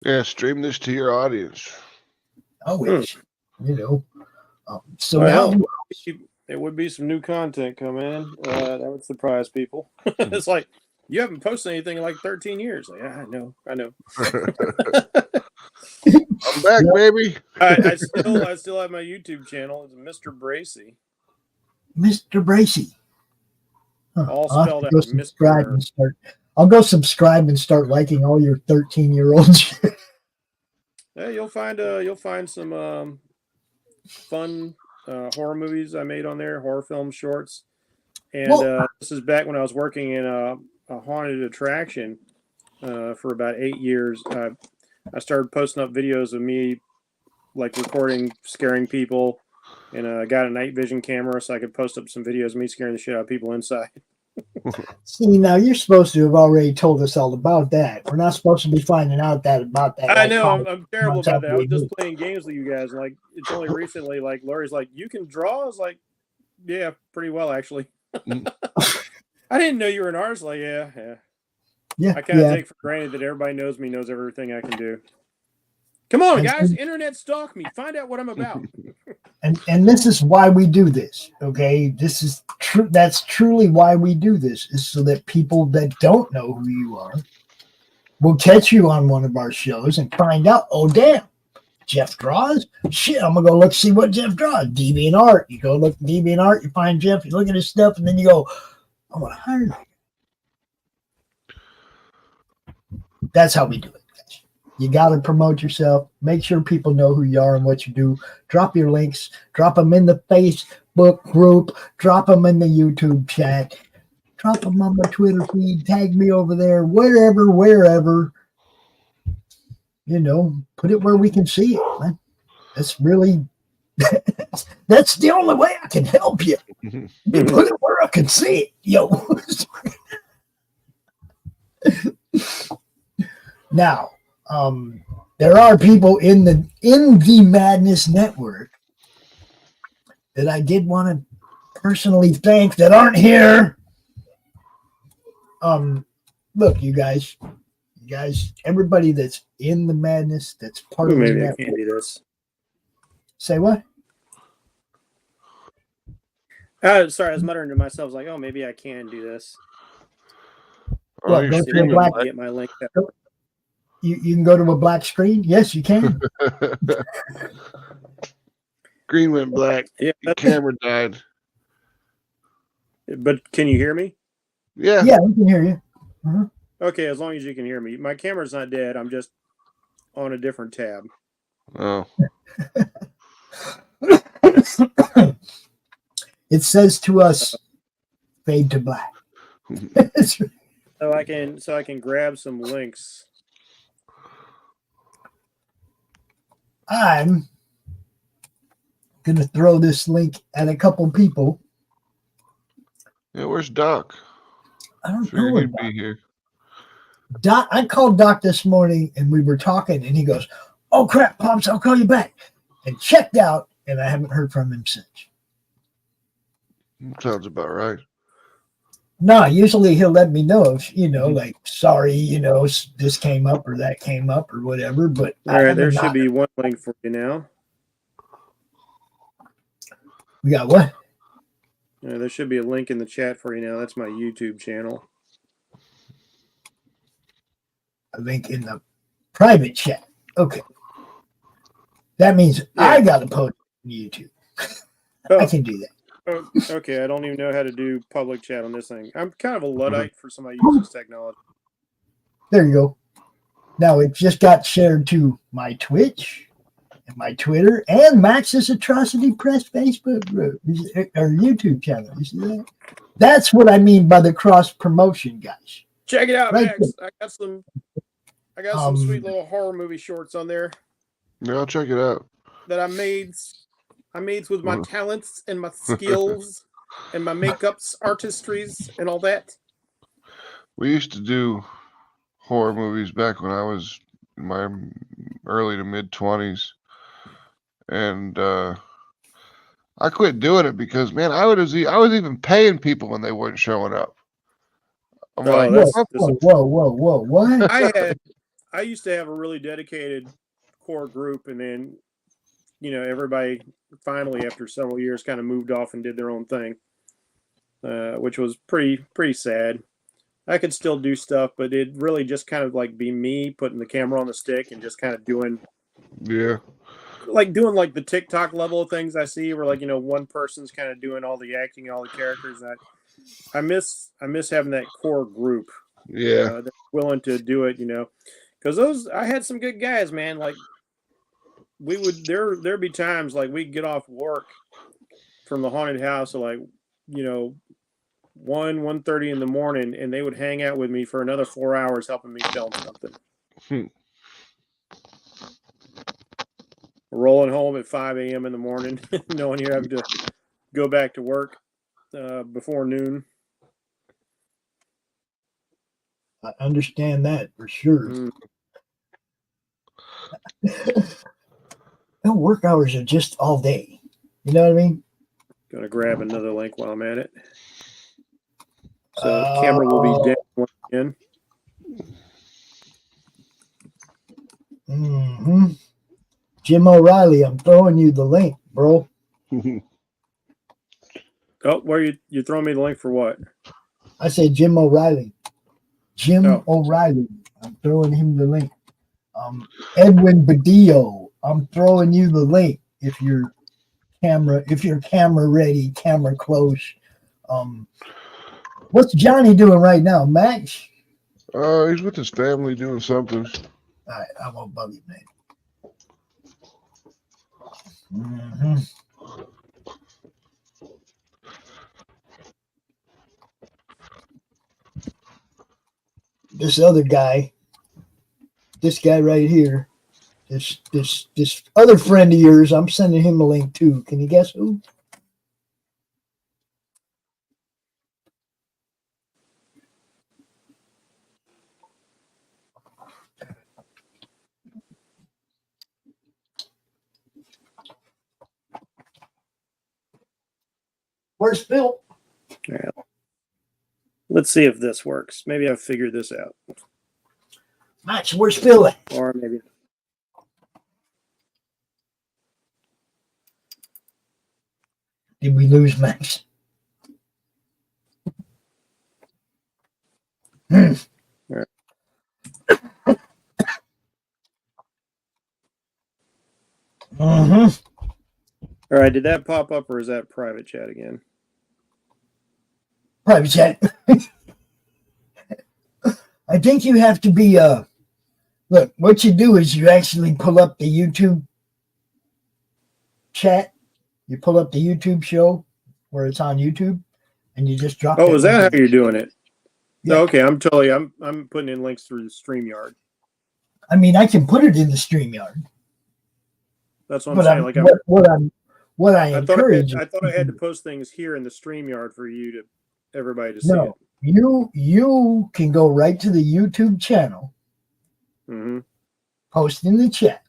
Yeah, stream this to your audience. I wish, you know. So now there would be some new content coming in. That would surprise people. It's like, you haven't posted anything in like 13 years. Like, yeah, I know. I'm back, baby. I still have my YouTube channel. It's Mr. Bracy. Mr. Bracy. All spelled out. I'll go subscribe and start liking all your 13-year-olds. Yeah, you'll find some fun horror movies I made on there, horror film shorts. And this is back when I was working in a haunted attraction for about 8 years. I started posting up videos of me like recording, scaring people, and I got a night vision camera so I could post up some videos of me scaring the shit out of people inside. See, now you're supposed to have already told us all about that. We're not supposed to be finding out about that. I know, I'm terrible about that. I was just playing games with you guys, and like it's only recently, like Laurie's like, "You can draw?" I was like, "Yeah, pretty well actually." I didn't know you were an artist. Like, yeah. I kind of take for granted that everybody knows me, knows everything I can do. Come on, guys! Internet stalk me. Find out what I'm about. And this is why we do this. Okay, this is true. That's truly why we do this, is so that people that don't know who you are will catch you on one of our shows and find out. Oh, damn! Jeff draws? Shit, I'm going to go see what Jeff draws. DeviantArt. You go look at DeviantArt, you find Jeff, you look at his stuff, and then you go, I want to hire him. That's how we do it, guys. You got to promote yourself. Make sure people know who you are and what you do. Drop your links. Drop them in the Facebook group. Drop them in the YouTube chat. Drop them on my Twitter feed. Tag me over there. Wherever. You know, put it where we can see it, man. That's really, that's the only way I can help you. You put it where I can see it, yo. Now, there are people in the Madness Network that I did want to personally thank that aren't here. Look, you guys, everybody that's in the Madness, that's part of the network. Maybe I can't do this. Say what? Sorry, I was muttering to myself. I was like, oh, maybe I can do this. Well, go to a black, get my link. You can go to a black screen? Yes, you can. Green went black. Yeah, the camera died. But can you hear me? Yeah. Yeah, we can hear you. Uh-huh. Okay, as long as you can hear me. My camera's not dead. I'm just on a different tab. Oh. It says to us, fade to black. So I can grab some links. I'm gonna throw this link at a couple people. Yeah, where's Doc? I don't know. He'd be here. Doc, I called Doc this morning and we were talking, and he goes, "Oh crap, Pops, I'll call you back." And checked out, and I haven't heard from him since. Sounds about right. No, usually he'll let me know if, like, sorry, this came up or that came up or whatever. But all right, there should be one link for you now. We got what? Yeah, there should be a link in the chat for you now. That's my YouTube channel. A link in the private chat. Okay. That means I got to post on YouTube. I can do that. Okay, I don't even know how to do public chat on this thing. I'm kind of a Luddite for somebody who uses technology. There you go. Now it just got shared to my Twitch and my Twitter and Max's Atrocity Press Facebook group or YouTube channel. You see that? That's what I mean by the cross promotion, guys. Check it out, right, Max. I got some sweet little horror movie shorts on there. Yeah, I'll check it out. That I made with my talents and my skills and my makeups, artistries, and all that. We used to do horror movies back when I was in my early to mid 20s, and I quit doing it because, man, I was even paying people when they weren't showing up. I'm like, whoa, what? I used to have a really dedicated core group, and then, you know, everybody finally after several years kind of moved off and did their own thing, which was pretty sad. I could still do stuff, but it really just kind of like be me putting the camera on the stick and just kind of doing like the TikTok level of things I see where, like, you know, one person's kind of doing all the acting, all the characters. I miss having that core group. Yeah. That's willing to do it, you know, because I had some good guys, man. Like there'd be times like we'd get off work from the haunted house at, like, you know, 1:30 in the morning, and they would hang out with me for another 4 hours helping me film something. Rolling home at 5 a.m. in the morning, knowing you're having to go back to work before noon. I understand that for sure. No, work hours are just all day. You know what I mean? Gonna grab another link while I'm at it. So the camera will be down again. Mm-hmm. Jim O'Reilly, I'm throwing you the link, bro. Oh, where you throwing me the link for what? I said Jim O'Reilly. O'Reilly. I'm throwing him the link. Edwin Badillo, I'm throwing you the link if you're camera ready, camera close. What's Johnny doing right now, Max? He's with his family doing something. All right, I won't bug you, man. Mm-hmm. This other guy, this guy right here, this other friend of yours, I'm sending him a link too. Can you guess who? Where's Phil? Yeah. Let's see if this works. Maybe I've figured this out. Max, where's Phil at? Or maybe. Did we lose Max? Right. Mm-hmm. All right, did that pop up or is that private chat again? Private chat. I think you have to be look, what you do is you actually pull up the YouTube chat. You pull up the YouTube show where it's on YouTube and you just drop is that how you're doing it? Yeah. No, okay, I'm putting in links through the StreamYard. I mean, I can put it in the StreamYard. That's what I'm saying. What I encourage. I thought I had to post things here in the StreamYard for everybody to see it. You can go right to the YouTube channel, post in the chat.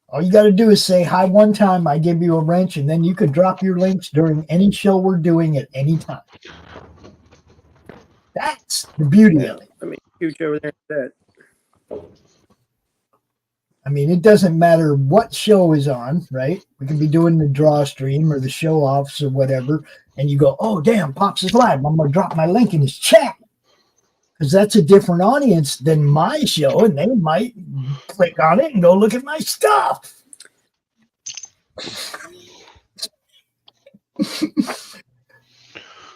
All you got to do is say hi one time, I give you a wrench, and then you can drop your links during any show we're doing at any time. That's the beauty of it. I mean, huge over there. That. I mean, it doesn't matter what show is on, right? We could be doing the draw stream or the show offs or whatever, and you go, oh, damn, Pops is live. I'm going to drop my link in his chat. Because that's a different audience than my show, and they might click on it and go look at my stuff.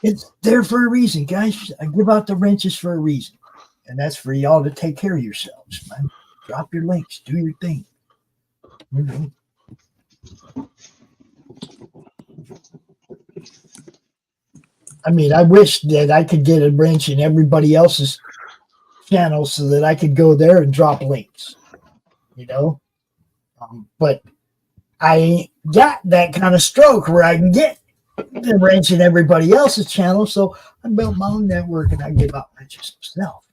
It's there for a reason, guys. I give out the wrenches for a reason. And that's for y'all to take care of yourselves, man. Drop your links. Do your thing. Mm-hmm. I mean, I wish that I could get a wrench in everybody else's channel so that I could go there and drop links, you know? But I ain't got that kind of stroke where I can get the wrench in everybody else's channel, so I built my own network and I give out wrenches myself.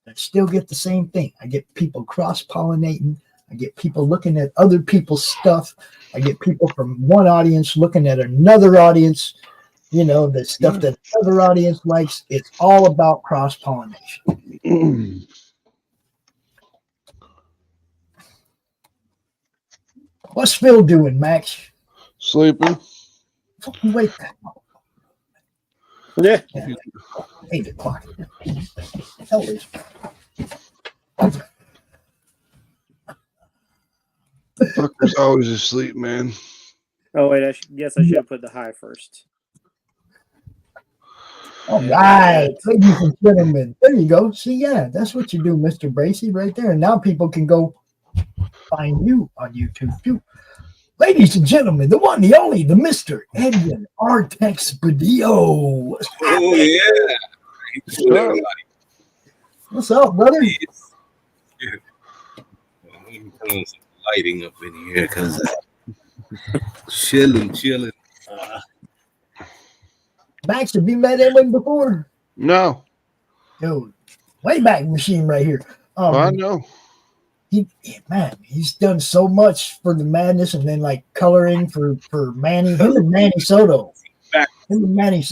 I still get the same thing. I get people cross-pollinating. I get people looking at other people's stuff. I get people from one audience looking at another audience. You know, the stuff that another audience likes. It's all about cross-pollination. What's Phil doing, Max? Sleeping. Fucking wake up. Yeah. 8 o'clock. Hell is. Fucker's always asleep, man. Oh wait, I should have put the high first. All right, ladies and gentlemen. There you go. See, yeah, that's what you do, Mr. Bracey, right there. And now people can go find you on YouTube too. Ladies and gentlemen, the one, the only, the Mr. Edwin Artex Badillo. Oh yeah. What's up, brother? Yeah. Let me turn some lighting up in here because chilling. Max, have you met Edwin before? No. Dude, Wayback Machine right here. I know. He's done so much for the madness, and then like coloring for Manny. Him and Manny Soto. Man. First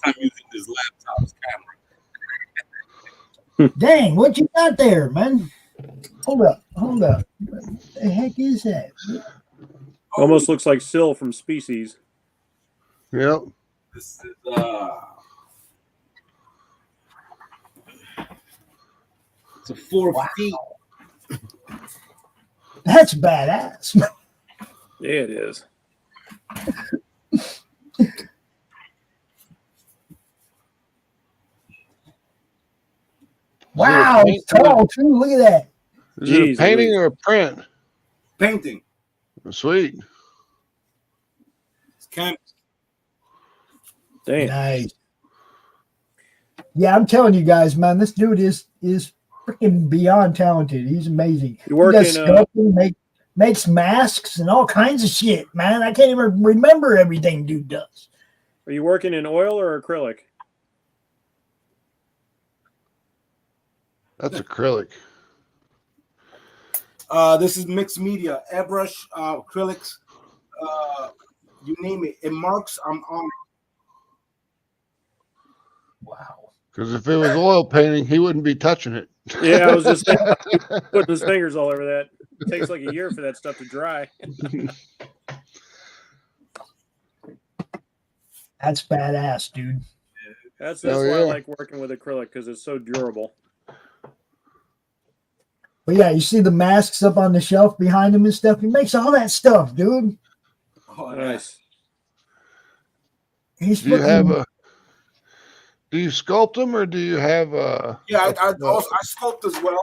time using this laptop's camera. Dang, what you got there, man? Hold up. What the heck is that? Almost looks like Syl from Species. Yep. This is it's a 4 feet. That's badass. Yeah, it is. Wow, it's tall too. Look at that. Is it a painting or a print? Painting. Sweet. It's canvas. Damn. Nice. Yeah, I'm telling you guys, man, this dude is freaking beyond talented. He's amazing. You work he does in sculpting, makes masks and all kinds of shit, man. I can't even remember everything dude does. Are you working in oil or acrylic? That's acrylic. This is mixed media, airbrush, acrylics, you name it. It marks. I'm on. Wow. Because if it was oil painting, he wouldn't be touching it. Yeah, I was just putting his fingers all over that. It takes like a year for that stuff to dry. That's badass, dude. That's why I like working with acrylic, because it's so durable. But yeah, you see the masks up on the shelf behind him and stuff. He makes all that stuff, dude. Oh, Nice. He's Do you have a? Do you sculpt them or do you have a? Yeah, I sculpt as well.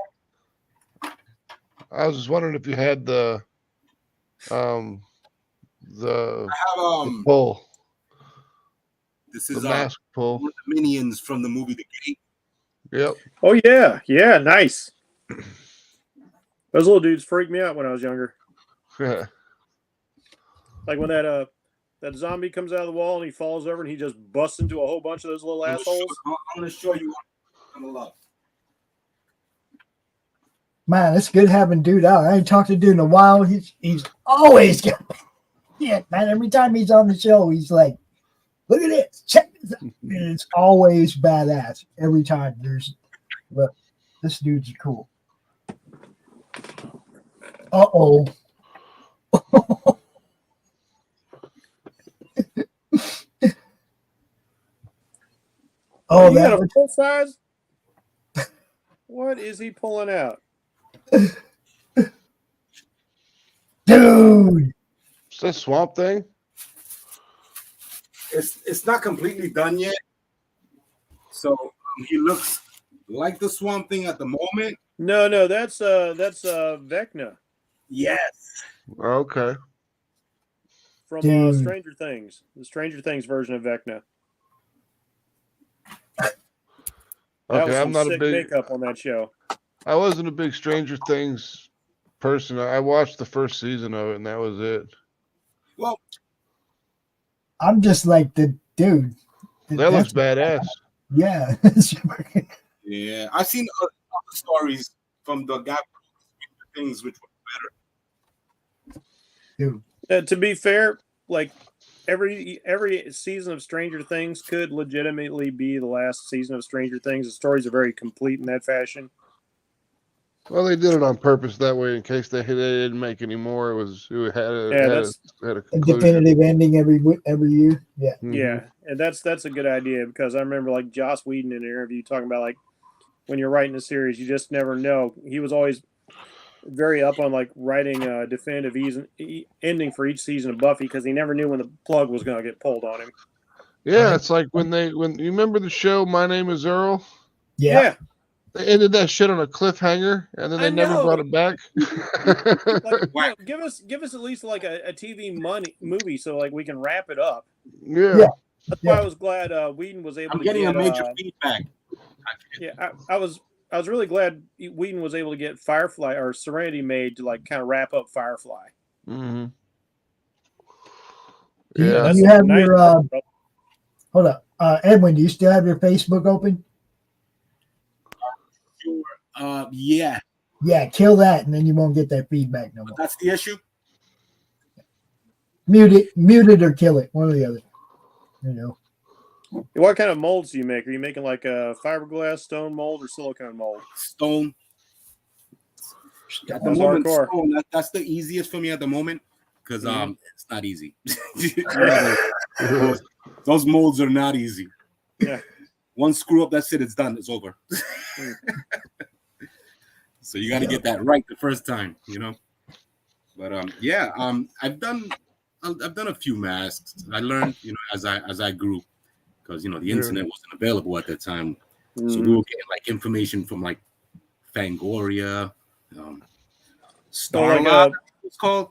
I was just wondering if you had the I have pull. This The is mask pull. one of the minions from the movie The Gate. Yep. Oh yeah, nice. Those little dudes freaked me out when I was younger. Like when that zombie comes out of the wall and he falls over and he just busts into a whole bunch of those little assholes. I'm going to show you what I'm going to love. Man, it's good having dude out. I ain't talked to dude in a while. He's always got man. Every time he's on the show, he's like, look at this. Check this out. And it's always badass. Every time this dude's cool. Uh-oh. Oh, you got a full size? What is he pulling out? Dude. Is that Swamp Thing? It's not completely done yet. So he looks like the Swamp Thing at the moment. No, that's Vecna. Yes. Okay. From Stranger Things. The Stranger Things version of Vecna. That was I'm not sick a big makeup on that show. I wasn't a big Stranger Things person. I watched the first season of it, and that was it. Well, I'm just like the dude. That looks badass. Yeah. yeah, I've seen other stories from the guy from Stranger Things, which were better. Dude. To be fair, like every season of Stranger Things could legitimately be the last season of Stranger Things. The stories are very complete in that fashion. Well, they did it on purpose that way in case they didn't make any more. It had a A conclusion. definitive ending every year. Yeah. Mhm. Yeah, and that's a good idea because I remember like Joss Whedon in an interview talking about like when you're writing a series, you just never know. He was always very up on like writing a definitive ending for each season of Buffy because he never knew when the plug was going to get pulled on him. Yeah, Right. it's like when you remember the show My Name Is Earl. Yeah. They ended that shit on a cliffhanger, and then they never brought it back. Like, give us at least like a TV movie so like we can wrap it up. Yeah. That's why I was glad Whedon was able I'm to getting get a major feedback. Yeah, I was really glad Whedon was able to get Firefly or Serenity made to like kind of wrap up Firefly. Mm-hmm. Yeah. That's You have nice. your hold up, Edwin. Do you still have your Facebook open? Sure. Yeah. Yeah. Kill that, and then you won't get that feedback no more. That's the issue. Mute it, or kill it. One or the other. You know. What kind of molds do you make? Are you making like a fiberglass, stone mold, or silicone mold? Stone. At the That's moment, hardcore. stone. That's the easiest for me at the moment because it's not easy. those molds are not easy. Yeah. One screw up, that's it. It's done. It's over. So you got to get that right the first time, you know. But I've done a few masks. I learned, you know, as I grew, because you know the internet wasn't available at that time. So we were getting like information from like Fangoria, Starlog. It's called.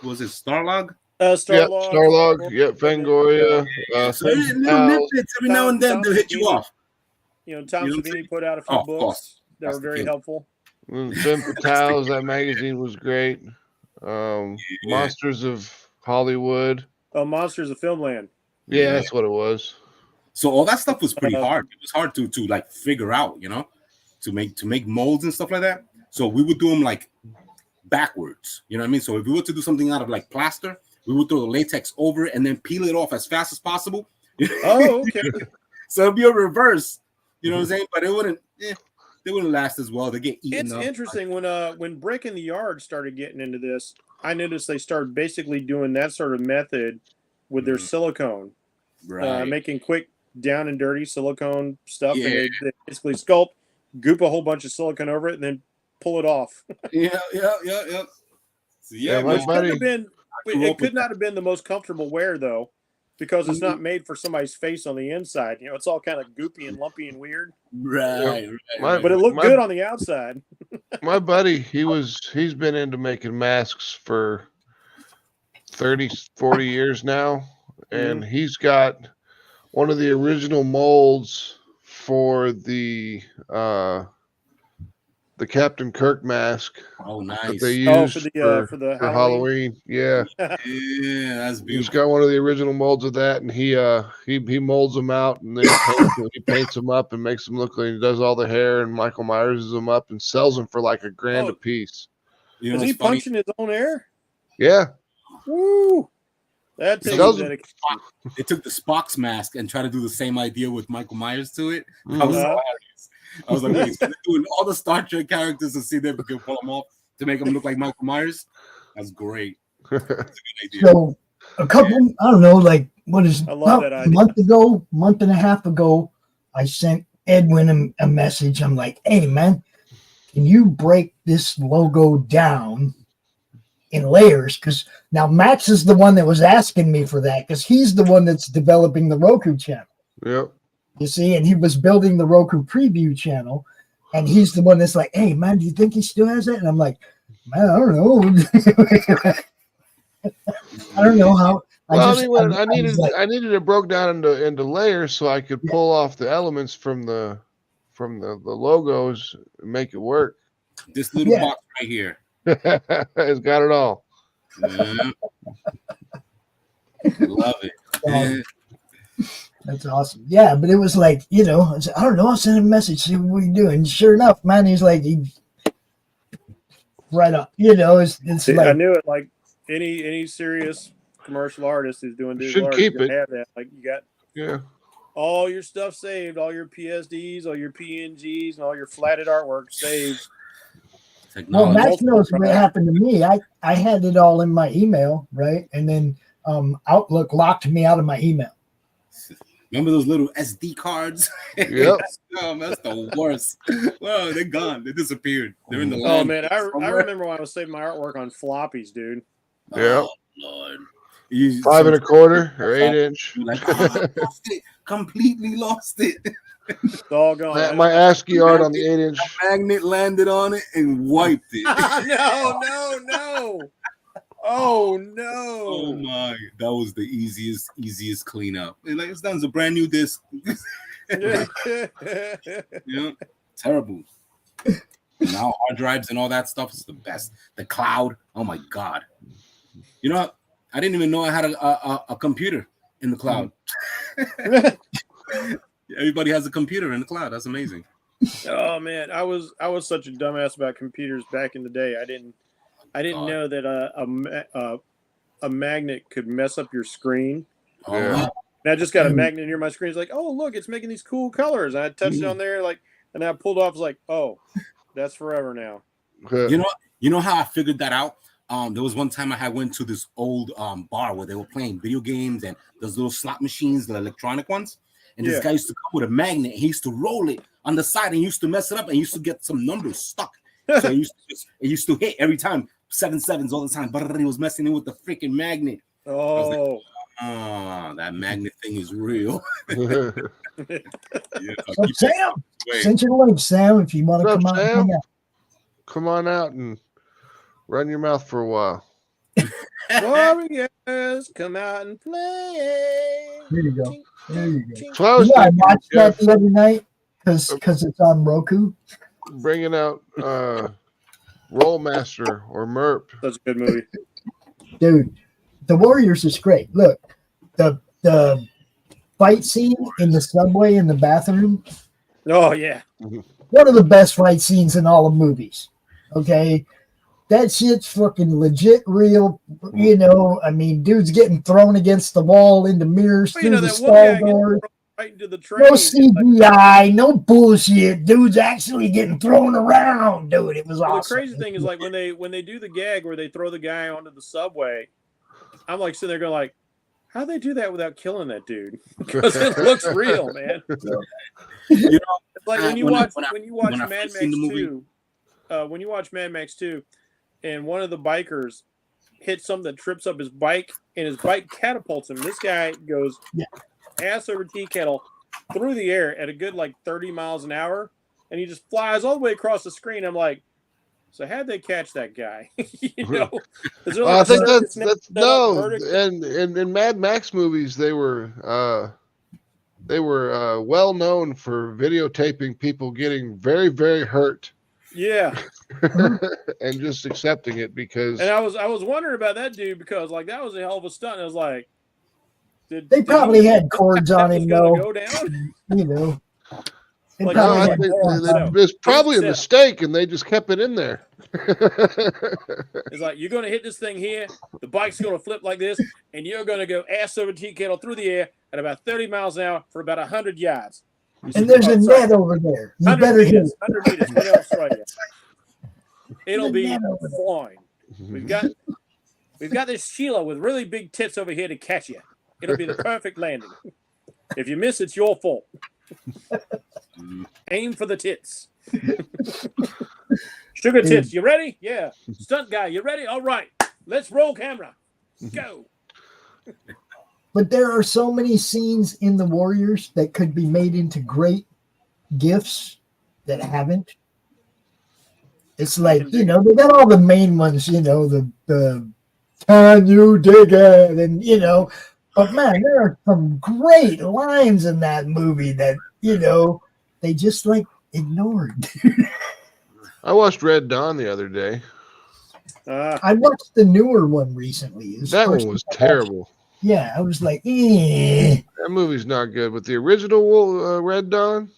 Was it Starlog? Starlog. Starlog. Yep, Fangoria. So little tidbits every now and then they'll hit you off. You know, Tom Savini put out a few books that were very helpful. Ben Fatale's that magazine was great. Monsters of Hollywood. Oh, Monsters of Filmland. Yeah, that's what it was. So all that stuff was pretty hard. It was hard to like figure out, you know, to make molds and stuff like that. So we would do them like backwards, you know what I mean? So if we were to do something out of like plaster, we would throw the latex over it and then peel it off as fast as possible. Oh, okay. So it'd be a reverse, you know what I'm saying? But it wouldn't. They wouldn't last as well. They get eaten It's up. interesting when Brick in the Yard started getting into this. I noticed they started basically doing that sort of method with their silicone, right? Making quick down and dirty silicone stuff, and they basically sculpt, goop a whole bunch of silicone over it, and then pull it off. Yeah. So, my buddy, it could not have been the most comfortable wear though, because it's not made for somebody's face on the inside. You know, it's all kind of goopy and lumpy and weird. Right. But it looked good on the outside. My buddy, he's been into making masks for 30, 40 years now. And he's got one of the original molds for the Captain Kirk mask. Oh, nice. That they used for Halloween. Yeah. Yeah, that's beautiful. He's got one of the original molds of that, and he molds them out, and then he paints them up and makes them look like he does all the hair, and Michael Myers them up and sells them for like $1,000 a piece. You know, is he punching his own air? Yeah. Woo! That's They took the Spock's mask and tried to do the same idea with Michael Myers to it. I was hilarious. I was like, wait, so they're doing all the Star Trek characters to see if we can pull them off to make them look like Michael Myers. That's great. That's a good idea. So a couple, I don't know, like what is I love that idea. month and a half ago, I sent Edwin a message. I'm like, hey man, can you break this logo down in layers? Because now Max is the one that was asking me for that, because he's the one that's developing the Roku channel. Yep. You see, and he was building the Roku preview channel, and he's the one that's like, hey man, do you think he still has it? And I'm like, man, I don't know. I don't know how. I needed it broke down into layers so I could pull off the elements from the logos and make it work. This little box right here. It's got it all. Yeah. Love it. That's awesome. Yeah, but it was like, you know, I don't know. I'll send him a message, see what you do. And sure enough, man, he's like, right up. You know, it's See, like, I knew it. Like any serious commercial artist who's doing digital art, keep it. Have that. Like you got all your stuff saved, all your PSDs, all your PNGs, and all your flatted artwork saved. Well, technology. Max knows what happened to me. I had it all in my email, right? And then Outlook locked me out of my email. Remember those little SD cards? Yep. Oh, that's the worst. Well, they're gone. They disappeared. They're in the Oh land. man, I remember when I was saving my artwork on floppies, dude. Yep. Oh, Lord. 5 1/4 or 8-inch. You're like, I lost it. Completely lost it. It's all gone. My ASCII art on the 8-inch. Magnet landed on it and wiped it. No. Oh no. Oh my, that was the easiest cleanup. Like, it's done. It's a brand new disc. Terrible. Now hard drives and all that stuff is the best. The cloud. Oh my God. You know what? I didn't even know I had a computer in the cloud. Everybody has a computer in the cloud. That's amazing. Oh man, I was such a dumbass about computers back in the day. I didn't know that a magnet could mess up your screen. Yeah. And I just got a magnet near my screen. It's like, oh look, it's making these cool colors. And I touched it on there, like, and I pulled off. It's like, oh, that's forever now. You know how I figured that out? There was one time I went to this old bar where they were playing video games and those little slot machines, the electronic ones. And this guy used to come with a magnet. He used to roll it on the side and he used to mess it up and he used to get some numbers stuck. So it used to hit every time, 7 sevens all the time. But he was messing in with the freaking magnet. Oh, that magnet thing is real. So Sam, send your link, Sam, if you want to come out. Sam? Come on out and run your mouth for a while. Warriors, come out and play. There you go. There you go. So I was I thinking, watched Jeff, that the other night because it's on ROKU. bringing out Rollmaster or MERP. That's a good movie. Dude, the Warriors is great. Look, the fight scene in the subway in the bathroom, Oh yeah. one of the best fight scenes in all of movies. Okay. That shit's fucking legit real. You know, I mean, dude's getting thrown against the wall into mirrors Well, through the that one stall guy gets doors. thrown right into the train. No CGI, no bullshit. Dude's actually getting thrown around, dude. It was Well, awesome. the crazy thing is, like, when they do the gag where they throw the guy onto the subway, I'm like sitting there going like, how they do that without killing that dude? Because it looks real, man. You know, It's like when you watch I Mad first seen Max the movie- 2, when you watch Mad Max 2, and one of the bikers hits something that trips up his bike, and his bike catapults him. This guy goes ass over tea kettle through the air at a good like 30 miles an hour, and he just flies all the way across the screen. I'm like, so how'd they catch that guy? You know, is there like I think a that's circus no. verdict? And in Mad Max movies, they were well known for videotaping people getting very, very hurt. Yeah. And just accepting it because And I was wondering about that dude because like that was a hell of a stunt. And I was like, They probably had cords on him, though. Go down? You know. They Like, probably I had think cords on him. it's probably a Set. mistake, and they just kept it in there. It's like you're going to hit this thing here. The bike's going to flip like this, and you're going to go ass over tea kettle through the air at about 30 miles an hour for about 100 yards. And there's a net over there. You 100 better hit meters. it. 100 meters. What else, right? It'll be net over there. fine. We've got this Sheila with really big tits over here to catch you. It'll be the perfect landing. If you miss, it's your fault. Aim for the tits. Sugar tits, you ready? Yeah. Stunt guy, you ready? All right. Let's roll camera. Go. But there are so many scenes in The Warriors that could be made into great gifts that haven't. It's like, you know, they got all the main ones, you know, the can you dig it? And, you know, but man, there are some great lines in that movie that, you know, they just like ignored. I watched Red Dawn the other day. I watched the newer one recently. That one was terrible. Yeah, I was like, eh. That movie's not good. But the original Red Dawn,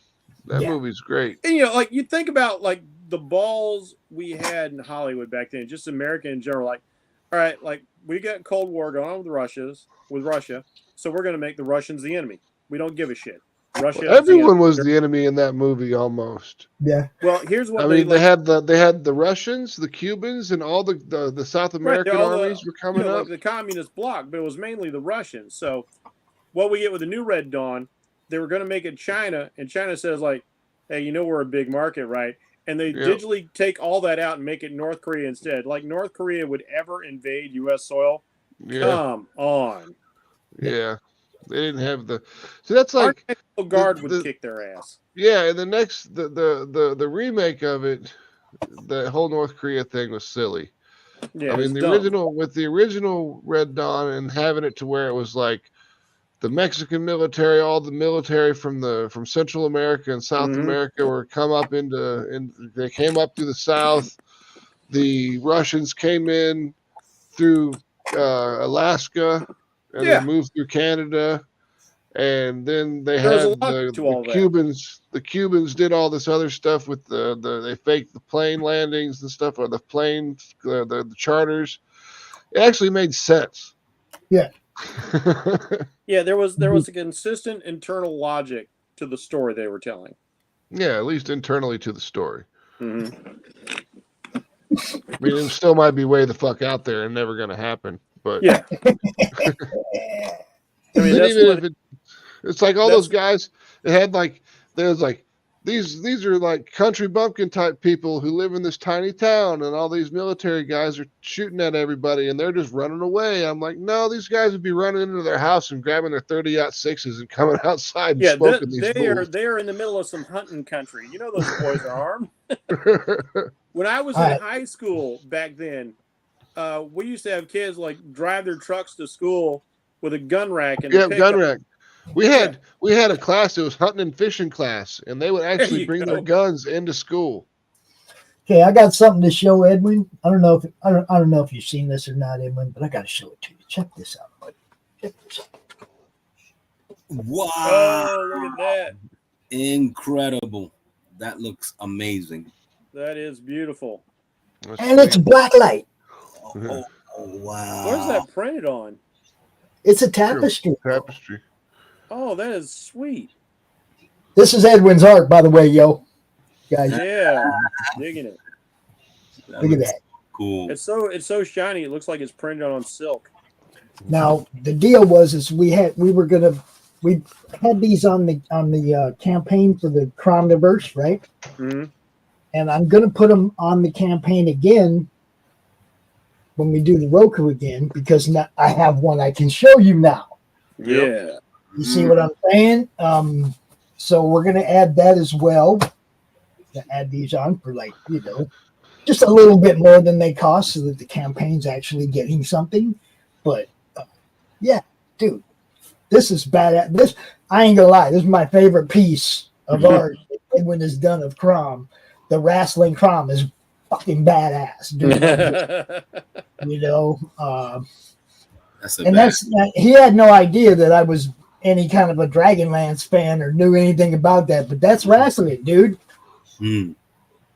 that Yeah. movie's great. And, you know, like you think about like the balls we had in Hollywood back then, just America in general. Like, all right, like we got Cold War going on with Russia, so we're going to make the Russians the enemy. We don't give a shit. Russia. Everyone was the enemy in that movie almost. Yeah. Well, here's what I mean, they had the Russians, the Cubans, and all the South American armies were coming up. Like the communist bloc, but it was mainly the Russians. So what we get with the new Red Dawn, they were going to make it China, and China says like, hey, you know we're a big market, right? And they digitally take all that out and make it North Korea instead. Like North Korea would ever invade U.S. soil. Yeah. Come on. Yeah. They didn't have the. So that's like. Our National Guard would kick their ass. Yeah, and the next the remake of it, the whole North Korea thing was silly. Yeah, I mean the original Red Dawn and having it to where it was like the Mexican military, all the military from Central America and South America were come up they came up through the South. The Russians came in through Alaska and then moved through Canada. And then they had the Cubans. The Cubans did all this other stuff with they faked the plane landings and stuff, or the plane, the charters. It actually made sense. Yeah. Yeah, there was a consistent internal logic to the story they were telling. Yeah, at least internally to the story. Mm-hmm. I mean, it still might be way the fuck out there and never going to happen. But yeah. I mean, that's even if it's like all those guys that had like there's like these are like country bumpkin type people who live in this tiny town, and all these military guys are shooting at everybody and they're just running away. I'm like, no, these guys would be running into their house and grabbing their 30-06s and coming outside and smoking these fools. They are in the middle of some hunting country. You know those boys are armed. When I was in high school back then, we used to have kids like drive their trucks to school with a gun rack and gun rack. We had a class that was hunting and fishing class, and they would actually bring their guns into school. Okay, I got something to show Edwin. I don't know if you've seen this or not, Edwin, but I got to show it to you. Check this out, buddy. Check this out. Wow! Oh, look at that! Incredible! That looks amazing. That is beautiful. And it's black light. Oh, wow! Where's that printed on? It's a tapestry. Tapestry. Oh, that is sweet. This is Edwin's art, by the way, yo. Guys. Yeah, digging it. Look at that. Cool. It's so shiny. It looks like it's printed on silk. Now the deal was we had these on the campaign for the Cromniverse, right? Mm-hmm. And I'm gonna put them on the campaign again when we do the ROKU again, because now I have one I can show you now. Yeah. You see what I'm saying? So we're going to add that as well. To add these on for just a little bit more than they cost, so that the campaign's actually getting something. But yeah, dude, this is badass. I ain't gonna lie, this is my favorite piece of art that Edwin has done of Crom. The wrestling Crom is fucking badass, dude. He had no idea that I was any kind of a Dragonlance fan or knew anything about that, but that's wrestling, dude.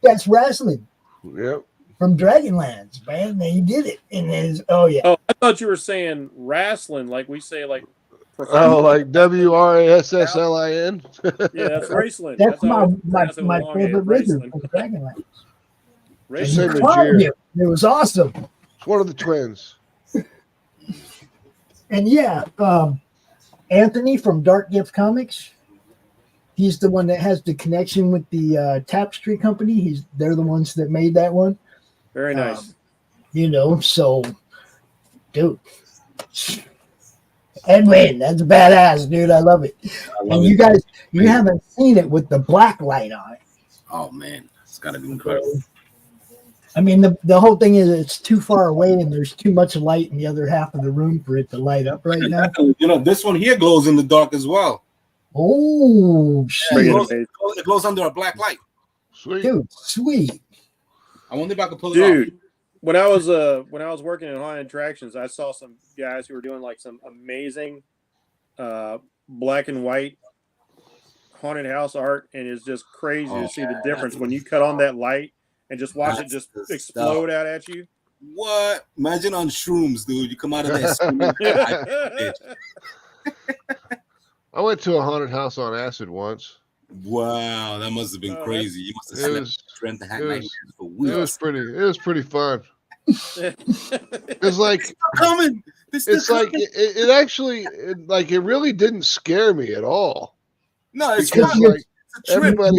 That's wrestling. Yep. From Dragonlance, man. He did it. And Oh, I thought you were saying wrestling, like we say, like. Oh, like WRASSLIN. Yeah, that's wrestling. That's my favorite wizard from Dragonlance. It was awesome. It's one of the twins. And yeah, Anthony from Dark Gift Comics. He's the one that has the connection with the Tapestry Company. They're the ones that made that one. Very nice. So, dude, Edwin, that's badass, dude. I love it. You guys, you haven't seen it with the black light on it. Oh man, it's gotta be incredible. I mean, the whole thing is it's too far away and there's too much light in the other half of the room for it to light up right now. This one here glows in the dark as well. Oh, shit. It glows under a black light. Sweet. Dude, sweet. I wonder if I could pull it off. Dude, when I was working in Haunted Attractions, I saw some guys who were doing like some amazing black and white haunted house art, and it's just crazy to see the difference when you cut on that light and just watch it just explode out at you. What? Imagine on shrooms, dude. You come out of that. I went to a haunted house on acid once. Wow, that must have been crazy. You must have slept and had nightmares for weeks. It was pretty fun. It's like coming. It's like it actually like it really didn't scare me at all. No, it's because like everybody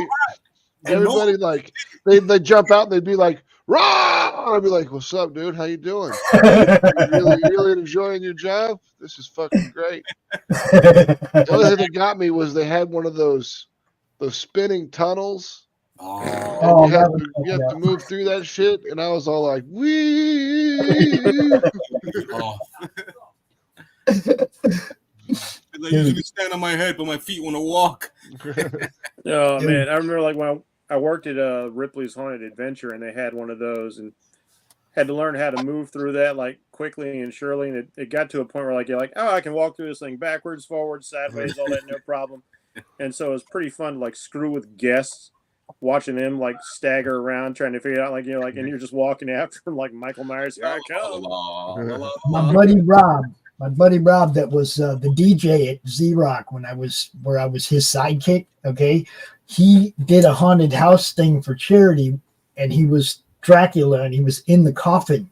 like they jump out and they'd be like, "Rah!" I'd be like, "What's up, dude? How you doing? You really enjoying your job? This is fucking great." The only thing that got me was they had one of those spinning tunnels. Oh, you have to move through that shit, and I was all like, "Wee!" I usually stand on my head, but my feet want to walk. Oh man, I remember like when I worked at Ripley's Haunted Adventure, and they had one of those, and had to learn how to move through that like quickly and surely. And it got to a point where like you're like, oh, I can walk through this thing backwards, forwards, sideways, all that, no problem. And so it was pretty fun to like screw with guests, watching them like stagger around trying to figure out like and you're just walking after them like Michael Myers. Here I come. My buddy Rob, that was the DJ at Z-Rock where I was his sidekick. Okay, he did a haunted house thing for charity, and he was Dracula, and he was in the coffin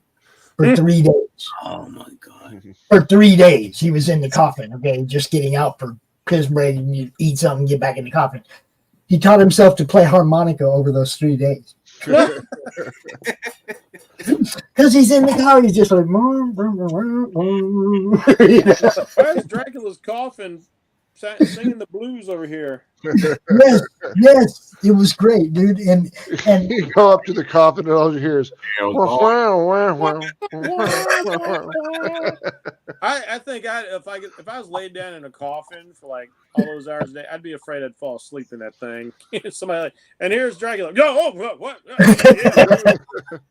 for 3 days. Oh my god! For 3 days, he was in the coffin. Okay, just getting out for piss break, and you eat something, get back in the coffin. He taught himself to play harmonica over those 3 days. Because he's in the car, he's just like, why is Dracula's coffin singing the blues over here? Yes, it was great, dude. And you go up to the coffin, and all you hear is, I think if I was laid down in a coffin for like all those hours a day, I'd be afraid I'd fall asleep in that thing. Somebody like, and here's Dracula. What? Yeah,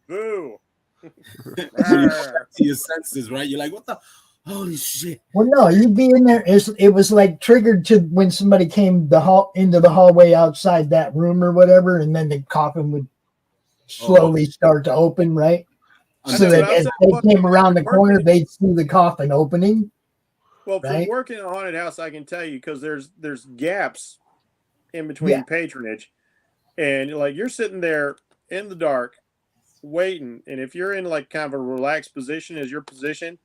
boo. You go back to your senses, right? You're like, what the holy shit? Well, no, you'd be in there. It was like triggered to when somebody came into the hallway outside that room or whatever, and then the coffin would slowly start to open, right? So that as they came around the corner, they'd see the coffin opening. Well, from working in a haunted house, I can tell you, because there's gaps in between patronage, and like you're sitting there in the dark waiting, and if you're in like kind of a relaxed position as your position,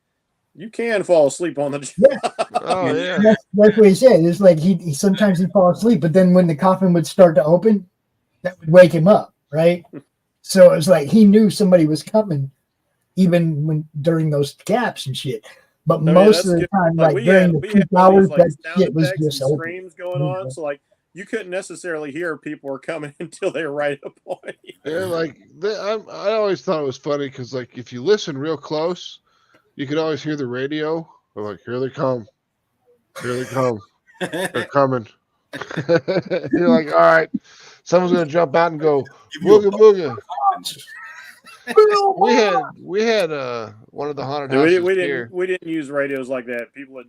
you can fall asleep on the job. Oh yeah, that's what he said. It's like he sometimes he'd fall asleep, but then when the coffin would start to open, that would wake him up, right? So it was like he knew somebody was coming, even when during those gaps and shit. But most of the time, like during the peak hours, that shit was just open. Screams going on, so like you couldn't necessarily hear people were coming until they were right up on you. Yeah, like I always thought it was funny because like if you listen real close, you could always hear the radio. They're like, "Here they come, they're coming." You're like, "All right, someone's gonna jump out and go booga booga." we had one of the haunted houses here. We didn't use radios like that. People had.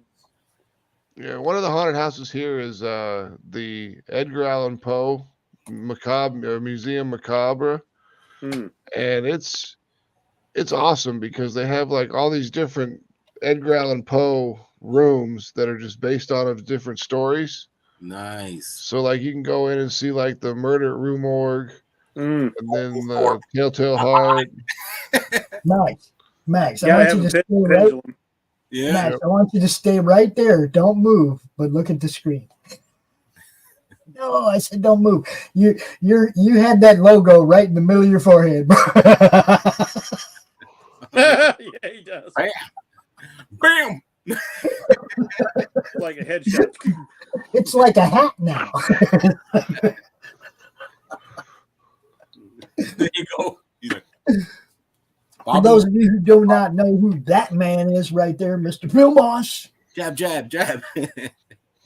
Yeah, one of the haunted houses here is the Edgar Allan Poe Museum Macabre, and it's awesome because they have like all these different Edgar Allan Poe rooms that are just based on of different stories. Nice. So like you can go in and see like the Murder at Rue Morgue, and then the Telltale Heart. Nice, Max. I want you to stay right. Yeah, Max, I want you to stay right there. Don't move, but look at the screen. No, I said don't move. You had that logo right in the middle of your forehead. Yeah, he does. Bam. Like a headshot. It's like a hat now. There you go. For those of you who do not know who that man is right there, Mr. Bill Moss. Jab.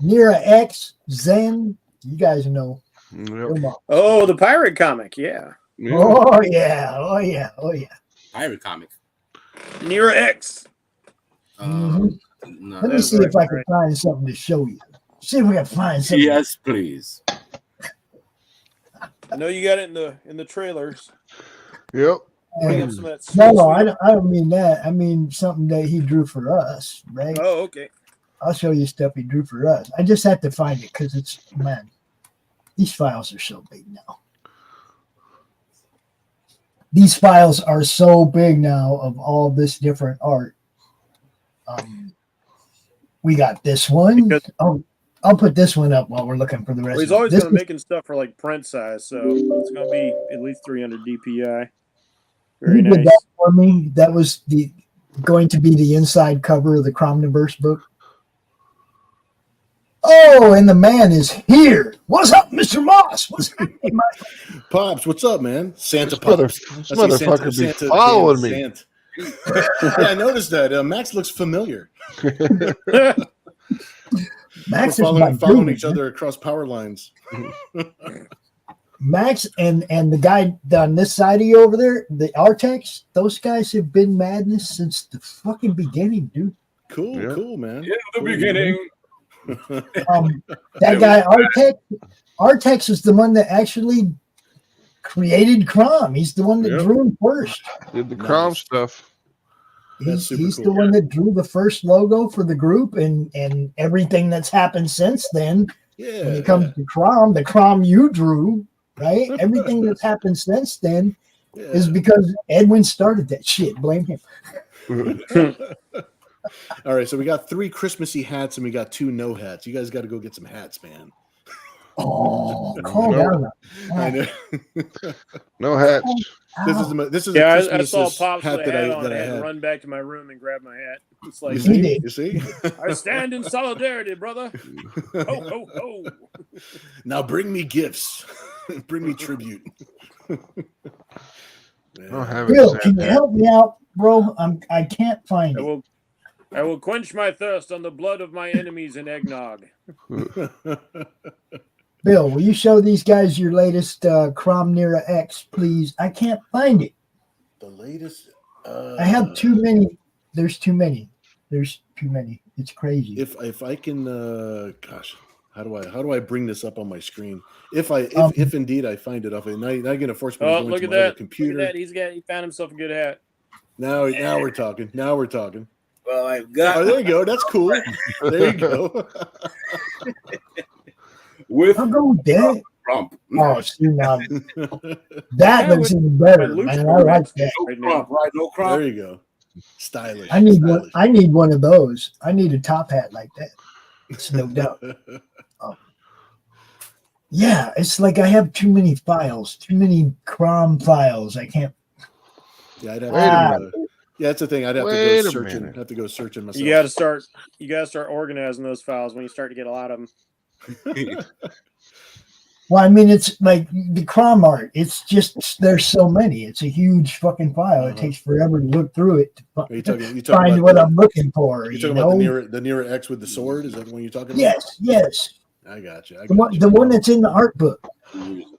Nira X, Zen. You guys know. Yep. Oh, the pirate comic. Yeah. Oh, yeah. Pirate comic. Nira X. No, let me see if I can find something to show you. See if we can find something. Yes, please. I know you got it in the trailers. Yep. Bring up some of that No, I don't mean that. I mean something that he drew for us, right? Oh, okay. I'll show you stuff he drew for us. I just have to find it because it's, man, these files are so big now. These files are so big now of all this different art. We got this one. I'll put this one up while we're looking for the rest. Well, he's of always this going to making stuff for like print size, so it's going to be at least 300 DPI. Very you did nice. that for me. That was going to be the inside cover of the Cromniverse book. Oh, and the man is here. What's up, Mr. Moss? What's happening, Pops, what's up, man? Santa This Pops. motherfucker be following me. Santa. Yeah, I noticed that. Max looks familiar. Max We're is following each other across power lines. Max and the guy on this side of you over there, the Artex, those guys have been madness since the fucking beginning, dude. Cool, Yeah. cool, man. Yeah, the beginning. That guy Artex is the one that actually created Crom. He's the one that Yep. drew him first. Did the Nice. Crom stuff. That's super He's cool. the one that drew the first logo for the group, and everything that's happened since then. Yeah. When it comes to Crom, the Crom you drew, right? Everything that's happened since then yeah. is because Edwin started that shit. Blame him. All right, so we got 3 Christmassy hats and we got 2 no hats. You guys got to go get some hats, man. Oh, calm No. down. I know. No hats. This is Yeah, a I Christmas saw Pops hat with a that hat I on. that I I had to had. run back to my room and grab my hat. It's like, You He see? did. You see? I stand in solidarity, brother. Ho, ho, ho. Now bring me gifts. Bring me tribute. I Man. don't have Bill, it. can you help me out, bro? I can't find it. I will quench my thirst on the blood of my enemies in eggnog. Bill, will you show these guys your latest Cromnera X, please? I can't find it. The latest. I have too many. There's too many. There's too many. It's crazy. If I can, gosh, how do I bring this up on my screen? If indeed I find it off, now you're gonna force me to Oh, go look into at my other that. computer. Look at that. He found himself a good hat. Now we're talking. Now we're talking. Well, I've got. Oh, there you go. That's cool. There you go. With I'll go with that. Trump. Oh, see now that Yeah, looks with even better, my loose man. I like that. No Right now. Trump, right? No There Trump. you go. Stylish. I need one. Stylish. I need one of those. I need a top hat like that. It's no doubt. Yeah, it's like I have too many files, too many Crom files. I can't. Yeah, I'd have Wait a to. minute. Yeah, that's the thing. I'd have Wait to a go searching. minute. Have to go searching myself. You got to start organizing those files when you start to get a lot of them. Well, I mean, it's like the Crom art. It's just there's so many. It's a huge fucking file. It Uh-huh. takes forever to look through it Are you talking find about what the, I'm looking for. You're talking about the nearer X with the sword? Is that the one you're talking about? Yes. I got you. The one that's in the art book.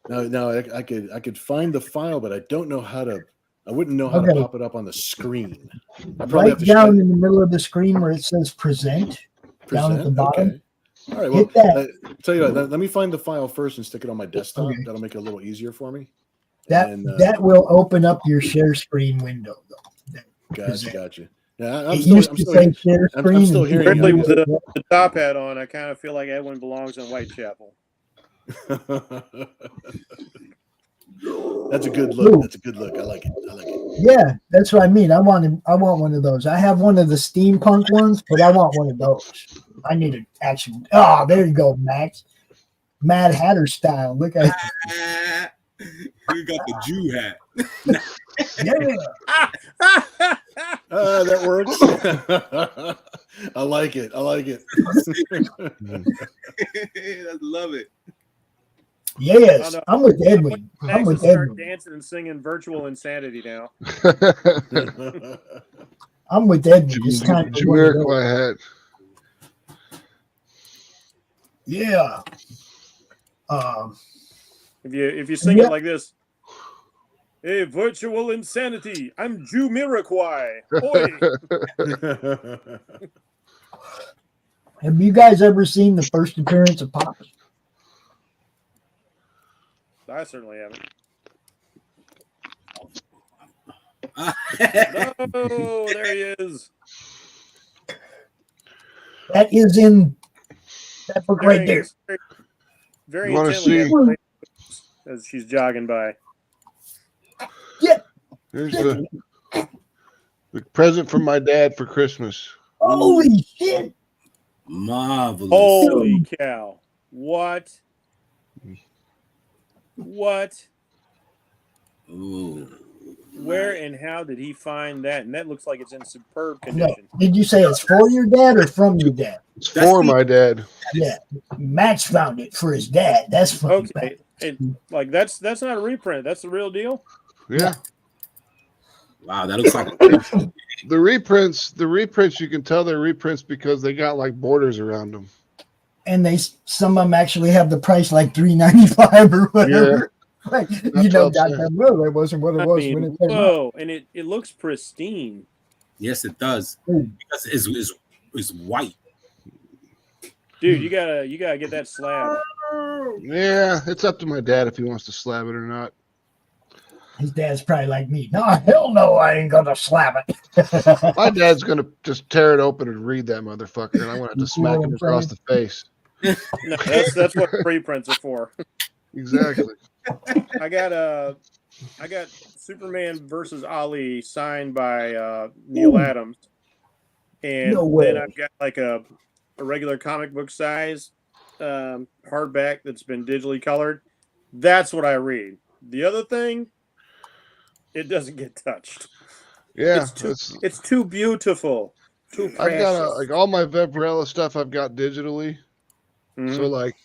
No, I could find the file, but I don't know how to. I wouldn't know how to Okay. pop it up on the screen. I probably have Right to down in the middle of the screen where it says present. Down at the bottom. Okay. All right. Hit Well, that. tell you what. Let me find the file first and stick it on my desktop. Okay. That'll make it a little easier for me. That And, that will open up your share screen window, though. Gotcha. Yeah, It used to say share I'm screen. still and hearing people you. With use the top hat on, I kind of feel like Edwin belongs in Whitechapel. That's a good look. That's a good look. I like it. Yeah, that's what I mean. I want one of those. I have one of the steampunk ones, but I want one of those. I need an actual. Oh, there you go, Max. Mad Hatter style. Look at You got the Jew hat. yeah. That works. I like it. I love it. Yes, Oh, no. I'm with Edwin. I'm Max will with start Edwin. dancing and singing virtual insanity now. I'm with Edwin. It's time to one of those. Jamiroquai hat. Yeah. If you sing Yeah. it like this, hey, virtual insanity, I'm Jamiroquai. Oi. Have you guys ever seen the first appearance of Pops? I certainly haven't. No, there he is. That is in that book right there. Very You wanna intently as she's jogging by. Yeah. Here's the present from my dad for Christmas. Holy shit. Marvelous. Holy cow. What? Ooh. Where and how did he find that? And that looks like it's in superb condition. Did you say it's for your dad or from your dad? It's for my dad. Yeah. Max found it for his dad. That's fucking Okay. Like that's not a reprint. That's the real deal. Yeah. Wow, that looks like The reprints, you can tell they're reprints because they got like borders around them. And some of them actually have the price like $3.95 or whatever. Like, you know, goddamn well, that wasn't what it was when it came out. And it looks pristine. yes, it does. Because it's white. Dude, you gotta get that slab. Yeah, it's up to my dad if he wants to slab it or not. His dad's probably like me. No, hell no, I ain't gonna slap it. My dad's gonna just tear it open and read that motherfucker, and I'm gonna have to smack him across the face. No, that's what preprints are for. Exactly. I got Superman versus Ali signed by Neil Adams, and then I've got like a regular comic book size hardback that's been digitally colored. That's what I read. The other thing, it doesn't get touched. Yeah, it's too beautiful. Too precious. I've got like all my Vaporella stuff I've got digitally. Mm-hmm. So like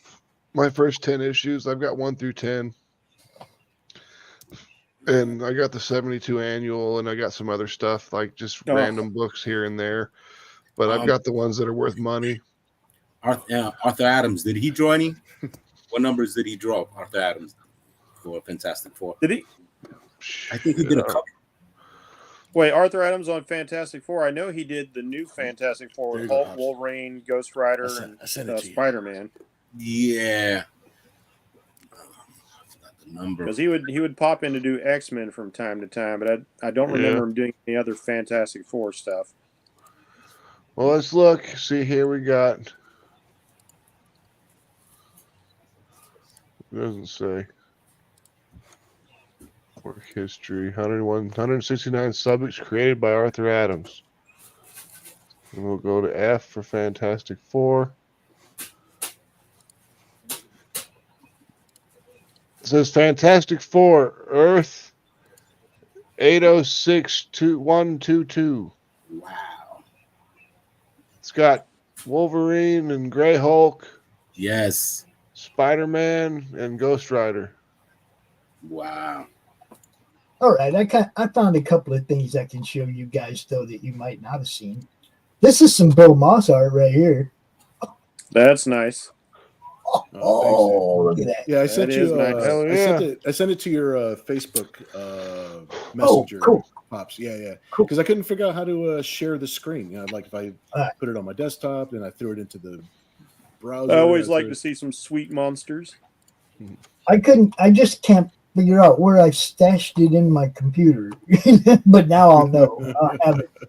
my first 10 issues, I've got 1 through 10. And I got the 72 annual, and I got some other stuff, like just random books here and there. But I've got the ones that are worth money. Arthur Adams, did he draw any? What numbers did he draw, Arthur Adams, for Fantastic Four? Did he? I think he did a couple. Wait, Arthur Adams on Fantastic Four. I know he did the new Fantastic Four with Hulk, Wolverine, Ghost Rider, and Spider-Man. Yeah. Because he would pop in to do X-Men from time to time, but I don't remember him doing any other Fantastic Four stuff. Well, let's look. See, here we got. It doesn't say. Work history. 169 subjects created by Arthur Adams. And we'll go to F for Fantastic Four. It says Fantastic Four, Earth 806122. Wow. It's got Wolverine and Grey Hulk. Yes. Spider-Man and Ghost Rider. Wow. All right, I found a couple of things I can show you guys, though, that you might not have seen. This is some Bill Moss art right here. That's nice. Oh, look at that. Yeah, I sent you. Nice. I sent it to your Facebook Messenger. Cool. Pops. Yeah. Cool. Because I couldn't figure out how to share the screen. You know, like if I put it on my desktop and I threw it into the browser. I always like to see some sweet monsters. I just can't figure out where I stashed it in my computer, but now I'll know.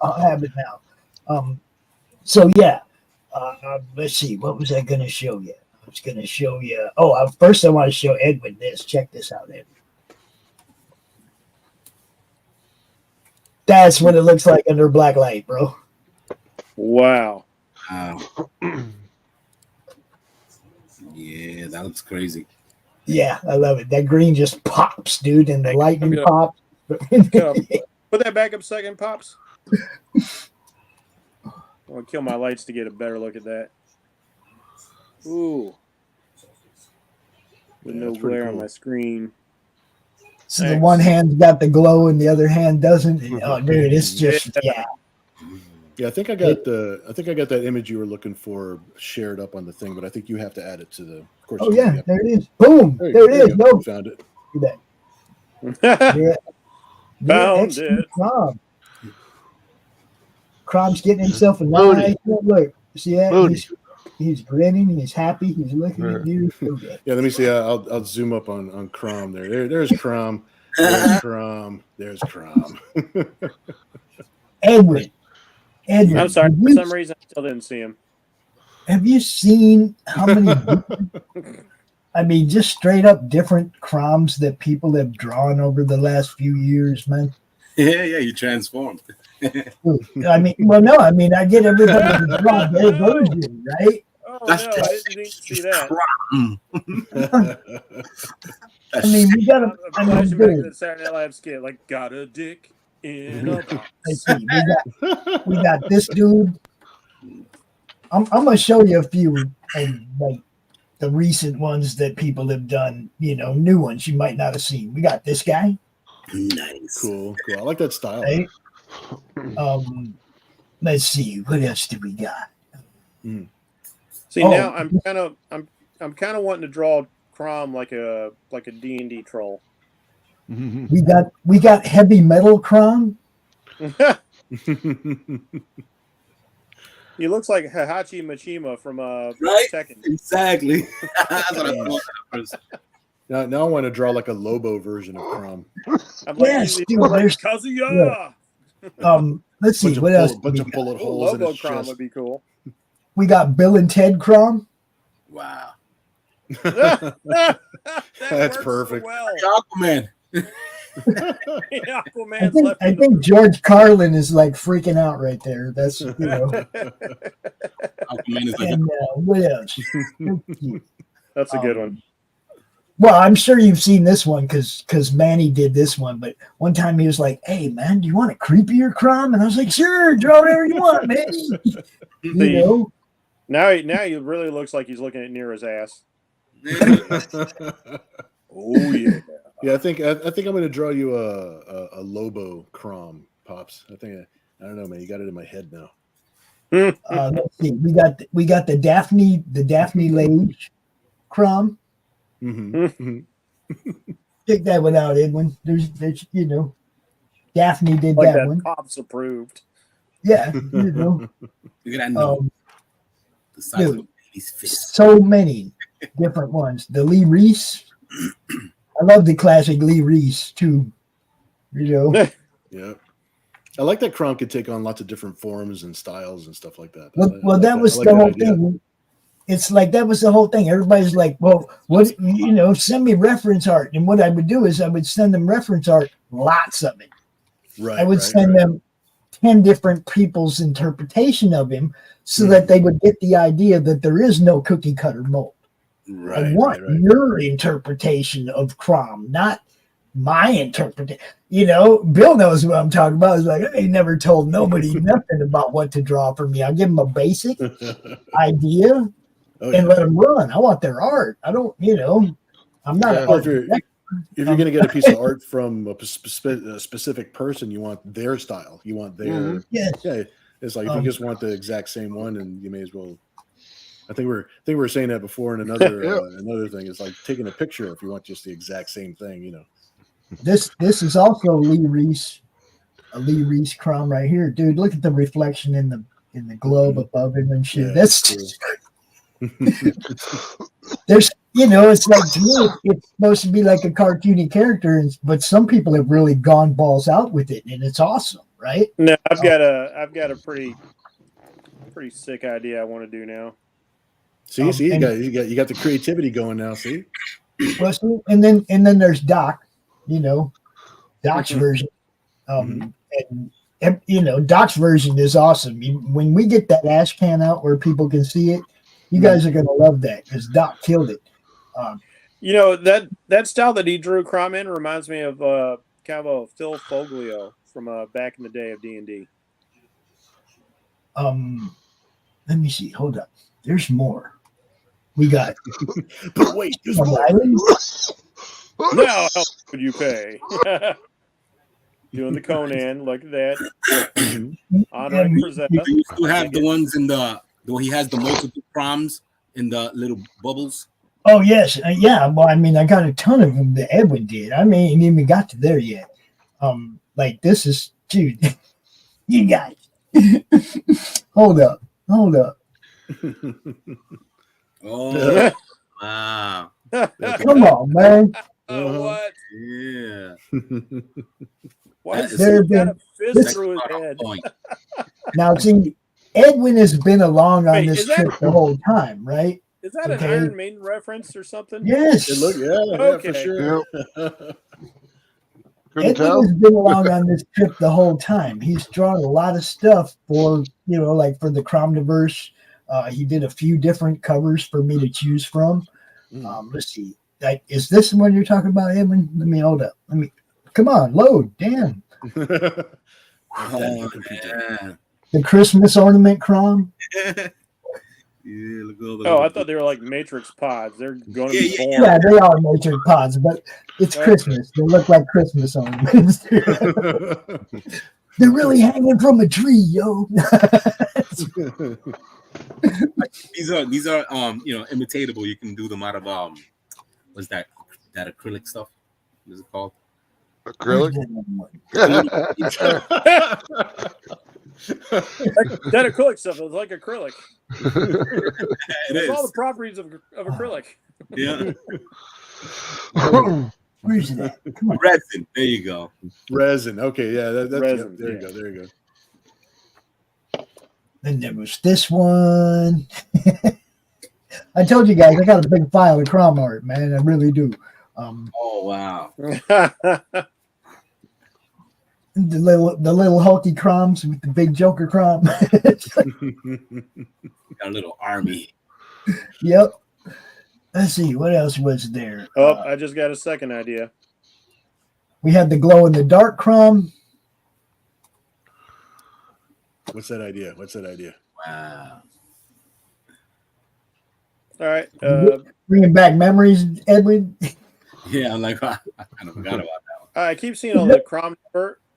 I'll have it now. So yeah, let's see. What was I going to show you? I was going to show you. First I want to show Edwin this. Check this out, Edwin. That's what it looks like under black light, bro. Wow. Yeah, that looks crazy. Yeah, I love it. That green just pops, dude, and the lightning pops. Put that back up a second, Pops. I want to kill my lights to get a better look at that. Ooh. With no glare on my screen. So the one hand's got the glow and the other hand doesn't. Oh, dude, it's just Yeah, I think I got that image you were looking for shared up on the thing, but I think you have to add it to the. Of course. Oh yeah, there it is. Boom, there it is. No, found it. Look at that. Found it. Crom's getting himself a nice look. See that? He's grinning. He's happy. He's looking at you. Yeah, let me see. I'll zoom up on Crom there. There's Crom. There's Crom. There's Crom. Edwin. I'm sorry. For some reason, I still didn't see him. have you seen how many? I mean, just straight up different crimes that people have drawn over the last few years, man. Yeah, you transformed. I mean, well, no, I mean, I get everybody to draw their version, right? Oh That's no, I didn't see that. I mean, we got to. I mean, Flashing back to dude, the Saturday Night Live skit, like got a dick in a box. let's see, we got this dude. I'm gonna show you a few of like the recent ones that people have done. You know, new ones you might not have seen. We got this guy. Nice. Cool. I like that style. Right? Let's see, what else do we got? See, Oh. now I'm kind of wanting to draw Crom like a D&D troll. We got heavy metal Kron. He looks like Heihachi Mishima from Right? Tekken. Exactly. That's what I thought at first. Now I want to draw like a Lobo version of Crom. I'm like, Yes, he's dude, like there's- Kazuya. Let's see, what else? Bunch of We got? bullet Oh, holes in Lobo his Crom chest. would be cool. We got Bill and Ted Kron. Wow. That That's works so perfect. well. Aquaman. Aquaman's I left in the think boot. George Carlin is like freaking out right there. That's Aquaman is like and what else? That's a good one. Well, I'm sure you've seen this one because Manny did this one. But one time he was like, "Hey, man, do you want a creepier crime?" And I was like, "Sure, draw whatever you want, man." You See, know, now he really looks like he's looking at Nira's ass. Oh yeah. Yeah, I think I'm going to draw you a Lobo Crom, Pops. I don't know, man. You got it in my head now. let's see. We got the Daphne Lage crumb. Mm-hmm. Take that one out, Edwin. There's Daphne did Like that that one. Pops approved. Yeah, Look at that nose. The size of a baby's fist. so many different ones. The Lee Reese. I love the classic Lee Reese too. Yeah. I like that Crom could take on lots of different forms and styles and stuff like that. Well, that was the whole thing. It's like that was the whole thing. Everybody's like, "Well, what send me reference art." And what I would do is I would send them reference art, lots of it. Right. I would send them 10 different people's interpretation of him so that they would get the idea that there is no cookie cutter mold. Right. I want your interpretation of Crom, not my interpretation. Bill knows what I'm talking about. He's like, I ain't never told nobody nothing about what to draw for me. I'll give them a basic idea and let them run. I want their art. I don't, I'm not an art director. If you're going to get a piece of art from a specific person, you want their style. You want their yeah. It's like if you just want the exact same one, and you may as well. I think we were saying that before in another another thing. It's like taking a picture if you want just the exact same thing. This is also a Lee Reese Crom right here, dude. Look at the reflection in the globe above him and shit. Yeah, that's just, there's it's like to me it's supposed to be like a cartoony character, but some people have really gone balls out with it, and it's awesome, right? No, I've got a pretty sick idea I want to do now. See, you got the creativity going now. See, well, and then there's Doc, Doc's version, and Doc's version is awesome. When we get that ash can out where people can see it, you guys are gonna love that because Doc killed it. That style that he drew Crom in reminds me of kind of a Phil Foglio from back in the day of D&D. Let me see. Hold up. There's more. We got. But wait, there's more. Now, how much would you pay? Doing the Conan, look at that. Honoring Frazetta. Do you still have the ones in he has the multiple Croms in the little bubbles? Oh, yes. Yeah. Well, I mean, I got a ton of them that Edwin did. I ain't even got to there yet. Like this is, dude, you guys. Hold up. Oh, wow. Come on, man. What? Yeah. Why is There he got a fist this- through his head? Now, see, Edwin has been along on Wait, this is that- trip the whole time, right? Is that Okay. an Iron Maiden reference or something? Yes. It look, yeah, Okay. for sure. Couldn't Edwin tell. has been along on this trip the whole time. He's drawn a lot of stuff for, like for the Cromniverse. He did a few different covers for me to choose from. Let's see. Is this the one you're talking about, Edwin? Let me hold up. Come on, load. Damn. Oh, yeah. The Christmas ornament Crom. Yeah, look over Oh, there. I thought they were like Matrix pods. They're going to Yeah, be yeah, born. Yeah, they are matrix pods, but it's Okay. Christmas. They look like Christmas ornaments. They're really hanging from a tree, yo. These are imitatable. You can do them out of what's that acrylic stuff? What is it called? Acrylic. That acrylic stuff is like acrylic. It It's is. all the properties of acrylic. Yeah. Where's it at? Come on. Resin. There you go. Resin. Okay, yeah, that's Resin, there yeah. you go. There you go. Then there was this one. I told you guys I got a big file of Crom art, man. I really do. Oh wow. The little hulky Croms with the big Joker Crom. Got a little army. Yep. Let's see what else was there. Oh, I just got a second idea. We had the glow in the dark Crom. What's that idea? Wow. All right. Bringing back memories, Edwin. Yeah, I'm like, I kind of forgot about that one. I keep seeing all the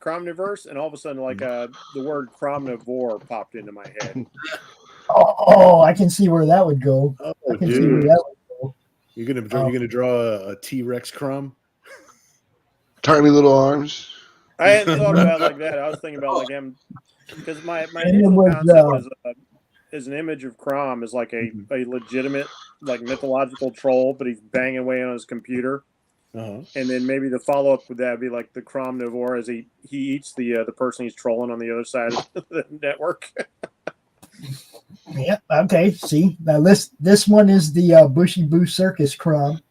Cromniverse, and all of a sudden, like the word Cromnivore popped into my head. Oh, I can see where that would go. Oh, I can see where dude. that would go. You're gonna draw a T-Rex Crom? Tiny little arms. I hadn't thought about it like that. I was thinking about like him because my And it initial was, concept is an image of Crom as like a legitimate like mythological troll, but he's banging away on his computer. Uh-huh. And then maybe the follow up would that be like the Cromnivore as he eats the person he's trolling on the other side of the network. Yeah. Okay. See now, this one is the Bushy Boo Circus Crom.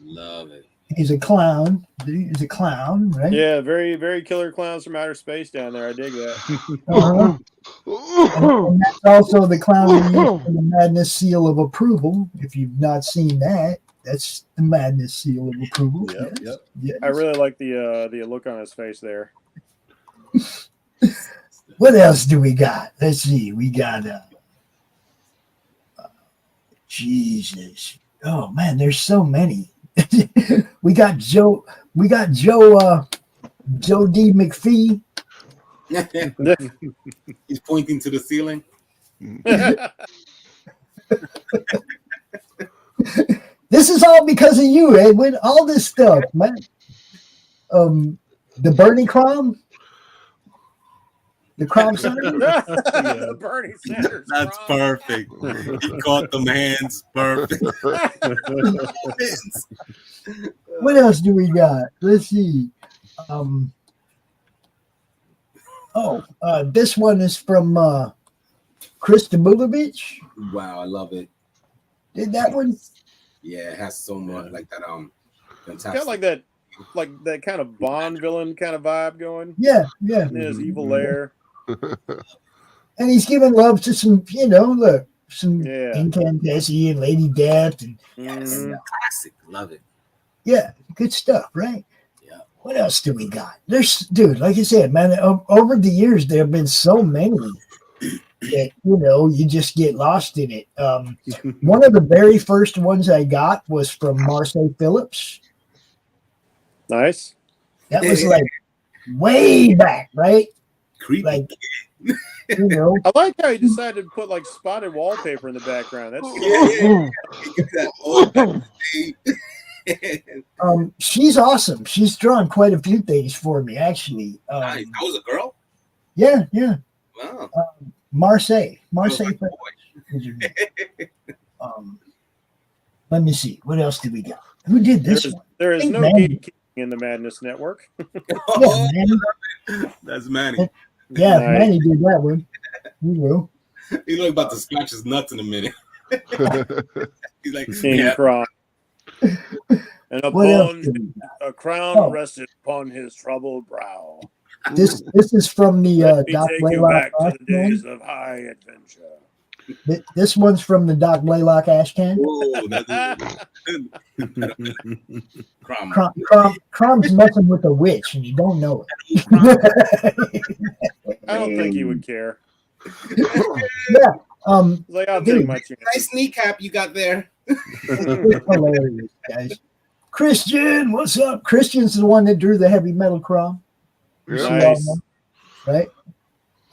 Love it. He's a clown. He's a clown, right? Yeah, very very killer clowns from outer space down there. I dig that. Uh-huh. And that's also the clown we used for the Madness Seal of Approval. If you've not seen that, that's the Madness Seal of Approval. Yep, Yes. yep. Yes. I really like the look on his face there. What else do we got? Let's see. We got Jesus. Oh man, there's so many. we got Joe D. McPhee. He's pointing to the ceiling. This is all because of you, Edwin. All this stuff, man. The Bernie Crom. The Crom Center. The Bernie Sanders. That's Crom. perfect. He caught them hands. Perfect. What else do we got? Let's see. This one is from Chris Devill. Wow, I love it. Did that one? Yeah, it has so much like that. Fantastic. Got like that kind of Bond villain kind of vibe going. Yeah. In his evil lair. And he's giving love to some, some Yeah. Incandescent and Lady Death, and Yes, classic. Love it. yeah, good stuff, right? Yeah. What else do we got? Dude, like I said, man, over the years there have been so many that you just get lost in it. One of the very first ones I got was from Marcel Phillips. Nice. That was like way back, right? Creepy. Like, I like how he decided to put like spotted wallpaper in the background. That's she's awesome. She's drawn quite a few things for me, actually. Nice. That was a girl? Yeah. Wow. Marseille. Boy. Let me see. What else did we got? Who did this one? there is Hey, no man. gatekeeping in the Madness Network. Yeah, Manny. That's Manny. Yeah, Nice. Manny did that one. You will. He's like about to scratch his nuts in a minute. He's like, King yeah. Crown. And a crown rested upon his troubled brow. This is from the Let me Doc take you Blalock back to the Ashcan. days of high adventure. This one's from the Doc Blalock Ashcan. Oh, that's Crom's messing with a witch, and you don't know it. I don't think he would care. Yeah. Like, I'll Dude, take my chance. nice kneecap you got there. It's hilarious, guys. Christian, what's up? Christian's the one that drew the heavy metal Crom. Nice. Right?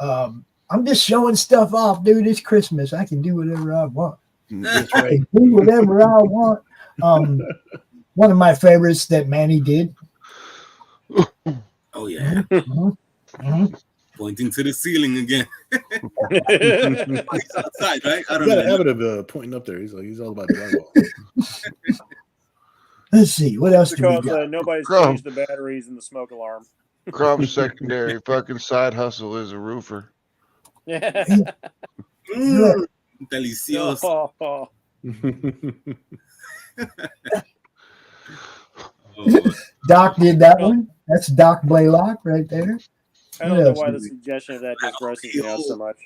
I'm just showing stuff off, dude. It's Christmas. I can do whatever I want. That's I right. can do whatever I want. One of my favorites that Manny did. Oh yeah, Mhm. pointing to the ceiling again. He's outside, right? I He's don't got a know. habit of pointing up there. He's all about drywall. Let's see. What else do we Because got? nobody's Crom. changed the batteries in the smoke alarm. Crom's secondary fucking side hustle is a roofer. Delicioso. Oh, Oh, Doc did that one. That's Doc Blalock right there. I don't know why the suggestion of that just grosses me out so much.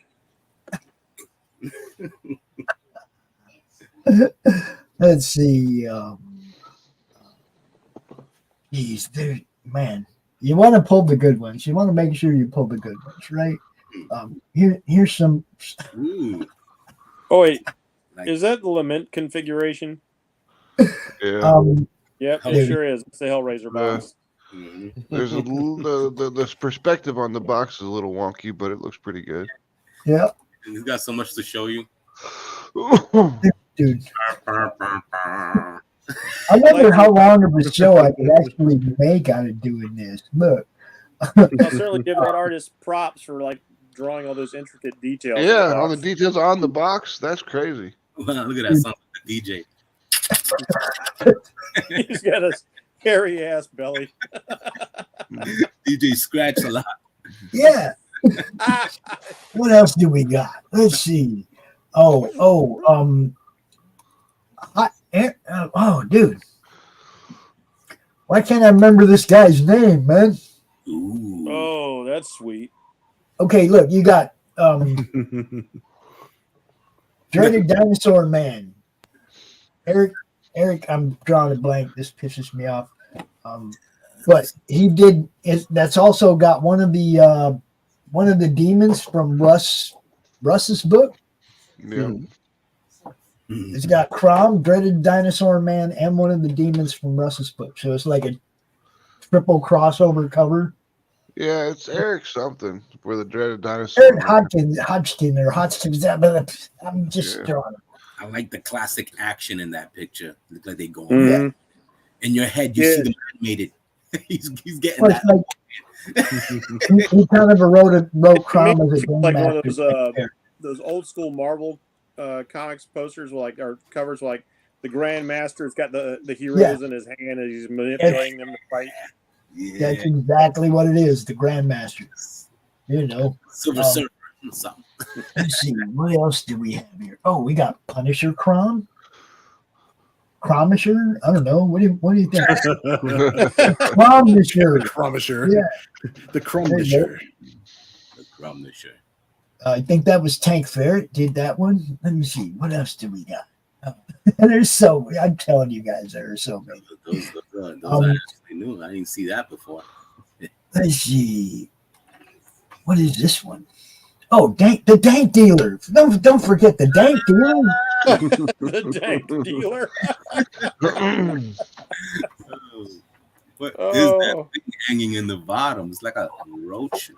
Let's see. Geez, dude, man, you want to pull the good ones. You want to make sure you pull the good ones, right? Here's some. ooh. Oh, wait. Is that the Lament configuration? Yeah. Yep, Dude. it sure is. It's the Hellraiser box. Mhm. There's the perspective on the box is a little wonky, but it looks pretty good. Yeah, And he's got so much to show you. dude. I wonder how long of a show I could actually make out of doing this. Look. I'll certainly give that artist props for like drawing all those intricate details. in Yeah, the on the box. details on the box, that's crazy. Wow, look at that. Sounds like a DJ. He's got a hairy ass belly. DJ scratch a lot. Yeah. What else do we got? Let's see. Oh, dude. Why can't I remember this guy's name, man? Ooh. Oh, that's sweet. Okay, look, you got Dreaded Dinosaur Man. Eric, I'm drawing a blank. This pisses me off. But he did. That's also got one of the demons from Russ's book. Yeah. It's got Crom, Dreaded Dinosaur Man, and one of the demons from Russ's book. So it's like a triple crossover cover. Yeah, it's Eric something for the dreaded dinosaur. Eric Hodgkin. I'm just drawing. I like the classic action in that picture. Look like they go Mhm. in your head. You see them animated. he's getting Well, that. it's like, he kind of wrote Crom as a game Like one of master. those old school Marvel comics posters, or covers, like the Grand Master's got the heroes in his hand and he's manipulating them to fight. Yeah. That's exactly what it is. The Grandmaster. You know. Silver Surfer or something. Let's see. What else do we have here? Oh, we got Punisher Crom. Cromisher? I don't know. What do you think? Cromisher. Cromisher. Yeah. The Cromisher. The Cromisher. I think that was Tank Ferret did that one. Let me see. What else do we got? There's so I'm telling you guys, there are so many. Those I actually knew. I didn't see that before. Let's see. What is this one? Oh, the Dank Dealer. Don't forget the Dank Dealer. The Dank Dealer. What is Oh. that thing hanging in the bottom? It's like a roach.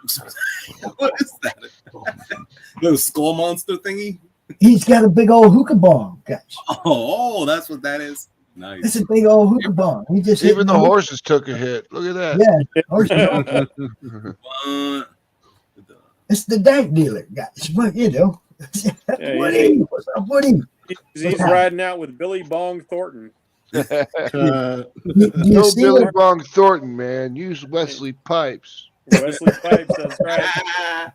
What is that? Little skull monster thingy? He's got a big old hookah bomb, guys. Oh, that's what that is. Nice. It's a big old hookah bomb. He just Even the hit me. horses took a hit. Look at that. Yeah, horses. What? It's the Dank Dealer, guys. But you know, Yeah, Woody, what's up, Woody? He's riding out with Billy Bong Thornton. Do you No see Billy it? Bong Thornton, man. Use Wesley Pipes. Wesley Pipes, that's right.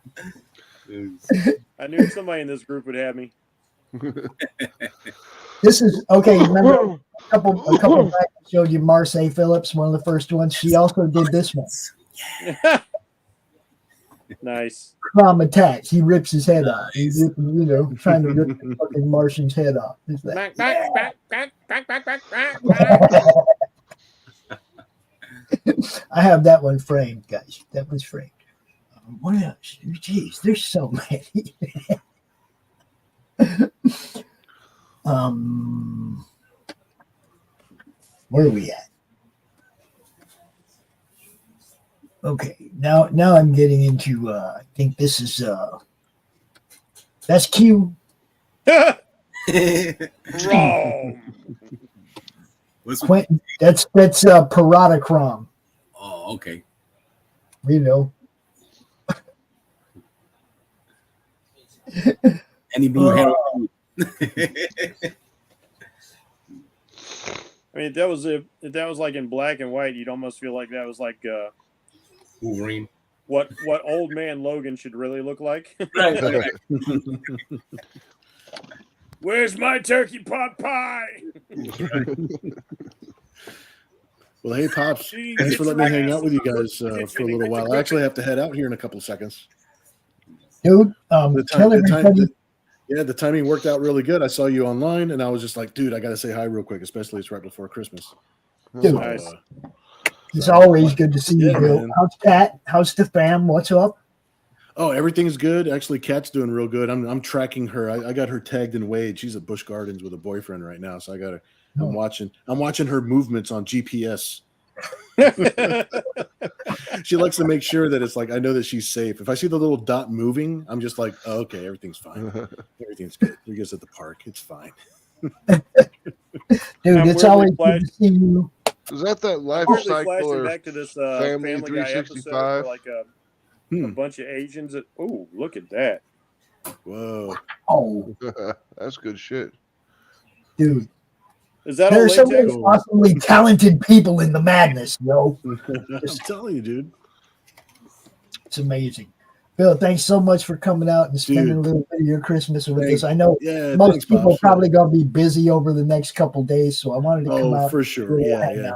I knew somebody in this group would have me. This is okay. Remember a couple back I showed you Marseille Phillips, one of the first ones. She also did this one. Nice. Crom attacks. He rips his head off. He's, trying to rip the fucking Martian's head off. It's like, I have that one framed, guys. That was framed. What else? Jeez, there's so many. Where are we at? Okay, now I'm getting into I think this is that's Q. Wrong. Quentin, that's Paradacrom. Oh, okay. Any blue hair? I mean, if that was like in black and white, you'd almost feel like that was like Wolverine. What old man Logan should really look like. Right. Where's my turkey pot pie? Well, hey, Pops. Thanks for letting me hang out with you guys for a little while. I actually have to head out here in a couple seconds. Dude, tell everybody. The timing worked out really good. I saw you online, and I was just like, dude, I got to say hi real quick, especially it's right before Christmas. Dude, Nice. It's always good to see you, Bill. Man. How's Kat? How's the fam? What's up? Oh, everything's good. Actually, Kat's doing real good. I'm tracking her. I got her tagged in Wade. She's at Busch Gardens with a boyfriend right now, so I got her. I'm watching her movements on GPS. She likes to make sure that it's like I know that she's safe. If I see the little dot moving, I'm just like, oh, okay, everything's fine. Everything's good. We just at the park. It's fine. Dude, it's always good to see you. Is that life Weirdly cycle flashing or back to this Family Family Guy episode 365? where like a bunch of Asians. Oh, look at that! Whoa. Oh, That's good shit. dude. Is that There's a so many latex? awesomely talented people in the madness, yo. I'm telling you, dude. It's amazing. Bill, thanks so much for coming out and spending a little bit of your Christmas with us. I know most people are probably going to be busy over the next couple days, so I wanted to come out. For sure. Yeah.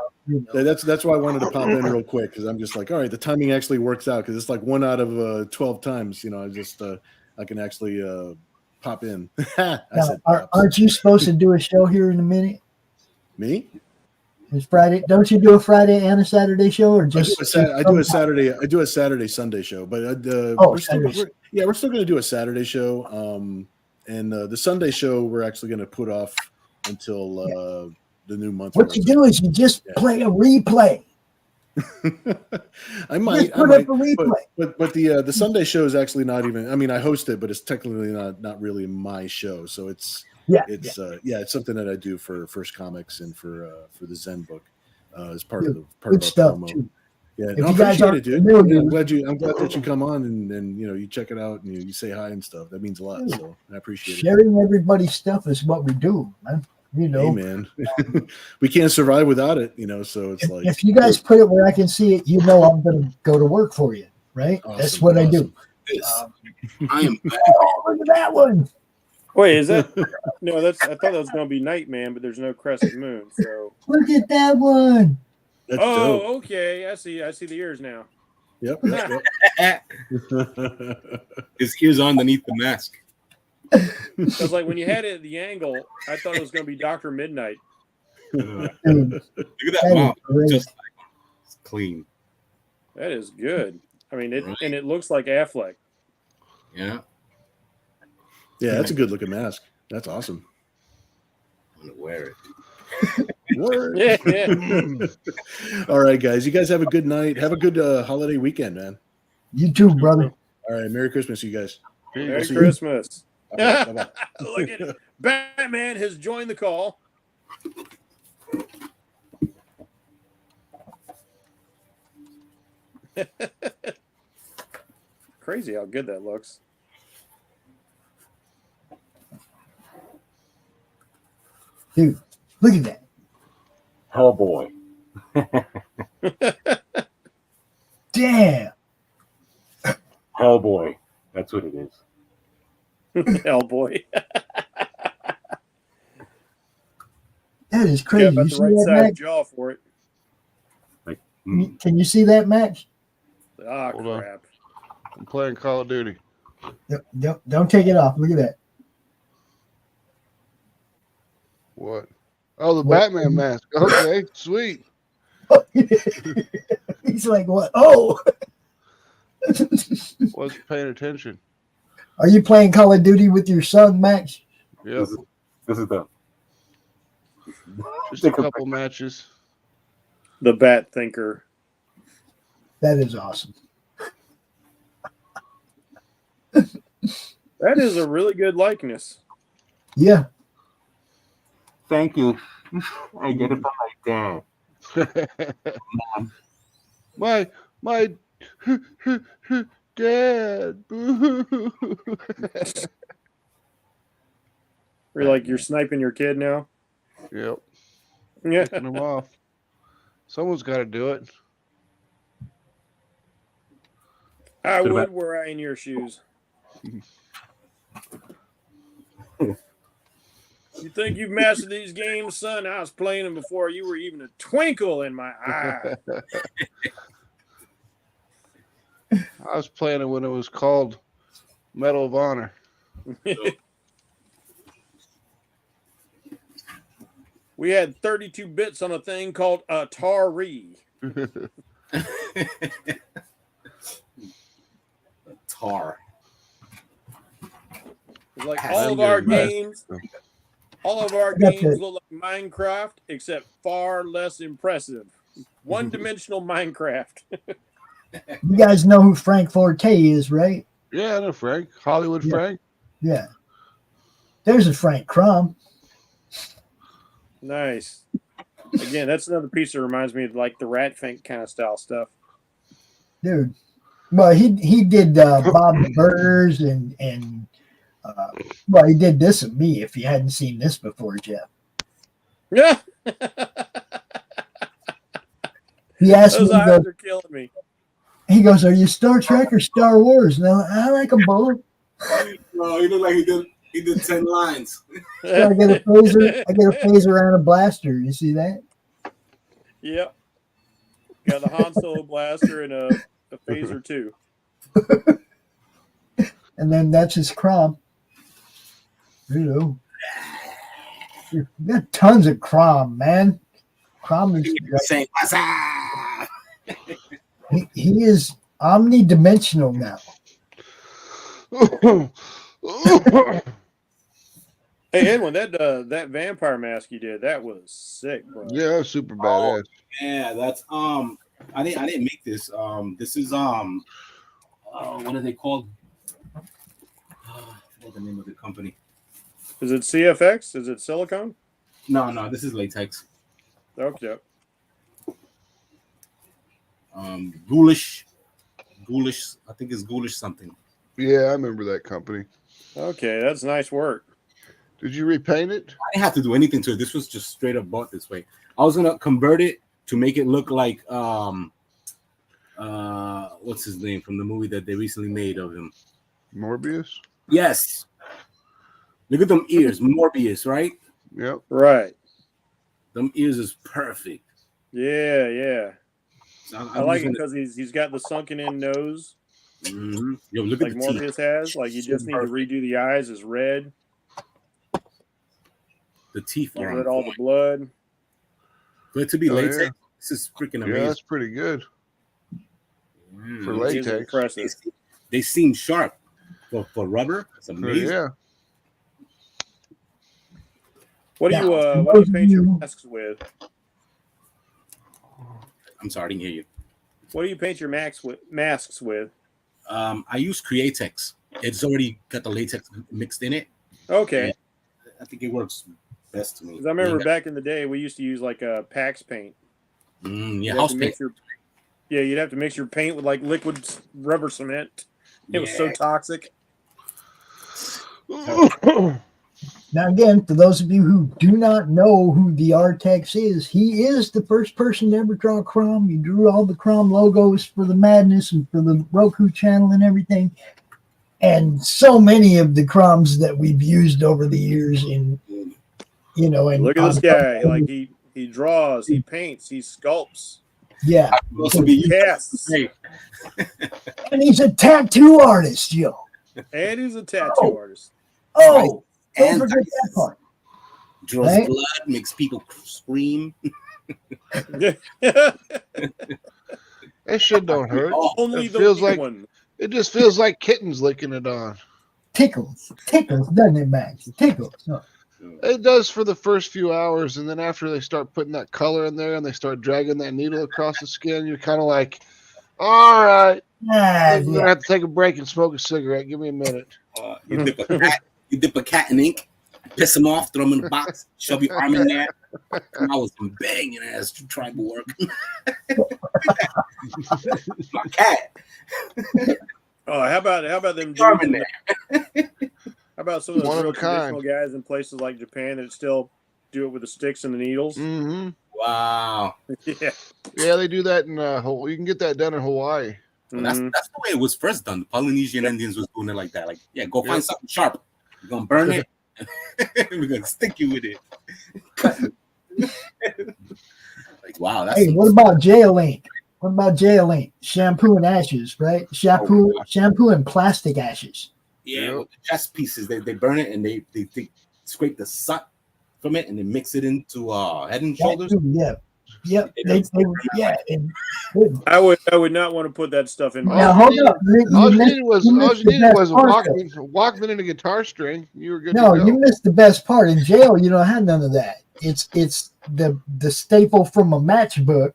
That's why I wanted to pop in real quick because I'm just like, all right, the timing actually works out because it's like 1 out of 12 times, I can actually pop in. Aren't you supposed to do a show here in a minute? Me? It's Friday. Don't you do a Friday and a Saturday show, or just? I do a Saturday. I do a Saturday Sunday show, but we're still going to do a Saturday show. And the Sunday show we're actually going to put off until the new month. What you do is you just play a replay. I might up a replay. But the Sunday show is actually not even. I mean, I host it, but it's technically not really my show. So it's something that I do for First Comics and for the Zen book as part of our promo. Too. Yeah, if no, I you guys appreciate it, dude. familiar, I'm glad that you come on and you check it out and you say hi and stuff. That means a lot. So I appreciate it. Sharing everybody's stuff is what we do, man. Hey, man, we can't survive without it. So it's like if you guys put it where I can see it, I'm going to go to work for you, right? Awesome, That's what I do. I am back. Look at that one. Wait, is that no? I thought that was going to be Nightman, but there's no crescent moon. So look at that one. That's dope. Okay, I see the ears now. Yep. His ears are underneath the mask. Because like when you had it at the angle, I thought it was going to be Dr. Midnight. Look at that mouth, just like it's clean. That is good. I mean, Right. And it looks like Affleck. Yeah. Yeah, that's a good looking mask. That's awesome. I'm gonna wear it. Word. Yeah. All right, guys. You guys have a good night. Have a good holiday weekend, man. You too, brother. All right. Merry Christmas, you guys. Merry Christmas. Right, bye-bye. Look at it. Batman has joined the call. Crazy how good that looks. Dude, look at that. Hellboy. Damn. Hellboy. That's what it is. Hellboy. That is Yeah, crazy. about You the see right that, side Max? jaw for it. Can you see that, Max? Ah, Hold on. crap. I'm playing Call of Duty. Don't take it off. Look at that. What? Oh, the What? Batman mask. Okay, sweet. He's like, what? Oh, Wasn't paying attention. are you playing Call of Duty with your son, Max? Yep. This is the Just a couple matches. The Bat Thinker. That is awesome. That is a really good likeness. Yeah. thank you. I get it from my dad. my dad. You're sniping your kid now. Yep. Yeah. Picking them off. Someone's got to do it. I would were I in your shoes. You think you've mastered these games, son? I was playing them before you were even a twinkle in my eye. I was playing it when it was called Medal of Honor. We had 32 bits on a thing called Atari. Tar. It's like all of our games look like Minecraft, except far less impressive. One-dimensional Minecraft. You guys know who Frank Forte is, right? Yeah, I know Frank. Hollywood Frank. Yeah. There's a Frank Crumb. Nice. Again, that's another piece that reminds me of like the Rat Fink kind of style stuff. Dude. Well, he did Bob the Burgers and well, he did this of me if you hadn't seen this before, Jeff. Yeah. He asked Those me, eyes are killing me. he goes, are you Star Trek or Star Wars? And I like them both. No, he looked like he did 10 lines. So I get a phaser and a blaster. You see that? Yep. Got the Han Solo blaster and a phaser too. And then that's his Crom. You know. You got tons of Crom, man. Crom is Saying, he is omnidimensional now. Hey Edwin, that vampire mask you did, that was sick, bro. Yeah, super badass. yeah, that's I didn't make this. This is what are they called? What's the name of the company? Is it CFX? Is it silicone? No, this is latex. Okay. Ghoulish. I think it's Ghoulish something. Yeah, I remember that company. Okay, that's nice work. Did you repaint it? I didn't have to do anything to it. This was just straight up bought this way. I was gonna convert it to make it look like what's his name from the movie that they recently made of him? Morbius? Yes. Look at them ears, Morbius, right? Yep. Right. Them ears is perfect. Yeah. So I like it because he's got the sunken in nose. Mm-hmm. Yo, look like at the Morbius teeth. has. Like you just need to redo the eyes as red. The teeth Get are rid all the blood. For it to be latex, yeah. this is freaking Yeah, amazing. that's pretty good for It is latex. impressive. They seem sharp for rubber. It's amazing. Yeah. What do Now, you paint your masks with? I'm sorry, I didn't hear you. What do you paint your masks with? I use Createx. It's already got the latex mixed in it. Okay. And I think it works best to me. Because I remember back in the day, we used to use like a PAX paint. Yeah, house paint. You'd have to mix your paint with like liquid rubber cement. It was so toxic. Now, again, for those of you who do not know who the Artex is, he is the first person to ever draw Crom. He drew all the Crom logos for the Madness and for the Roku channel and everything. and so many of the crumbs that we've used over the years in, you know, and Look at this guy. Like he draws, he paints, he sculpts. Yeah. He casts. And he's a tattoo artist, yo. And he's a tattoo artist. Oh, don't forget that part. Draws blood, makes people scream. That shit don't hurt. Only it the feels like one. It just feels like kittens licking it on. Tickles, doesn't it, Max? Tickles. No. It does for the first few hours, and then after they start putting that color in there and they start dragging that needle across the skin, you're kind of like, all right, I'm gonna have to take a break and smoke a cigarette. Give me a minute. You dip a cat in ink, piss him off, throw him in the box, shove your arm in there. Come out with some banging ass tribal work. My cat. Oh, how about them? How about some of those real traditional guys in places like Japan that still do it with the sticks and the needles? Mm-hmm. Wow. Yeah, they do that in you can get that done in Hawaii. Well, that's the way it was first done. The Polynesian Indians was doing it like that. Like, yeah, go find something sharp. We're gonna burn it. We're gonna stick you with it. Like, wow. That's what about jail ink? What about jail ink? Shampoo and ashes, right? Shampoo and plastic ashes. Yeah, with the chest pieces, they burn it and they scrape the soot from it and they mix it into Head and Shoulders. Yep. I would not want to put that stuff in. Now hold up. All you needed was a Walkman and a guitar string. You were good. No, you missed the best part. In jail, you don't have none of that. It's the staple from a matchbook.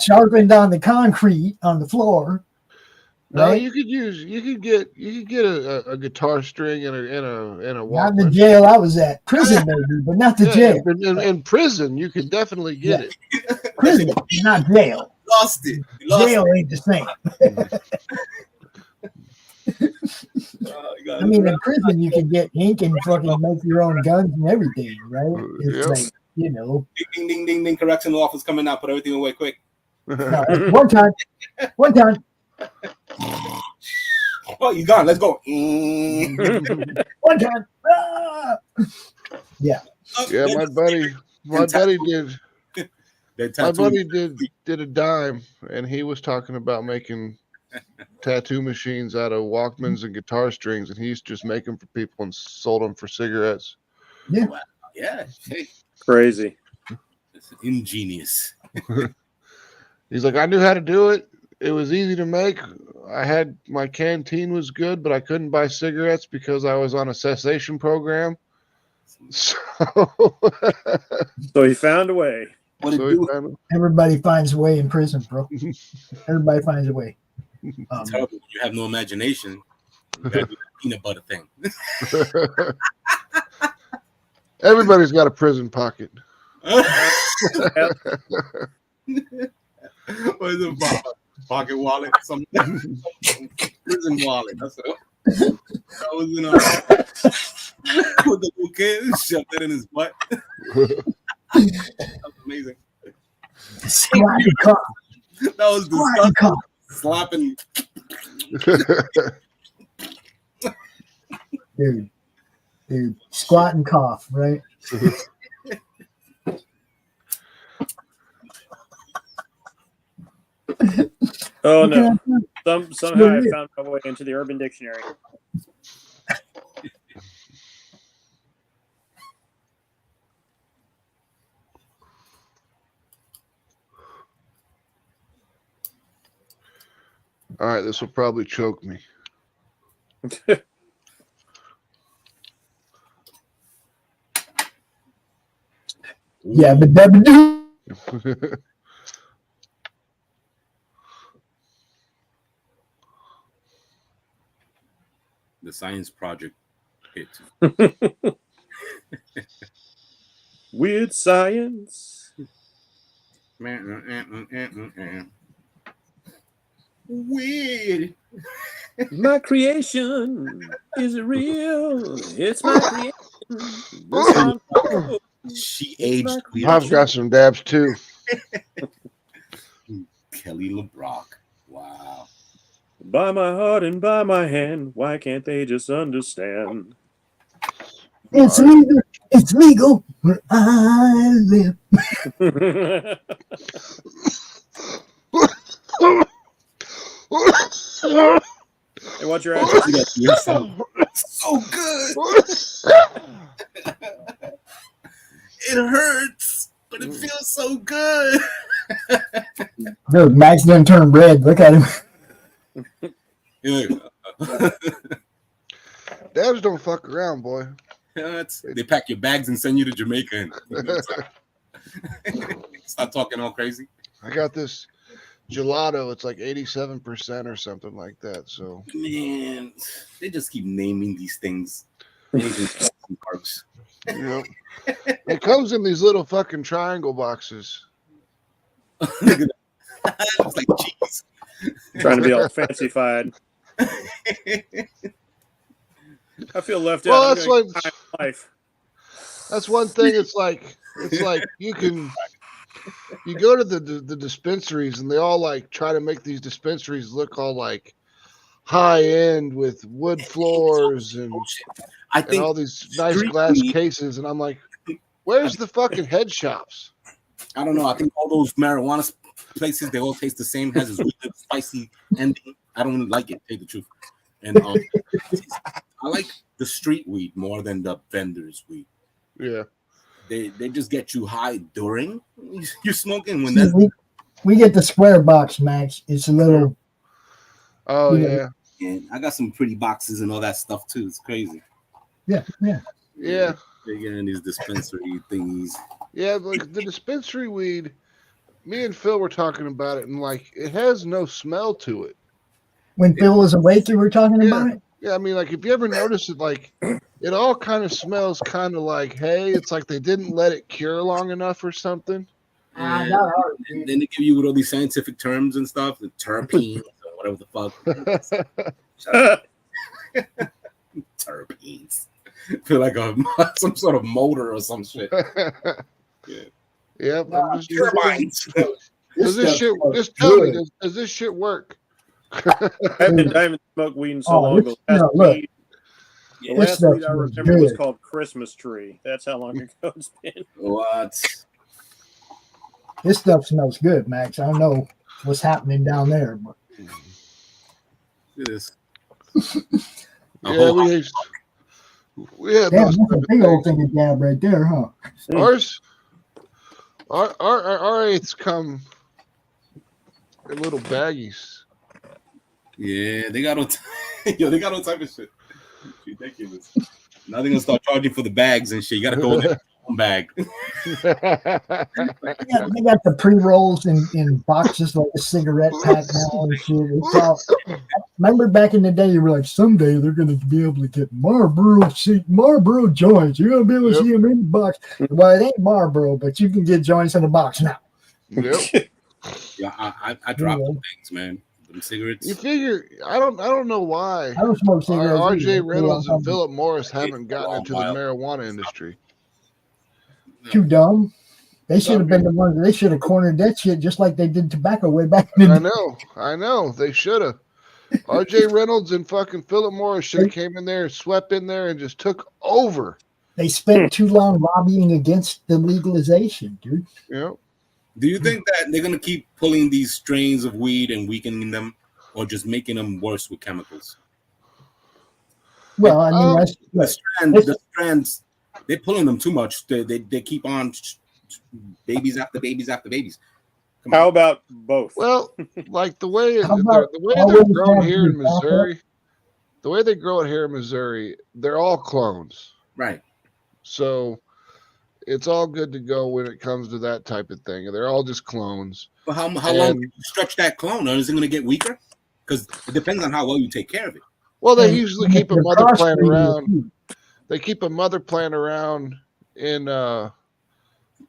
Sharpened on the concrete on the floor. No, right? you could get a guitar string and a Walkman. Not in the jail I was at. Prison maybe, but not the jail. In prison, you could definitely get it. Prison, not jail. Lost it. Jail ain't the same. I mean, in prison, you can get ink and fucking make your own guns and everything, right? It's like, you know. Ding, ding, ding, ding. Correctional office coming out. Put everything away quick. No, one time. Oh, you gone. Let's go. One time. Ah! Yeah. Yeah, my buddy did a dime, and he was talking about making tattoo machines out of Walkmans and guitar strings, and he used to just make them for people and sold them for cigarettes. Yeah. Wow. Yeah. Hey. Crazy. It's ingenious. He's like, I knew how to do it. It was easy to make. My canteen was good, but I couldn't buy cigarettes because I was on a cessation program. So he found a way. Everybody finds a way in prison, bro. Everybody finds a way. Terrible. You have no imagination. You gotta do the peanut butter thing. Everybody's got a prison pocket. What is it? Pocket wallet? Some prison wallet. That's what that was in with the little kid, shoved that in his butt. That was amazing. That was disgusting. Slapping. Dude, squat and cough, right? Oh no! Somehow I found my way into the Urban Dictionary. All right, this will probably choke me. Yeah, but that do. The science project hit. Weird science. Weird. My creation is it real? It's my creation. She aged. I've got some dabs too. Kelly LeBrock. Wow. By my heart and by my hand, why can't they just understand? It's legal. It's legal where I live. Hey, what's your address? So good. It hurts, but it feels so good. Dude, Max done turn red. Look at him. Dabs don't fuck around, boy. They pack your bags and send you to Jamaica and start talking all crazy. I got this gelato. It's like 87% or something like that. So man, they just keep naming these things. Parks. Yep. It comes in these little fucking triangle boxes. It's like cheese. Trying to be all fancified. I feel left out. Well, that's one thing. It's like you go to the dispensaries and they all like try to make these dispensaries look all like high end with wood floors and all these nice glass cases, and I'm like, where's the fucking head shops? I don't know. I think all those marijuana places, they all taste the same. Has this weird spicy ending. I don't really like it. Tell you the truth. And I like the street weed more than the vendors weed. Yeah, they just get you high during you're smoking when we get the square box, Max. It's a little. Oh yeah. And I got some pretty boxes and all that stuff too. It's crazy. Yeah. They get in these dispensary thingies. Yeah, like the dispensary weed. Me and Phil were talking about it, and like it has no smell to it. When Phil was awake, you were talking about it? Yeah, I mean, like, if you ever notice it, like, it all kind of smells kind of like, hey, it's like they didn't let it cure long enough or something. And then they give you with all these scientific terms and stuff, the terpenes or whatever the fuck. Terpenes. Feel like some sort of motor or some shit. Yeah. Yep. Turbines. Does this shit? Just tell me, does this shit work? I haven't smoked weed in so long. The last weed I remember was called Christmas Tree. That's how long ago it's been. What? This stuff smells good, Max. I don't know what's happening down there, but It is. Yeah, we had damn, those that's a big old thing of dab right there, huh? Our eighths come in little baggies. Yeah, they got all type of shit. Ridiculous. Now they're gonna start charging for the bags and shit. You gotta go in your own bag. They got the pre-rolls in boxes like a cigarette pack now and shit. It's all, remember back in the day, you were like, someday they're going to be able to get Marlboro joints. You're going to be able to see them in the box. Well, it ain't Marlboro, but you can get joints in the box now. Yep. Yeah, I dropped them things, man. Them cigarettes. You figure I don't know why I don't smoke cigarettes. RJ Reynolds and Philip Morris haven't gotten into the marijuana industry. Too dumb. They should have been the ones. They should have cornered that shit just like they did tobacco way back in the day. I know. They should have. RJ Reynolds and fucking Philip Morris should have came in there, swept in there, and just took over. They spent too long lobbying against the legalization, dude. Yeah. Do you think that they're gonna keep pulling these strains of weed and weakening them, or just making them worse with chemicals? Well, I mean, the strands, they're pulling them too much. They keep on babies after babies after babies. How about both? Well, like the way they're grown here in Missouri, they're all clones. Right. So it's all good to go when it comes to that type of thing. They're all just clones. But how long can you stretch that clone? Or is it going to get weaker? Because it depends on how well you take care of it. Well, they usually keep a mother plant around. They keep a mother plant around in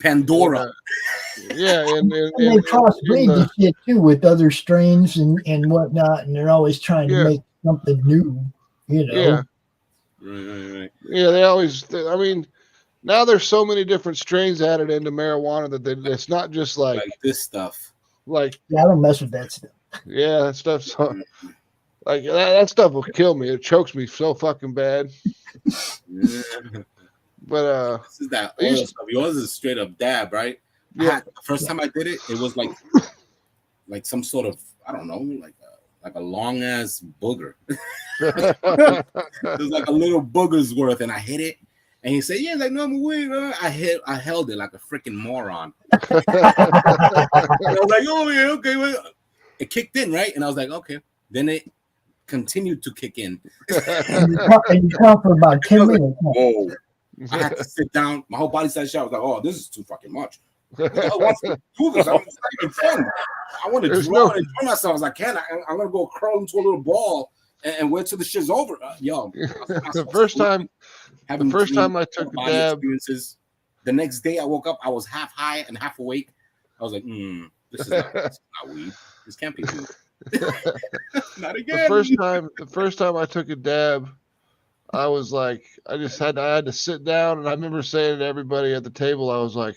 Pandora. And they crossbreed the shit too with other strains and whatnot, and they're always trying to make something new, you know. Yeah. Right. Yeah, they always. I mean, now there's so many different strains added into marijuana that it's not just like this stuff. Like, yeah, I don't mess with that stuff. Yeah, that stuff's. Like that stuff will kill me. It chokes me so fucking bad. Yeah. But This is that oil stuff. Yours is straight up dab, right? yeah. The first time I did it, it was like some sort of, I don't know, like a long ass booger. It was like a little booger's worth, and I hit it. And he said, "Yeah, like no, I'm weird." I held it like a freaking moron. And I was like, "Oh yeah, okay." Well, it kicked in, right? And I was like, "Okay." Then it continued to kick in. And you talk for about 10 minutes. Whoa! I had to sit down. My whole body started shouting. I was like, "Oh, this is too fucking much." I want to do this. I'm not even fun. I want to draw and enjoy myself. I was like, "Can I? I'm gonna go curl into a little ball and wait till the shit's over." The first time I took a dab, the next day I woke up, I was half high and half awake. I was like, this is not weed. This can't be weed. Not again. The first time I took a dab, I was like, I had to sit down, and I remember saying to everybody at the table, I was like,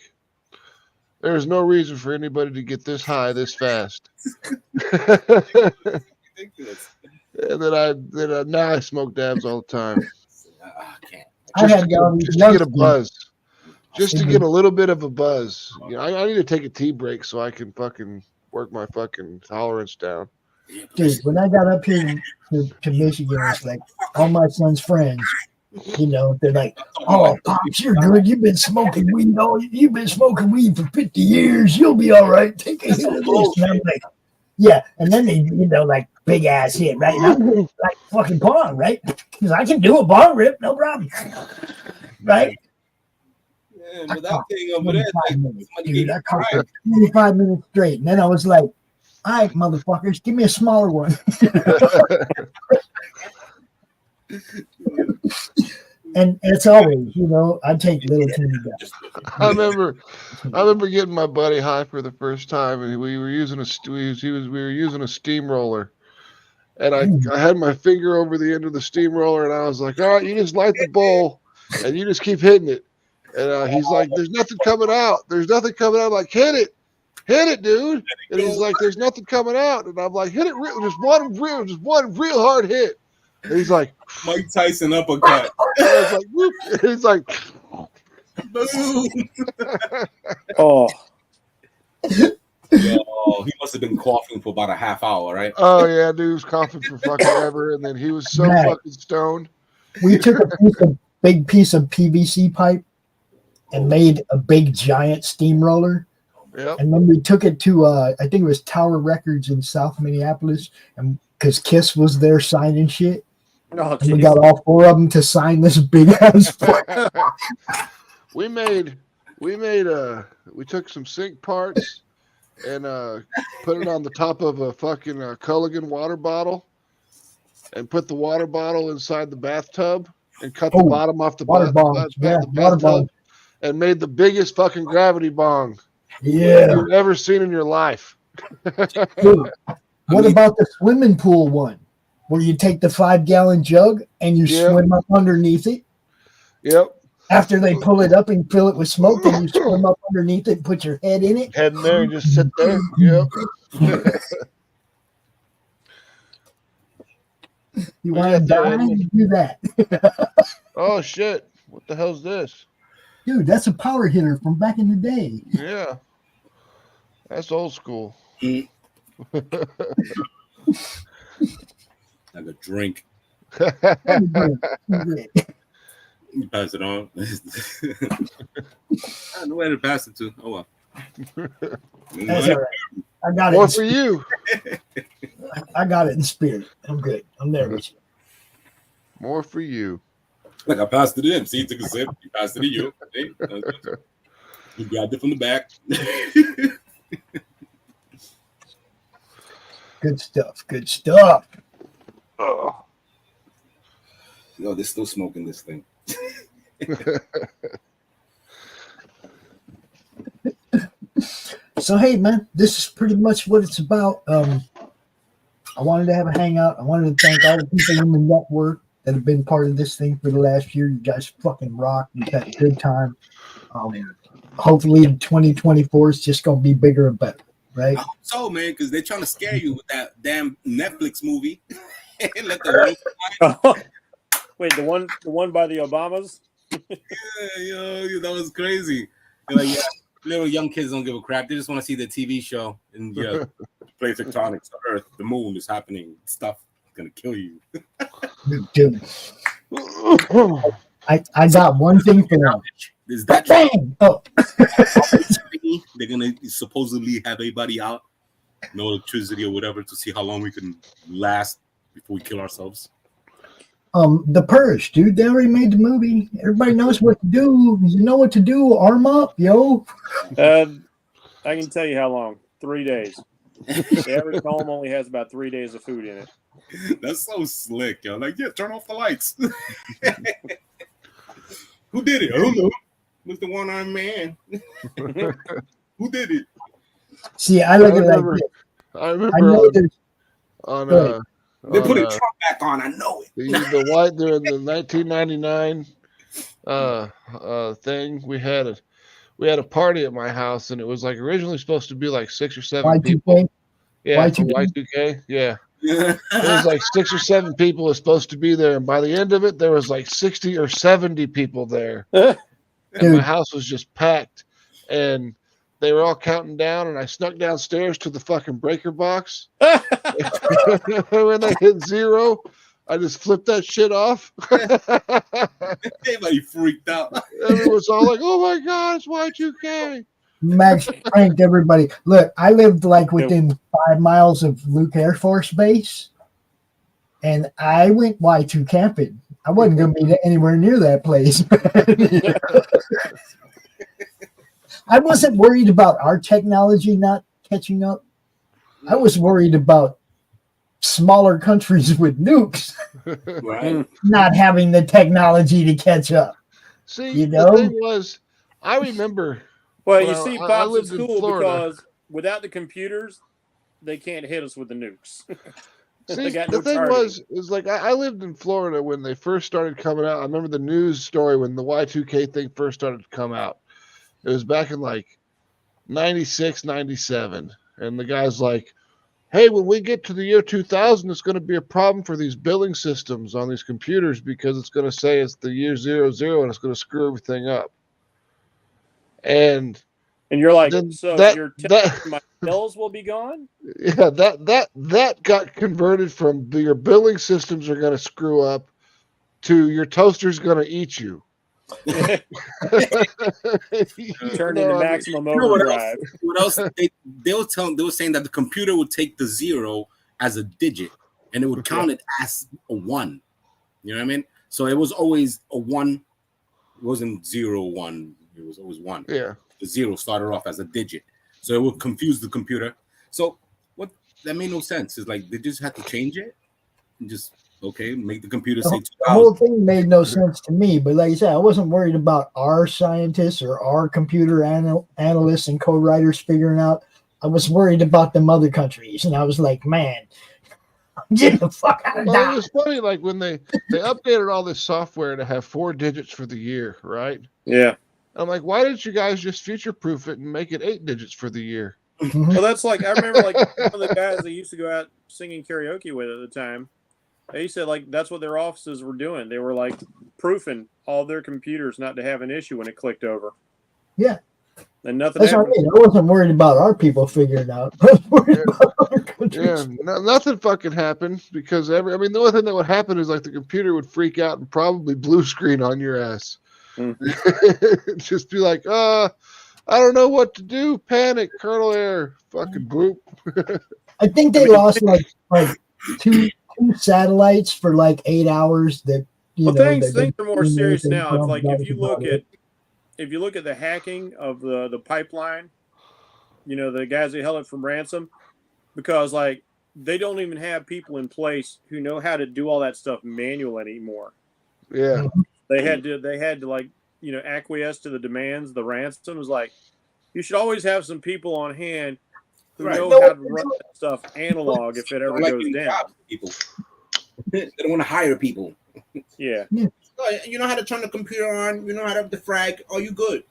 there's no reason for anybody to get this high this fast. Ridiculous. And then now I smoke dabs all the time. I can't. Just to get a buzz. Just to get a little bit of a buzz. You know, I need to take a tea break so I can fucking work my fucking tolerance down. Dude, when I got up here to Michigan, it's like all my son's friends, you know, they're like, "Oh, Pops, you're good. You've been smoking weed for 50 years. You'll be all right. Take a hit of this." And I'm like, yeah. And then they, you know, like big ass hit, right? And I'm like fucking bong, right? Because I can do a bong rip, no problem. Right? Yeah, but that thing over there, dude, I caught 25 minutes straight. And then I was like, "All right, motherfuckers, give me a smaller one." And it's always, you know, I take little teeny guys. I remember getting my buddy high for the first time, and we were using a steamroller, and I had my finger over the end of the steamroller, and I was like, "All right, you just light the bowl, and you just keep hitting it." And he's like, "There's nothing coming out. There's nothing coming out." I'm like, "Hit it, dude!" And he's like, "There's nothing coming out." And I'm like, "Hit it, just one real hard hit." And he's like, Mike Tyson uppercut. And I was like, whoop. And he's like, boom. Oh. Yo, he must have been coughing for about a half hour, right? Oh yeah, dude was coughing for fucking ever, and then he was so fucking stoned. We took a big piece of PVC pipe and made a big giant steamroller. Yep. And then we took it to I think it was Tower Records in South Minneapolis, and because Kiss was there signing shit. Oh, and we got all four of them to sign this big ass. We took some sink parts and put it on the top of a fucking Culligan water bottle, and put the water bottle inside the bathtub and cut the bottom off the bathtub, and made the biggest fucking gravity bong you've ever seen in your life. Dude, what about the swimming pool one, where you take the 5-gallon jug and you swim up underneath it? Yep. After they pull it up and fill it with smoke, then you swim up underneath it and put your head in it. Head in there and just sit there. Yep. You want to die? Do that. Oh shit! What the hell's this? Dude, that's a power hitter from back in the day. Yeah. That's old school. Like a drink. You pass it on. I don't know where to pass it to. Oh well. That's all right. I got it. More for you. I got it in spirit. I'm good. I'm there with you. More for you. Like I passed it in. See, he took a sip. He passed it to you. He grabbed it from the back. Good stuff. Good stuff. Oh. No, they're still smoking this thing. So hey man, this is pretty much what it's about. I wanted to have a hangout. I wanted to thank all the people in the network that have been part of this thing for the last year. You guys fucking rock. We've had a good time. Hopefully 2024 is just gonna be bigger and better, right? So man, because they're trying to scare you with that damn Netflix movie. Let the roof. Wait, the one by the Obamas? Yo, that was crazy. They're like, yeah, little young kids don't give a crap. They just want to see the TV show and play tectonics. The Earth, the moon is happening. Stuff is gonna kill you. Dude, I got one thing for them. Is that Bang! Oh. They're gonna supposedly have everybody out, no electricity or whatever, to see how long we can last before we kill ourselves. The Purge, dude. They already made the movie. Everybody knows what to do. You know what to do. Arm up, yo. I can tell you how long. 3 days. The average home only has about 3 days of food in it. That's so slick, yo. Like, yeah, turn off the lights. Who did it? I don't know. It was the one-armed man. Who did it? See, I look at it like this. I remember on they put Trump back on. I know it. The white during the 1999 thing. We had a party at my house, and it was like originally supposed to be like 6 or 7 people. Yeah, Y2K. Yeah. It was like 6 or 7 people was supposed to be there, and by the end of it, there was like 60 or 70 people there, and my house was just packed, and they were all counting down, and I snuck downstairs to the fucking breaker box. When they hit 0, I just flipped that shit off. Everybody freaked out. Everyone's all like, "Oh my god, it's Y2K!" Max pranked everybody. Look, I lived like within 5 miles of Luke Air Force Base, and I went Y2 camping. I wasn't going to be anywhere near that place. I wasn't worried about our technology not catching up. I was worried about smaller countries with nukes not having the technology to catch up. See, you know? The thing was, I remember. Well, you see, I Pops, lived it's in cool Florida. because without the computers, they can't hit us with the nukes. See, got the no thing targeting. was like I lived in Florida when they first started coming out. I remember the news story when the Y2K thing first started to come out. It was back in like 96, 97. And the guy's like, hey, when we get to the year 2000, it's going to be a problem for these billing systems on these computers because it's going to say it's the year 00 and it's going to screw everything up. And you're like, so you're telling that my bills will be gone? Yeah, that got converted from your billing systems are going to screw up to your toaster's going to eat you. Turned into maximum overdrive. What else? They were saying that the computer would take the 0 as a digit and it would count it as a 1. You know what I mean? So it was always a 1. It wasn't 0, 1. It was always 1. Yeah. The 0 started off as a digit. So it would confuse the computer. So what that made no sense. It's like they just had to change it and just make the computer say 2000. The whole thing made no sense to me, but like I said, I wasn't worried about our scientists or our computer analysts and co-writers figuring out. I was worried about them other countries, and I was like, man, get the fuck out of It was funny, like when they updated all this software to have 4 digits for the year, right? Yeah. I'm like, why didn't you guys just future-proof it and make it 8 digits for the year? Well, that's like, I remember like one of the guys that used to go out singing karaoke with at the time. They said like that's what their offices were doing. They were like proofing all their computers not to have an issue when it clicked over. Yeah. And nothing That's happened. what I mean. I wasn't worried about our people figuring it out. I was worried about other countries. Nothing fucking happened because the only thing that would happen is like the computer would freak out and probably blue screen on your ass. Just be like, I don't know what to do. Panic, kernel error, fucking group. I think they lost like two satellites for like 8 hours. That things are more serious now. It's like if you look at the hacking of the pipeline, the guys that held it from ransom, because like they don't even have people in place who know how to do all that stuff manual anymore. Yeah. They had to like, acquiesce to the demands. The ransom was like, you should always have some people on hand who know how to run that stuff analog if it ever goes down. People. They don't want to hire people. Yeah. Oh, you know how to turn the computer on. You know how to defrag. Oh, you good.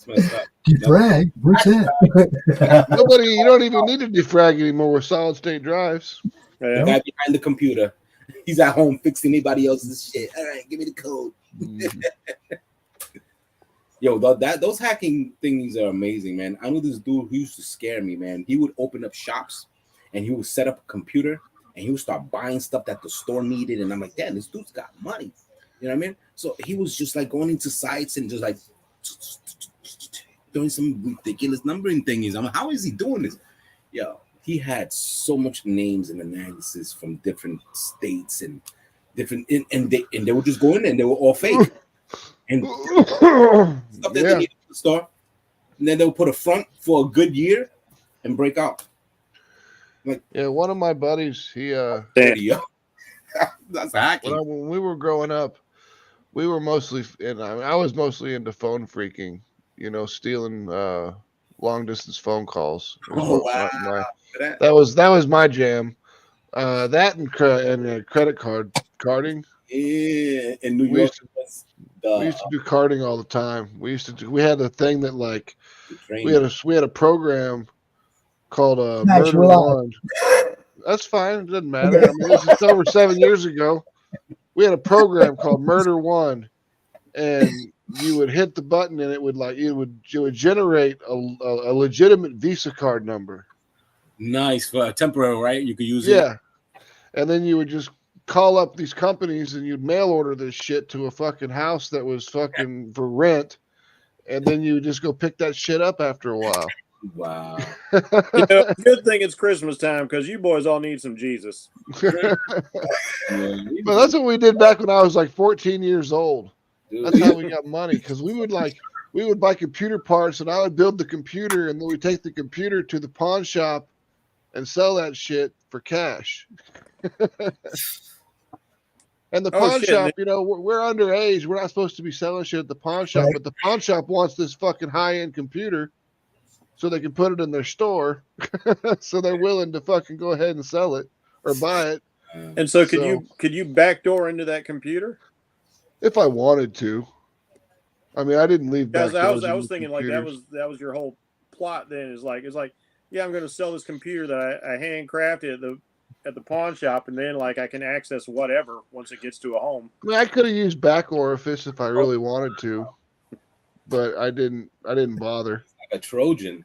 It's messed up. Defrag? What's that? Nobody, you don't even need to defrag anymore with solid state drives. Yeah. The guy behind the computer, he's at home fixing anybody else's shit. All right, give me the code. Yo, those hacking things are amazing, man. I know this dude who used to scare me, man. He would open up shops and he would set up a computer and he would start buying stuff that the store needed. And I'm like, damn, this dude's got money. You know what I mean? So he was just like going into sites and just like doing some ridiculous numbering thingies. I'm like, how is he doing this? Yo, he had so much names and analysis from different states and different, and they would just go in there and they were all fake. And stuff that they needed to the store, and then they'll put a front for a good year and break out. Like, yeah, one of my buddies, he that's hacking. when we were growing up, we were mostly, and I was mostly into phone freaking, you know, stealing long distance phone calls. Oh wow, that was my jam. That and credit carding. Yeah, in New York. We used to do carding all the time. We had a thing that like we had a program called Murder One. That's fine. It doesn't matter. I mean, this is over 7 years ago. We had a program called Murder One, and you would hit the button, and it would generate a legitimate Visa card number. Nice for temporary, right? You could use it. Yeah, and then you would just call up these companies and you'd mail order this shit to a fucking house that was fucking for rent, and then you would just go pick that shit up after a while. Wow. You know, good thing it's Christmas time because you boys all need some Jesus. But that's what we did back when I was like 14 years old. That's how we got money, because we would buy computer parts and I would build the computer, and then we take the computer to the pawn shop and sell that shit for cash. And the pawn shop, you know, we're underage. We're not supposed to be selling shit at the pawn shop, but the pawn shop wants this fucking high-end computer so they can put it in their store. So they're willing to fucking go ahead and sell it or buy it. And so could you backdoor into that computer? If I wanted to. I mean, I didn't leave back. I was thinking like that was your whole plot then, it's like, yeah, I'm going to sell this computer that I handcrafted at the pawn shop, and then like I can access whatever once it gets to a home. I mean, I could have used back orifice if I really wanted to, but I didn't bother. Like a Trojan.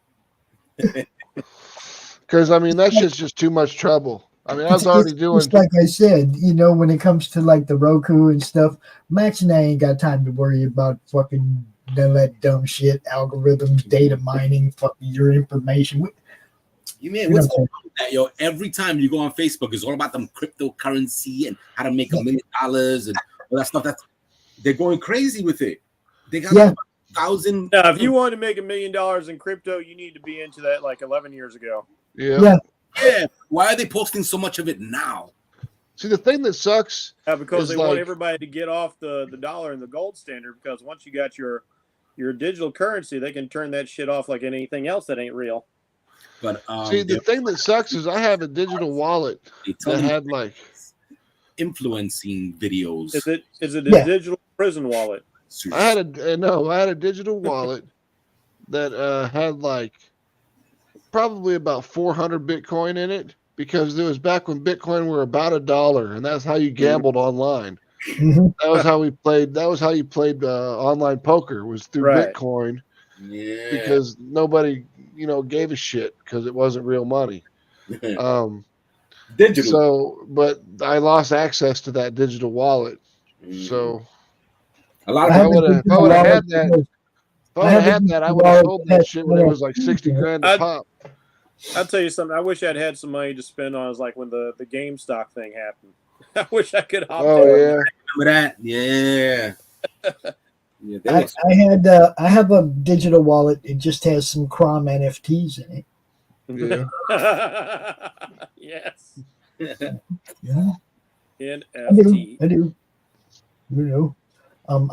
Because I mean, that shit's just too much trouble. I mean, I was already doing. Just like I said, you know, when it comes to like the ROKU and stuff, Max and I ain't got time to worry about fucking that dumb shit, algorithms, data mining, fucking your information. You mean what's going on with that, yo? Every time you go on Facebook, it's all about them cryptocurrency and how to make $1 million and all that stuff. They're going crazy with it. They got 1,000. Now, if you want to make $1 million in crypto, you need to be into that like 11 years ago. Yeah. Why are they posting so much of it now? See, the thing that sucks because they want everybody to get off the dollar and the gold standard, because once you got your digital currency, they can turn that shit off like anything else that ain't real. But see, the thing that sucks is I have a digital wallet that had like influencing videos. Is it a digital prison wallet? I had a digital wallet that had like probably about 400 Bitcoin in it, because it was back when Bitcoin were about $1, and that's how you gambled online. That was how we played. That was how you played online poker, was through Bitcoin. Yeah. Because nobody, you know, gave a shit because it wasn't real money. Digital. So, but I lost access to that digital wallet. So, a lot of if I would have had that, I would have sold that shit when it was like 60 grand a pop. I'll tell you something. I wish I'd had some money to spend on. Like when the GameStop thing happened. I wish I could hop on. Remember that? Yeah. I have a digital wallet. It just has some Crom NFTs in it. Yeah. Yes. Yeah. NFT. I do. You know,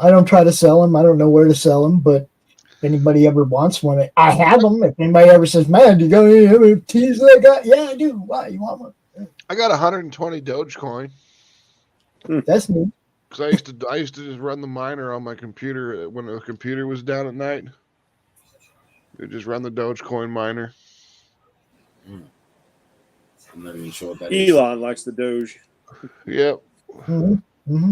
I don't try to sell them. I don't know where to sell them, but if anybody ever wants one, I have them. If anybody ever says, "Man, do you got any NFTs that I got?" Yeah, I do. Why? You want one? I got 120 Dogecoin. That's neat. Because I used to just run the miner on my computer when the computer was down at night. You just run the Dogecoin miner. I'm not even sure what that is. Elon likes the Doge. Yep. Mm-hmm.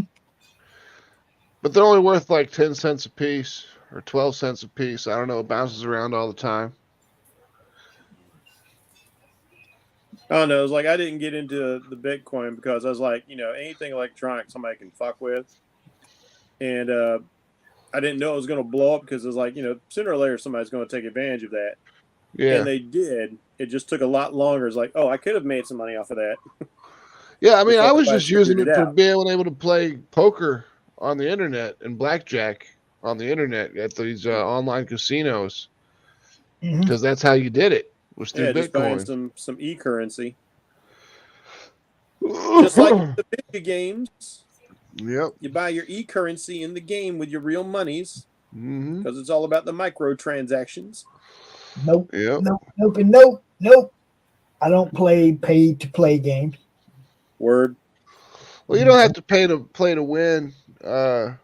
But they're only worth like 10 cents a piece or 12 cents a piece. I don't know. It bounces around all the time. I don't know. It's like I didn't get into the Bitcoin because I was like, anything electronic somebody can fuck with. And I didn't know it was going to blow up because it was like, sooner or later somebody's going to take advantage of that. Yeah. And they did. It just took a lot longer. It's like, oh, I could have made some money off of that. Yeah, I mean, I was Before just using figured it it for out. being able to play poker on the internet and blackjack on the internet at these online casinos because that's how you did it, was through Yeah, just buying Bitcoin. some e-currency. Just like the video games. Yep. You buy your e-currency in the game with your real monies Mm-hmm. because it's all about the microtransactions. Nope. Yep. Nope. And nope. I don't play pay-to-play games. Word. Well, you don't have to pay to play to win. You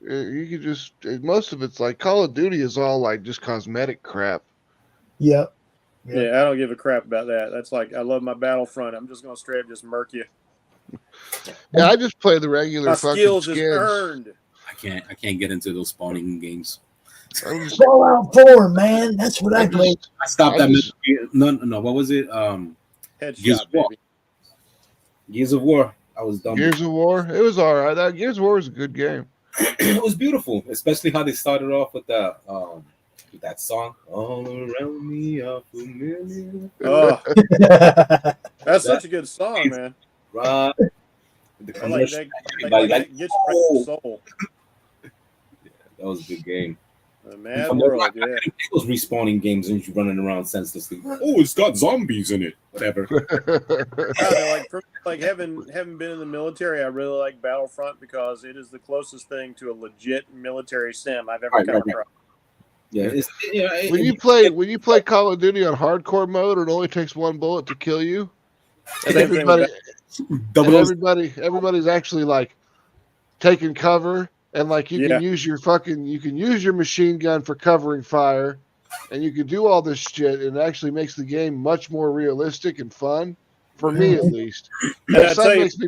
could just, most of it's like Call of Duty is all like just cosmetic crap. Yep. Yeah, I don't give a crap about that. That's like, I love my Battlefront. I'm just going to straight up just murk you. Yeah, I just play the regular My fucking skills is skins. earned. I can't get into those spawning games. I'm just- Fallout 4, man. That's what I played. I stopped I that. just- No. What was it? Headshot, Gears of War. baby. Gears of War. I was done. Gears of War, it was all right. That Gears of War was a good game. It was beautiful, especially how they started off with the with that song. All around me are familiar. Oh, that's such a good song, man. Right. The I like commercial. that gets right in the soul. That was a good game. The Mad From World, I yeah. couldn't play those respawning games and you running around senselessly. Oh, it's got zombies in it. Whatever. Like having been in the military, I really like Battlefront because it is the closest thing to a legit military sim I've ever come across. Yeah, when you play Call of Duty on hardcore mode, it only takes one bullet to kill you. And Same thing with everybody's actually like taking cover, and like you can use your machine gun for covering fire, and you can do all this shit, and it actually makes the game much more realistic and fun for me at least. My son makes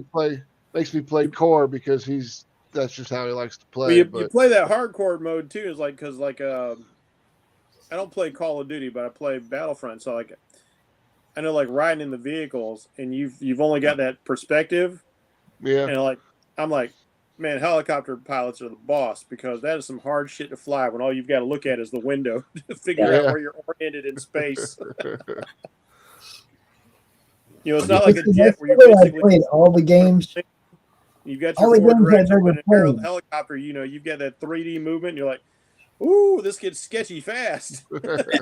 me play core because that's just how he likes to play. You play that hardcore mode too, is like because I don't play Call of Duty, but I play Battlefront, so like I know like riding in the vehicles, and you've only got that perspective. Yeah, and I'm like, man, helicopter pilots are the boss because that is some hard shit to fly when all you've got to look at is the window to figure out where you're oriented in space. It's not like a jet where you basically played all the games. You've got your forward direction, but in a helicopter, you've got that 3D movement. And you're like, ooh, this gets sketchy fast.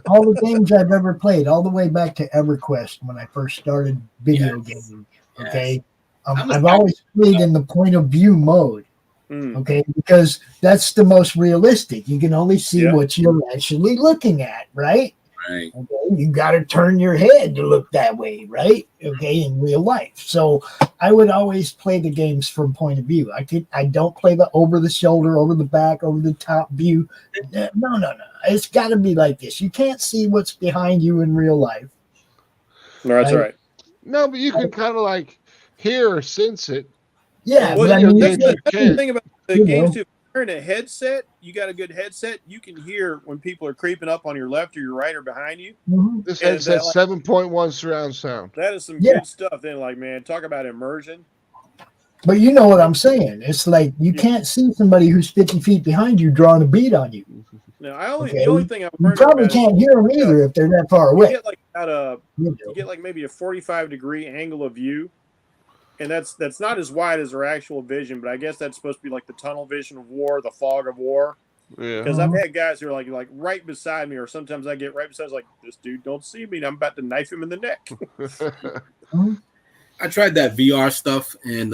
All the games I've ever played, all the way back to EverQuest when I first started video gaming. Okay. I've always played in the point of view mode. Okay, because that's the most realistic. You can only see what you're actually looking at, right? Right. Okay, you got to turn your head to look that way, right? Okay, in real life. So I would always play the games from point of view. I don't play the over the shoulder, over the back, over the top view. No. It's got to be like this. You can't see what's behind you in real life. No, that's right. No, but you can kind of like hear or sense it. Yeah, well, but I mean, that's the thing about the games know. too. If you're in a headset, you got a good headset. You can hear when people are creeping up on your left or your right or behind you. Mm-hmm. This headset's 7.1 surround sound. That is some good stuff. Then, like, man, talk about immersion. But you know what I'm saying? It's like you can't see somebody who's 50 feet behind you drawing a beat on you. No, the only thing I've you learned probably about can't hear them either if they're that far away. You get like maybe a 45-degree angle of view, and that's not as wide as their actual vision. But I guess that's supposed to be like the tunnel vision of war, the fog of war. Yeah. Because I've had guys who are like right beside me, or sometimes I get right beside. Like, this dude don't see me, and I'm about to knife him in the neck. I tried that VR stuff, and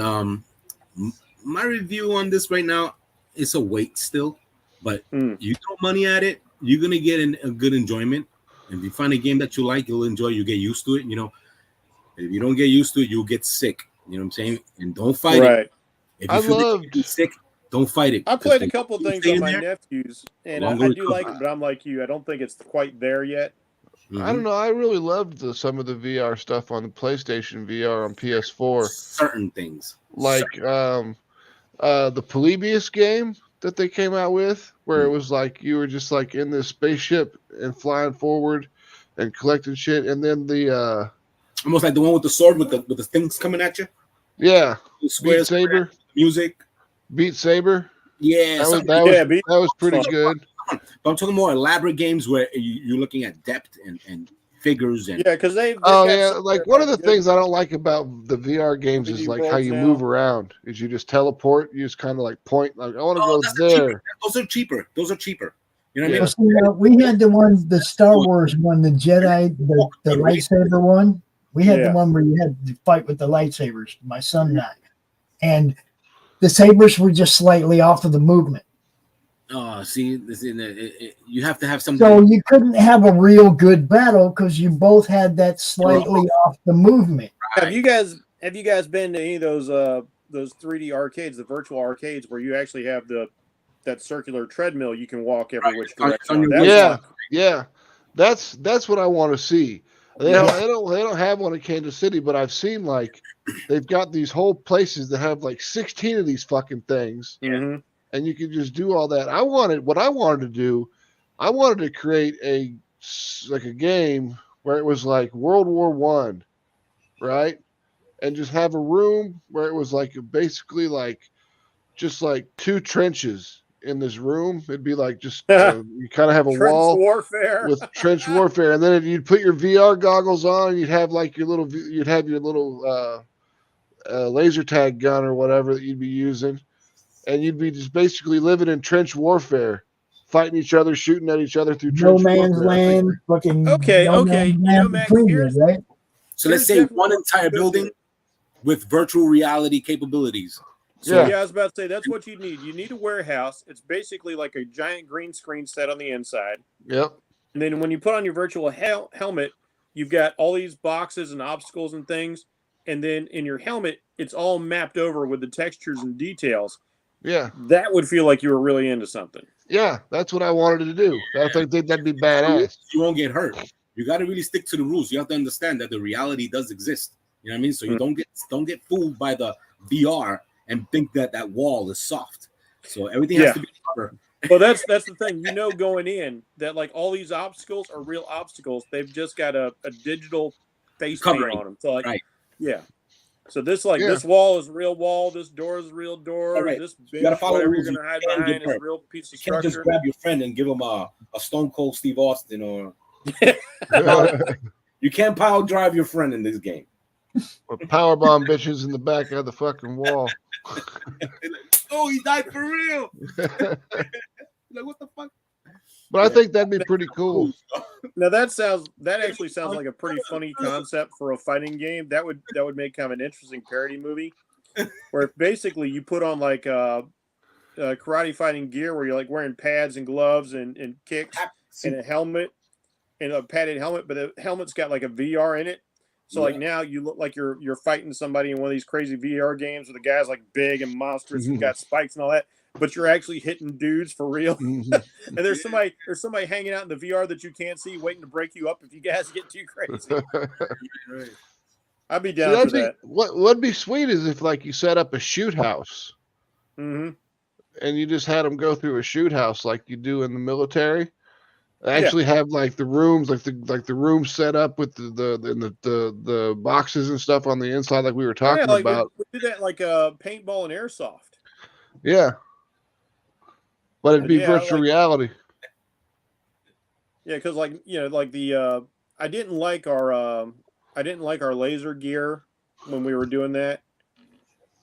my review on this right now is a wait still. But you throw money at it, you're gonna get a good enjoyment. If you find a game that you like, you'll enjoy. You get used to it. If you don't get used to it, you'll get sick. You know what I'm saying? And don't fight it. If you feel like you're sick, don't fight it. I 'cause played they a couple of things stay on in my there. nephews, and Longer I do recovery. like it, but I'm like you. I don't think it's quite there yet. I don't know. I really loved some of the VR stuff on the PlayStation VR on PS4. Certain things. Like the Polybius game that they came out with, where it was like you were just like in this spaceship and flying forward and collecting shit, and then the Almost like the one with the sword with the things coming at you. yeah, Square, Beat Saber, music. Beat Saber. Yeah, That was pretty good. But I'm talking more elaborate games where you're looking at depth and figures and Yeah, because they've Oh got yeah, some like that one are of the good things I don't like about the VR games is 3D like how worlds you now. move around. Is you just teleport. You just kind of like point. Like I want to go that's there. Those are cheaper. Those are cheaper. You know Yeah. what I mean? Well, see, we had the one, the Star Wars one, the Jedi, the lightsaber one. We had the one where you had to fight with the lightsabers, my son and I. And the sabers were just slightly off of the movement. Oh, see, you have to have something. So you couldn't have a real good battle because you both had that slightly off the movement. Have you guys been to any of those 3D arcades, the virtual arcades, where you actually have that circular treadmill you can walk every which direction? Yeah. That's what I want to see. They don't have one in Kansas City, but I've seen like they've got these whole places that have like 16 of these fucking things. Mm-hmm. And you can just do all that. What I wanted to do, I wanted to create a game where it was like World War One, right? And just have a room where it was like basically like just like two trenches in this room. It'd be like just you kind of have a trench wall warfare with trench warfare, and then you'd put your VR goggles on, and you'd have your little laser tag gun or whatever that you'd be using. And you'd be just basically living in trench warfare, fighting each other, shooting at each other through trench man's warfare. land, fucking okay. Max, right? So let's say one entire building with virtual reality capabilities. So yeah, I was about to say that's what you need. You need a warehouse. It's basically like a giant green screen set on the inside. Yep. And then when you put on your virtual helmet, you've got all these boxes and obstacles and things. And then in your helmet, it's all mapped over with the textures and details. Yeah, that would feel like you were really into something. Yeah, that's what I wanted to do. I think that'd be badass. You won't get hurt. You got to really stick to the rules. You have to understand that the reality does exist. You know what I mean? So you don't get fooled by the VR and think that wall is soft. So everything has to be covered. Well, that's the thing. You know, going in that like all these obstacles are real obstacles. They've just got a digital face paint on them. So like, yeah. So this this wall is a real wall. This door is a real door. Right. This bench, whatever you're gonna hide behind, is a real piece of structure. You can't just grab your friend and give him a Stone Cold Steve Austin or. You can't power drive your friend in this game. Or powerbomb bitches in the back of the fucking wall. Oh, he died for real. Like what the fuck? But I think that'd be pretty cool. Now that actually sounds like a pretty funny concept for a fighting game. That would make kind of an interesting parody movie, where basically you put on like karate fighting gear, where you're like wearing pads and gloves and kicks and a helmet and a padded helmet, but the helmet's got like a VR in it. So like now you look like you're fighting somebody in one of these crazy VR games where the guy's like big and monstrous and got spikes and all that. But you're actually hitting dudes for real. And there's somebody hanging out in the VR that you can't see, waiting to break you up if you guys get too crazy. I'd be down for that. What would be sweet is if like you set up a shoot house, and you just had them go through a shoot house like you do in the military. Actually have like the rooms, like the room set up with the boxes and stuff on the inside, like we were talking about. We do that like paintball and airsoft. Yeah. But it'd be virtual reality. Yeah, because like the I didn't like our laser gear when we were doing that.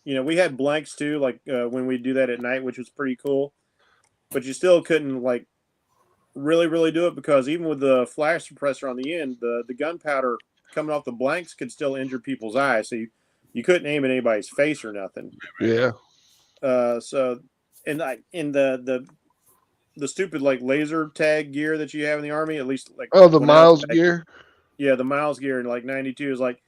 You know, we had blanks too, like when we do that at night, which was pretty cool. But you still couldn't like really do it because even with the flash suppressor on the end, the gunpowder coming off the blanks could still injure people's eyes. So you couldn't aim at anybody's face or nothing. Yeah. So. And in the stupid like laser tag gear that you have in the Army, at least like the Miles gear. Yeah, the Miles gear in like '92 is like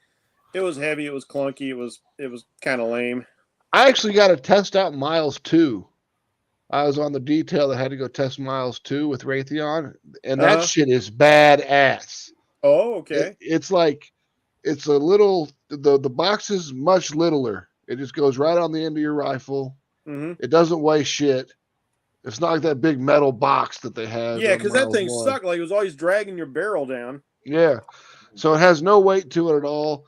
it was heavy, it was clunky, it was kind of lame. I actually got to test out Miles 2 I was on the detail that had to go test Miles 2 with Raytheon, and that shit is badass. Oh, okay. It's like it's a little the box is much littler. It just goes right on the end of your rifle. Mm-hmm. It doesn't weigh shit. It's not like that big metal box that they had. Yeah, because that thing 1. sucked. Like it was always dragging your barrel down. Yeah, so it has no weight to it at all.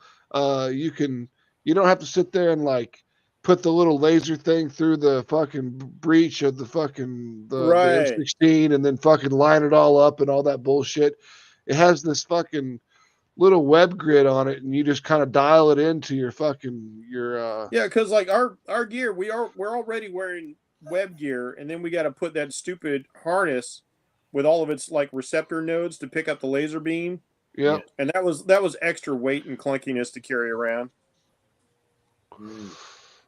You don't have to sit there and like put the little laser thing through the fucking breech of the fucking the M16 and then fucking line it all up and all that bullshit. It has this fucking little web grid on it, and you just kind of dial it into your fucking Yeah, because like our gear, we're already wearing web gear, and then we got to put that stupid harness with all of its like receptor nodes to pick up the laser beam. Yep. And that was extra weight and clunkiness to carry around.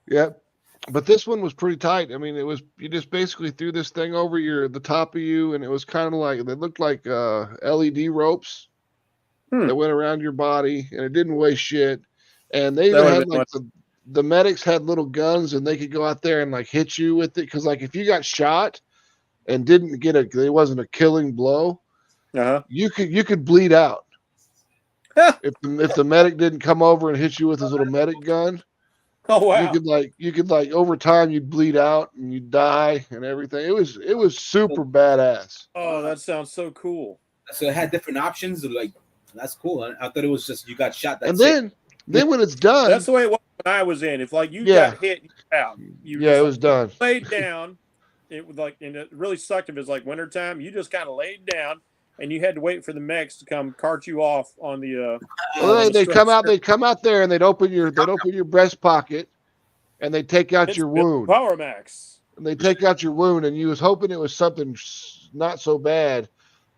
Yep. But this one was pretty tight. I mean, you just basically threw this thing over the top of you, and it was kind of like they looked like LED ropes that went around your body, and it didn't weigh shit. And they even had like the medics had little guns, and they could go out there and like hit you with it, because like if you got shot and didn't get it wasn't a killing blow, you could bleed out. if the medic didn't come over and hit you with his little medic gun. Oh wow! You could over time you'd bleed out and you'd die and everything. It was super badass. Oh, that sounds so cool. So it had different options. Like that's cool. I thought it was just you got shot. And then when it's done, that's the way it was when I was in. If like you got hit, out. It was done. Laid down. It was like, and it really sucked if it's like wintertime. You just kind of laid down. And you had to wait for the mechs to come cart you off on the. They'd come out there and they'd open your breast pocket, and they'd take out your wound. Power Max. And they take out your wound, and you was hoping it was something not so bad,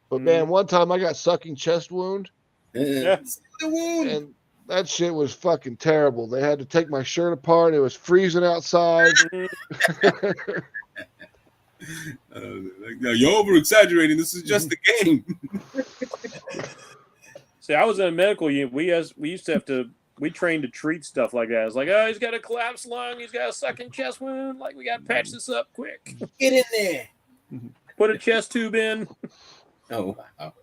but man, one time I got sucking chest wound. Yeah. And that shit was fucking terrible. They had to take my shirt apart. It was freezing outside. No, you're over exaggerating. This is just a game. See, I was in a medical unit. We used to have to. We trained to treat stuff like that. It's like, oh, he's got a collapsed lung. He's got a sucking chest wound. Like, we got to patch this up quick. Get in there. Put a chest tube in. Oh, wow.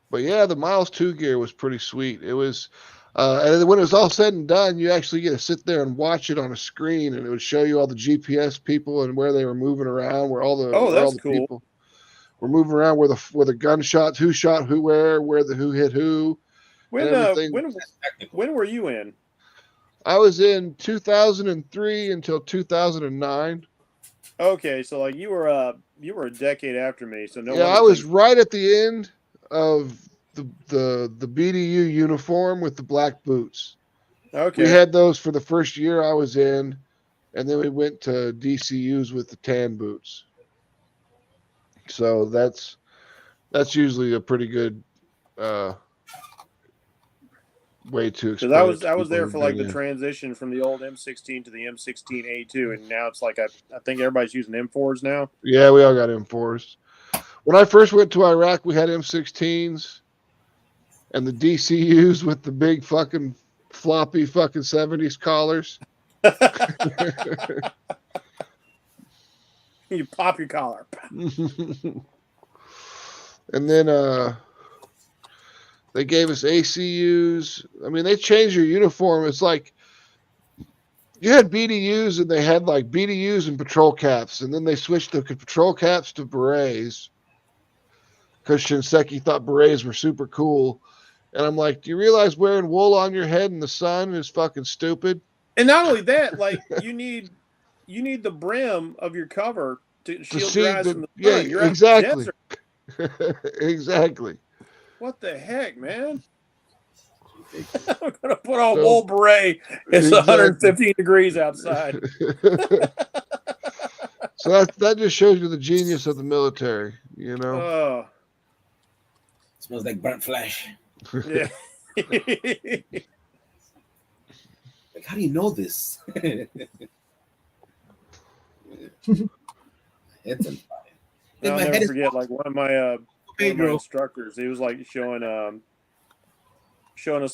But yeah, the Miles 2 gear was pretty sweet. It was. And when it was all said and done, you actually get to sit there and watch it on a screen, and it would show you all the GPS people and where they were moving around, where all the cool. people were moving around, where the gunshots, who shot who, where the who hit who. When were you in? I was in 2003 until 2009. Okay, so like you were a decade after me, so no. Yeah, I was right at the end of the BDU uniform with the black boots. Okay. We had those for the first year I was in, and then we went to DCUs with the tan boots. So that's usually a pretty good way to explain. Because I was there for like the transition from the old M16 to the M16A2, and now it's like I think everybody's using M4s now. Yeah, we all got M4s. When I first went to Iraq, we had M16s. And the DCUs with the big fucking floppy fucking 70s collars. You pop your collar. And then they gave us ACUs. I mean, they changed your uniform. It's like you had BDUs, and they had like BDUs and patrol caps. And then they switched the patrol caps to berets because Shinseki thought berets were super cool. And I'm like, do you realize wearing wool on your head in the sun is fucking stupid? And not only that, like you need the brim of your cover to shield your eyes from the sun. You're exactly. Exactly. What the heck, man? I'm gonna put on wool beret. It's 115 degrees outside. So that just shows you the genius of the military, you know. Smells like burnt flesh. Yeah. Like, how do you know this? It's on fire. I'll never forget. Like one of my instructors, he was like showing us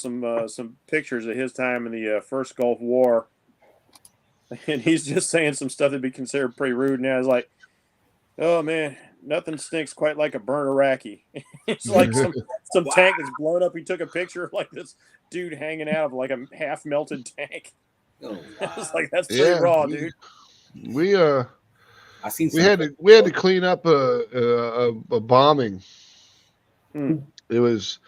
some pictures of his time in the first Gulf War, and he's just saying some stuff that'd be considered pretty rude. Now it's like, oh man, nothing stinks quite like a burnt Iraqi. It's like some tank that's blown up. He took a picture of like this dude hanging out of like a half melted tank. Oh, It's like that's pretty raw, dude. I seen we had to clean up a bombing. There was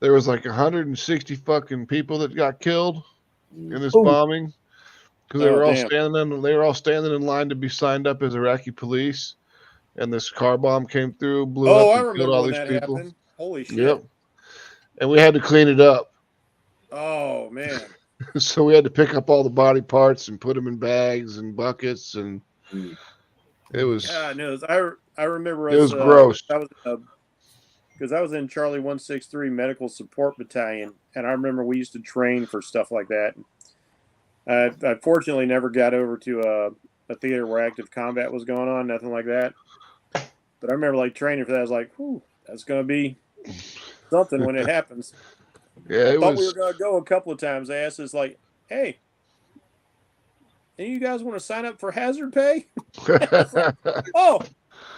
like 160 fucking people that got killed in this bombing because they were all standing in line to be signed up as Iraqi police, and this car bomb came through, blew up, and killed all these people. Happened. Holy shit! Yep. And we had to clean it up. Oh man! So we had to pick up all the body parts and put them in bags and buckets, and it was. Yeah, no, I remember. It was gross. Because I was in Charlie 163 Medical Support Battalion, and I remember we used to train for stuff like that. I fortunately never got over to a theater where active combat was going on, nothing like that. But I remember like training for that. I was like, "Whew, that's going to be something when it happens." Yeah, I thought we were going to go a couple of times. They asked us like, "Hey, any of you guys want to sign up for hazard pay?" Like, oh,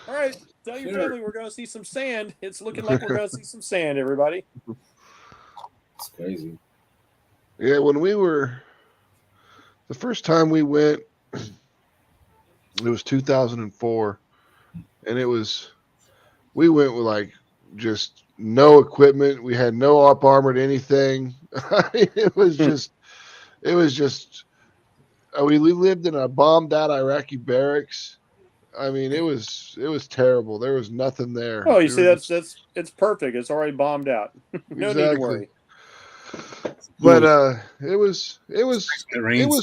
all right. Tell your family we're going to see some sand. It's looking like we're going to see some sand, everybody. It's crazy. Yeah, when the first time we went, it was 2004, and we went with like just no equipment. We had no up armored anything. It was just, we lived in a bombed out Iraqi barracks. I mean, it was terrible. There was nothing there. Oh, you see, it's perfect. It's already bombed out. No need to worry. But it was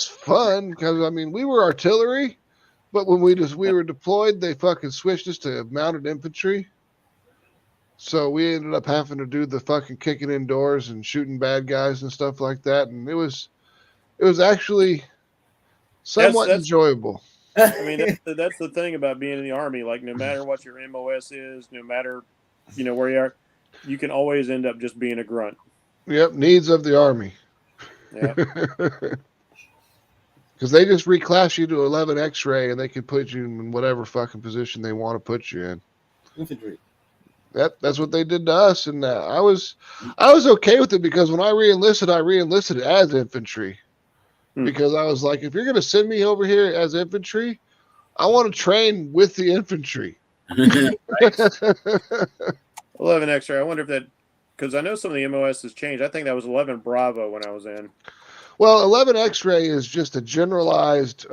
fun because I mean we were artillery, but when we were deployed, they fucking switched us to mounted infantry. So we ended up having to do the fucking kicking indoors and shooting bad guys and stuff like that, and it was actually somewhat enjoyable. I mean, that's the thing about being in the Army. Like, no matter what your MOS is, no matter, where you are, you can always end up just being a grunt. Yep, needs of the Army. Yeah. Because they just reclass you to 11 X-ray, and they can put you in whatever fucking position they want to put you in. Infantry. That's what they did to us, and I was okay with it because when I re-enlisted as infantry. Because I was like, if you're going to send me over here as infantry, I want to train with the infantry. 11 X-ray. I wonder if that, because I know some of the MOS has changed. I think that was 11 Bravo when I was in. Well, 11 X-ray is just a generalized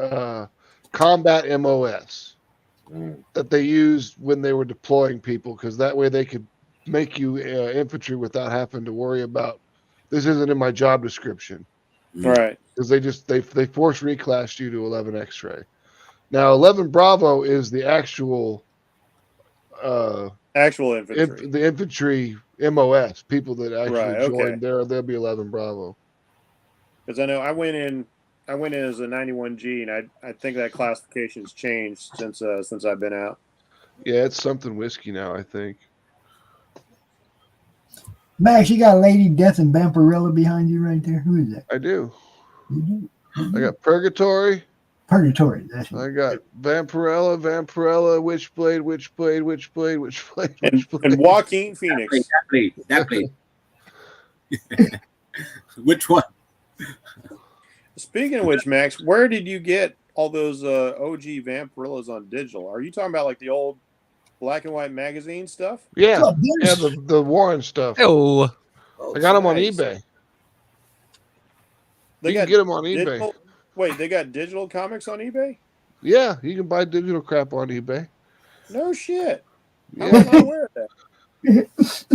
combat MOS that they used when they were deploying people, because that way they could make you infantry without having to worry about, this isn't in my job description. Right. Because they force reclassed you to 11 X-ray. Now 11 Bravo is the actual infantry. The infantry MOS, people that actually joined there. They'll be 11 Bravo. Because I know I went in as a 91G, and I think that classification's changed since I've been out. Yeah, it's something whiskey now, I think. Max, you got Lady Death and Vampirella behind you right there. Who is that? I do. You do? I got Purgatory. Purgatory. That's what I got Vampirella, Witchblade. And Joaquin Phoenix. That plate. Which one? Speaking of which, Max, where did you get all those OG Vampirillas on digital? Are you talking about like the old black and white magazine stuff? Yeah, the Warren stuff. Oh, I got them on eBay. You can get them on eBay. Wait, they got digital comics on eBay? Yeah, you can buy digital crap on eBay. No shit. Yeah. I was not aware of that.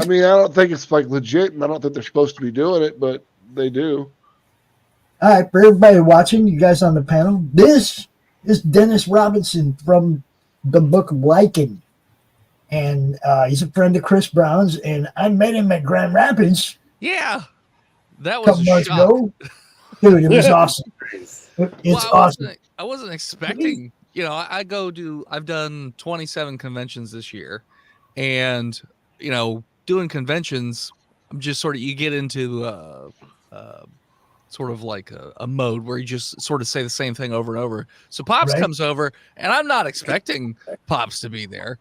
I mean, I don't think it's like legit, and I don't think they're supposed to be doing it, but they do. All right, for everybody watching, you guys on the panel, this is Dennis Robinson from the Book of Lycan. And he's a friend of Chris Brown's, and I met him at Grand Rapids. Yeah, that a was couple months ago. Dude, it was awesome. It's awesome. I wasn't expecting, I've done 27 conventions this year, and, doing conventions, I'm just sort of, you get into sort of like a mode where you just sort of say the same thing over and over. So Pops Right. comes over, and I'm not expecting Pops to be there,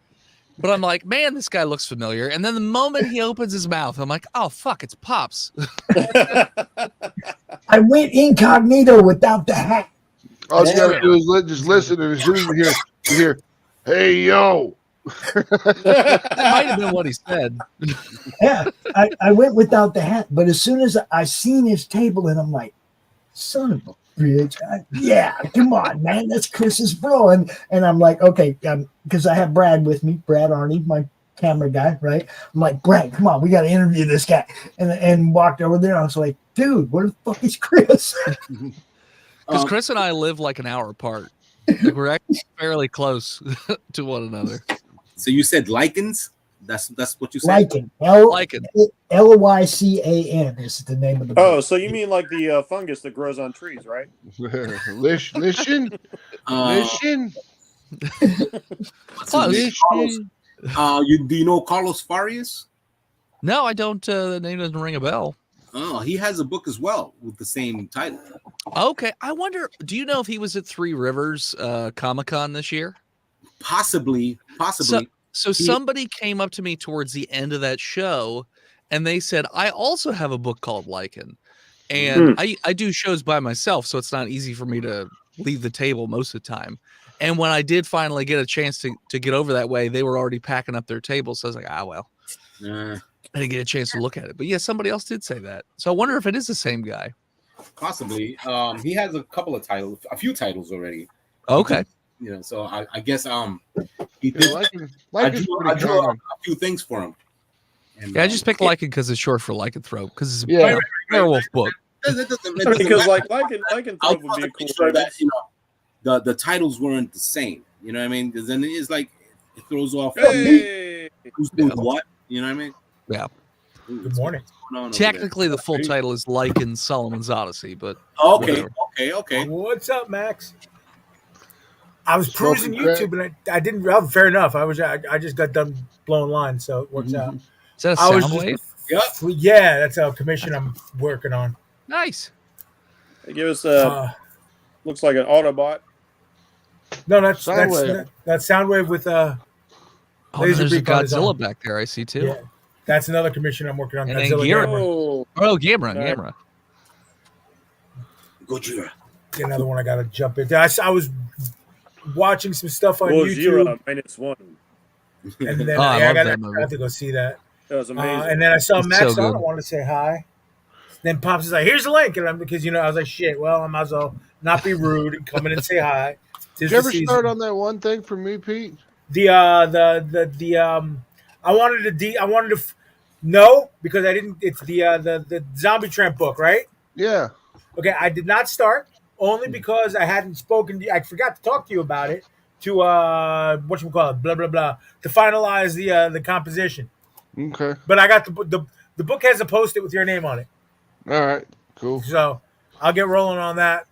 but I'm like, man, this guy looks familiar. And then the moment he opens his mouth, I'm like, oh fuck, it's Pops. I went incognito without the hat. All you gotta do is just listen, and as soon as you hear, "Hey yo," That might have been what he said. Yeah, I went without the hat, but as soon as I seen his table, and I'm like, son of a bitch. Yeah, come on, man. That's Chris's bro. And I'm like, okay, because I have Brad with me, Brad Arnie, my camera guy, right? I'm like, Brad, come on, we got to interview this guy. And walked over there. I was like, dude, where the fuck is Chris? Because Chris and I live like an hour apart. Like we're actually fairly close to one another. So you said lichens? That's what you said? Lichen. Lichen. Lycan is the name of the book. Oh, so you mean like the fungus that grows on trees, right? Listen. Listen. Close. Do you know Carlos Farias? No, I don't. The name doesn't ring a bell. Oh, he has a book as well with the same title. Okay, I wonder. Do you know if he was at Three Rivers Comic-Con this year? Possibly. So somebody came up to me towards the end of that show, and they said, "I also have a book called Lichen," and I do shows by myself, so it's not easy for me to leave the table most of the time. And when I did finally get a chance to get over that way, they were already packing up their tables. So I was like, well. I didn't get a chance to look at it, but yeah, somebody else did say that. So I wonder if it is the same guy. Possibly. He has a few titles already. Okay. You know, so I guess he did. I drew a few things for him. And, I just picked Lichen because it's short for Lycanthrope, because it's a werewolf book. Because Lycanthrope would be a cool sure that, you know, the titles weren't the same. You know what I mean? Because then it's like it throws off who's doing what. You know what I mean? Yeah. Good morning. Technically, the full title is Lycan Solomon's Odyssey, but okay. What's up, Max? I was cruising YouTube and I didn't. Oh, fair enough. I just got done blowing lines, so it works out. Is that a sound wave? Yeah, that's a commission I'm working on. Nice. They give us looks like an Autobot. No, that's Soundwave with there's a Godzilla back there. I see too. Yeah, that's another commission I'm working on. And Godzilla Gamera. Gojira. Another one I got to jump into. I was watching some stuff on YouTube. -1. And then I have to go see that. That was amazing. And then I saw Max so on. I wanted to say hi. Then Pops is like, "Here's the link," and because I was like, "Shit." Well, I might as well not be rude and come in and say hi. Did you ever start on that one thing for me, Pete? I wanted to no, because I didn't. It's the Zombie Tramp book, right? Yeah. Okay, I did not start only because I hadn't spoken. I forgot to talk to you about it. To whatchamacallit, blah blah blah, to finalize the composition. Okay. But I got the book has a post-it with your name on it. All right. Cool. So I'll get rolling on that.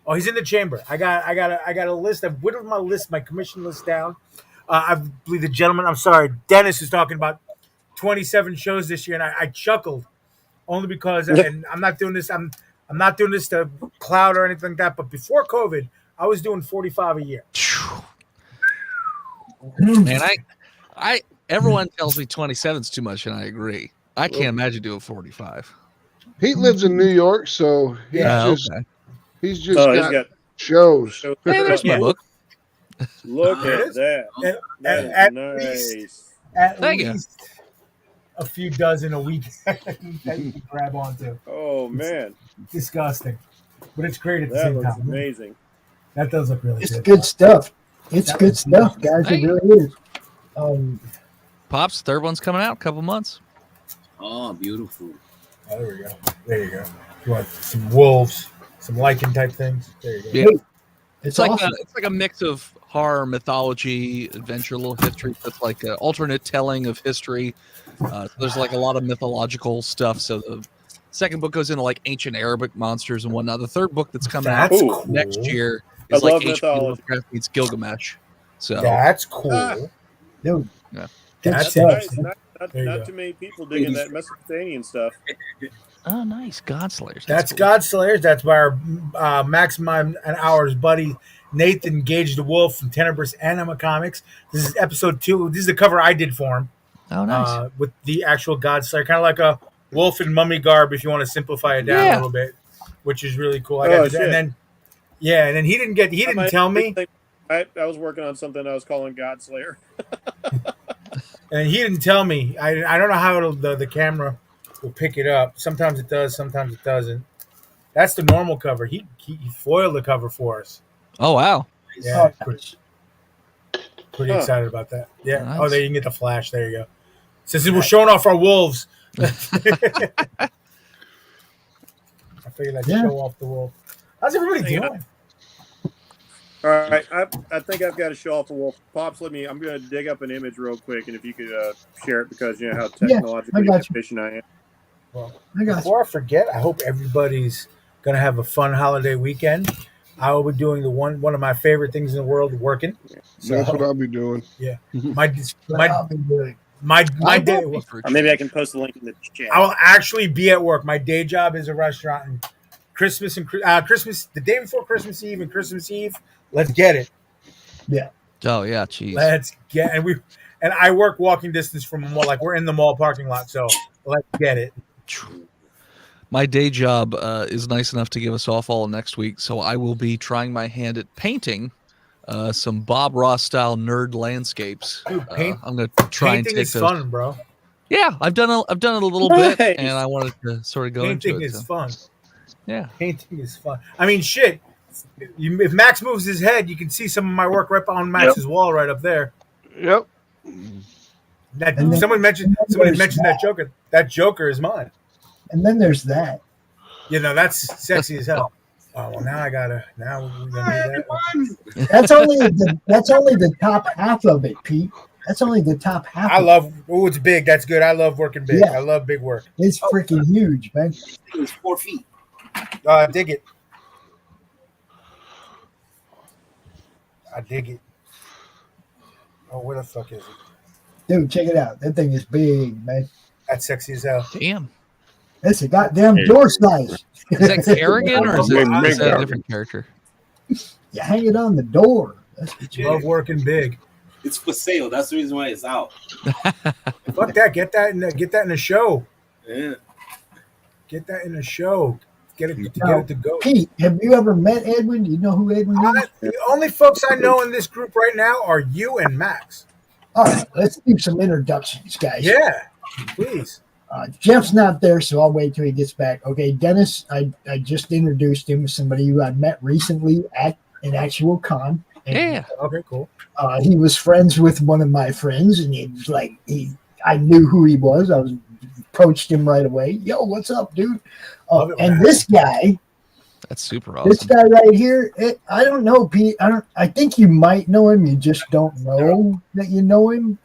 Oh, he's in the chamber. I got a list. I've whittled my commission list down. I believe the gentleman. I'm sorry, Dennis is talking about 27 shows this year, and I chuckled only because, and I'm not doing this. I'm not doing this to cloud or anything like that. But before COVID, I was doing 45 a year. Man, everyone tells me 27 is too much, and I agree. I can't imagine doing 45. He lives in New York, so he's just got shows. Hey, there's my book. Look at that. At Nice. least a few dozen a week that you can grab onto. Oh man, it's disgusting, but it's great at the that same looks time. amazing. That does look really It's good. good stuff. It's good stuff, guys. It really is. Pops, third one's coming out, a couple months. Oh, beautiful. Oh, there we go. There you go. You want some wolves, some lichen type things? There you go. Yeah. It's like awesome. it's like a mix of horror, mythology, adventure, little history. It's like an alternate telling of history. So there's like a lot of mythological stuff. So the second book goes into like ancient Arabic monsters and whatnot. The third book that's coming out cool. next year I is like love ancient mythology. Lovecraft meets Gilgamesh. So That's cool. Dude, yeah. good That's stuff. interesting. Not too many people digging that Mesopotamian stuff. Oh, nice. Godslayers. That's cool. Godslayers. That's by our Maximum and Hours buddy Nathan Gage the Wolf from Tenebris Anima Comics. This is episode 2. This is the cover I did for him. Oh, nice. With the actual Godslayer, kind of like a wolf in mummy garb, if you want to simplify it down a little bit, which is really cool. And then he didn't tell me. I was working on something I was calling Godslayer. And he didn't tell me. I don't know how the camera will pick it up. Sometimes it does, sometimes it doesn't. That's the normal cover. He foiled the cover for us. Oh, wow. Yeah, pretty excited about that. Yeah. Nice. Oh, there you can get the flash. There you go. Since we're showing off our wolves, I figured I'd show off the wolf. How's everybody doing? All right, I think I've got to show off a wolf. Pops, I'm going to dig up an image real quick, and if you could share it, because you know how technologically efficient I am. Well, before I forget, I hope everybody's going to have a fun holiday weekend. I will be doing one of my favorite things in the world, working. So, that's what I'll be doing. Yeah, my day. Maybe I can post the link in the chat. I will actually be at work. My day job is a restaurant, and Christmas, the day before Christmas Eve and Christmas Eve. Let's get it. Yeah. Oh yeah, geez. Let's get and I work walking distance from a mall. Like we're in the mall parking lot, so let's get it. My day job is nice enough to give us off all next week, so I will be trying my hand at painting some Bob Ross style nerd landscapes. Dude, I'm gonna try and take is those. fun, bro. Yeah, I've done it a little bit, and I wanted to sort of go into it. Painting is fun. Yeah, painting is fun. I mean, shit. If Max moves his head, you can see some of my work right on Max's wall right up there. Yep. Somebody mentioned that Joker. That Joker is mine. And then there's that. You know, that's sexy as hell. Oh well, now we're gonna do that. That's only the top half of it, Pete. That's only the top half. It's big. That's good. I love working big. Yeah. I love big work. It's freaking huge, man. It's 4 feet. Dig it. I dig it. Oh, where the fuck is it? Dude, check it out. That thing is big, man. That's sexy as hell. Damn. That's a goddamn door size. Is that Kerrigan or is that a different character? You hang it on the door. That's what you love working big. It's for sale. That's the reason why it's out. Fuck that. Get that in the show. Yeah. Get that in the show. Get it to go. Pete, have you ever met Edwin? Do you know who Edwin is? The only folks I know in this group right now are you and Max. All right, let's do some introductions, guys. Yeah, please. Jeff's not there, so I'll wait till he gets back. Okay, Dennis, I just introduced him as somebody who I met recently at an actual con. And, yeah. Okay, cool. He was friends with one of my friends, and he was like, I knew who he was. I approached him right away. Yo, what's up, dude? And this guy, that's super awesome. This guy right here, I don't know, Pete. I think you might know him. You just don't know that you know him.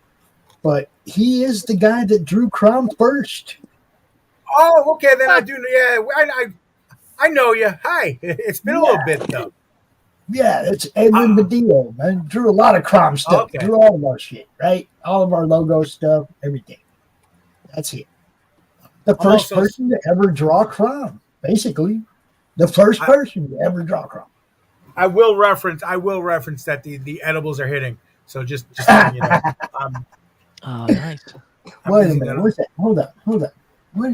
But he is the guy that drew Crown first. Oh, okay. Then I do. Yeah, I know you. Hi. It's been a little bit though. Yeah, it's Edwin Badillo, man. Drew a lot of Crom stuff. Okay. Drew all of our shit, right? All of our logo stuff, everything. That's it. The first person to ever draw Crom, basically. The first person to ever draw Crom. I will reference that the edibles are hitting. So just so you know. Oh, nice. Wait a minute. What's that? Hold up.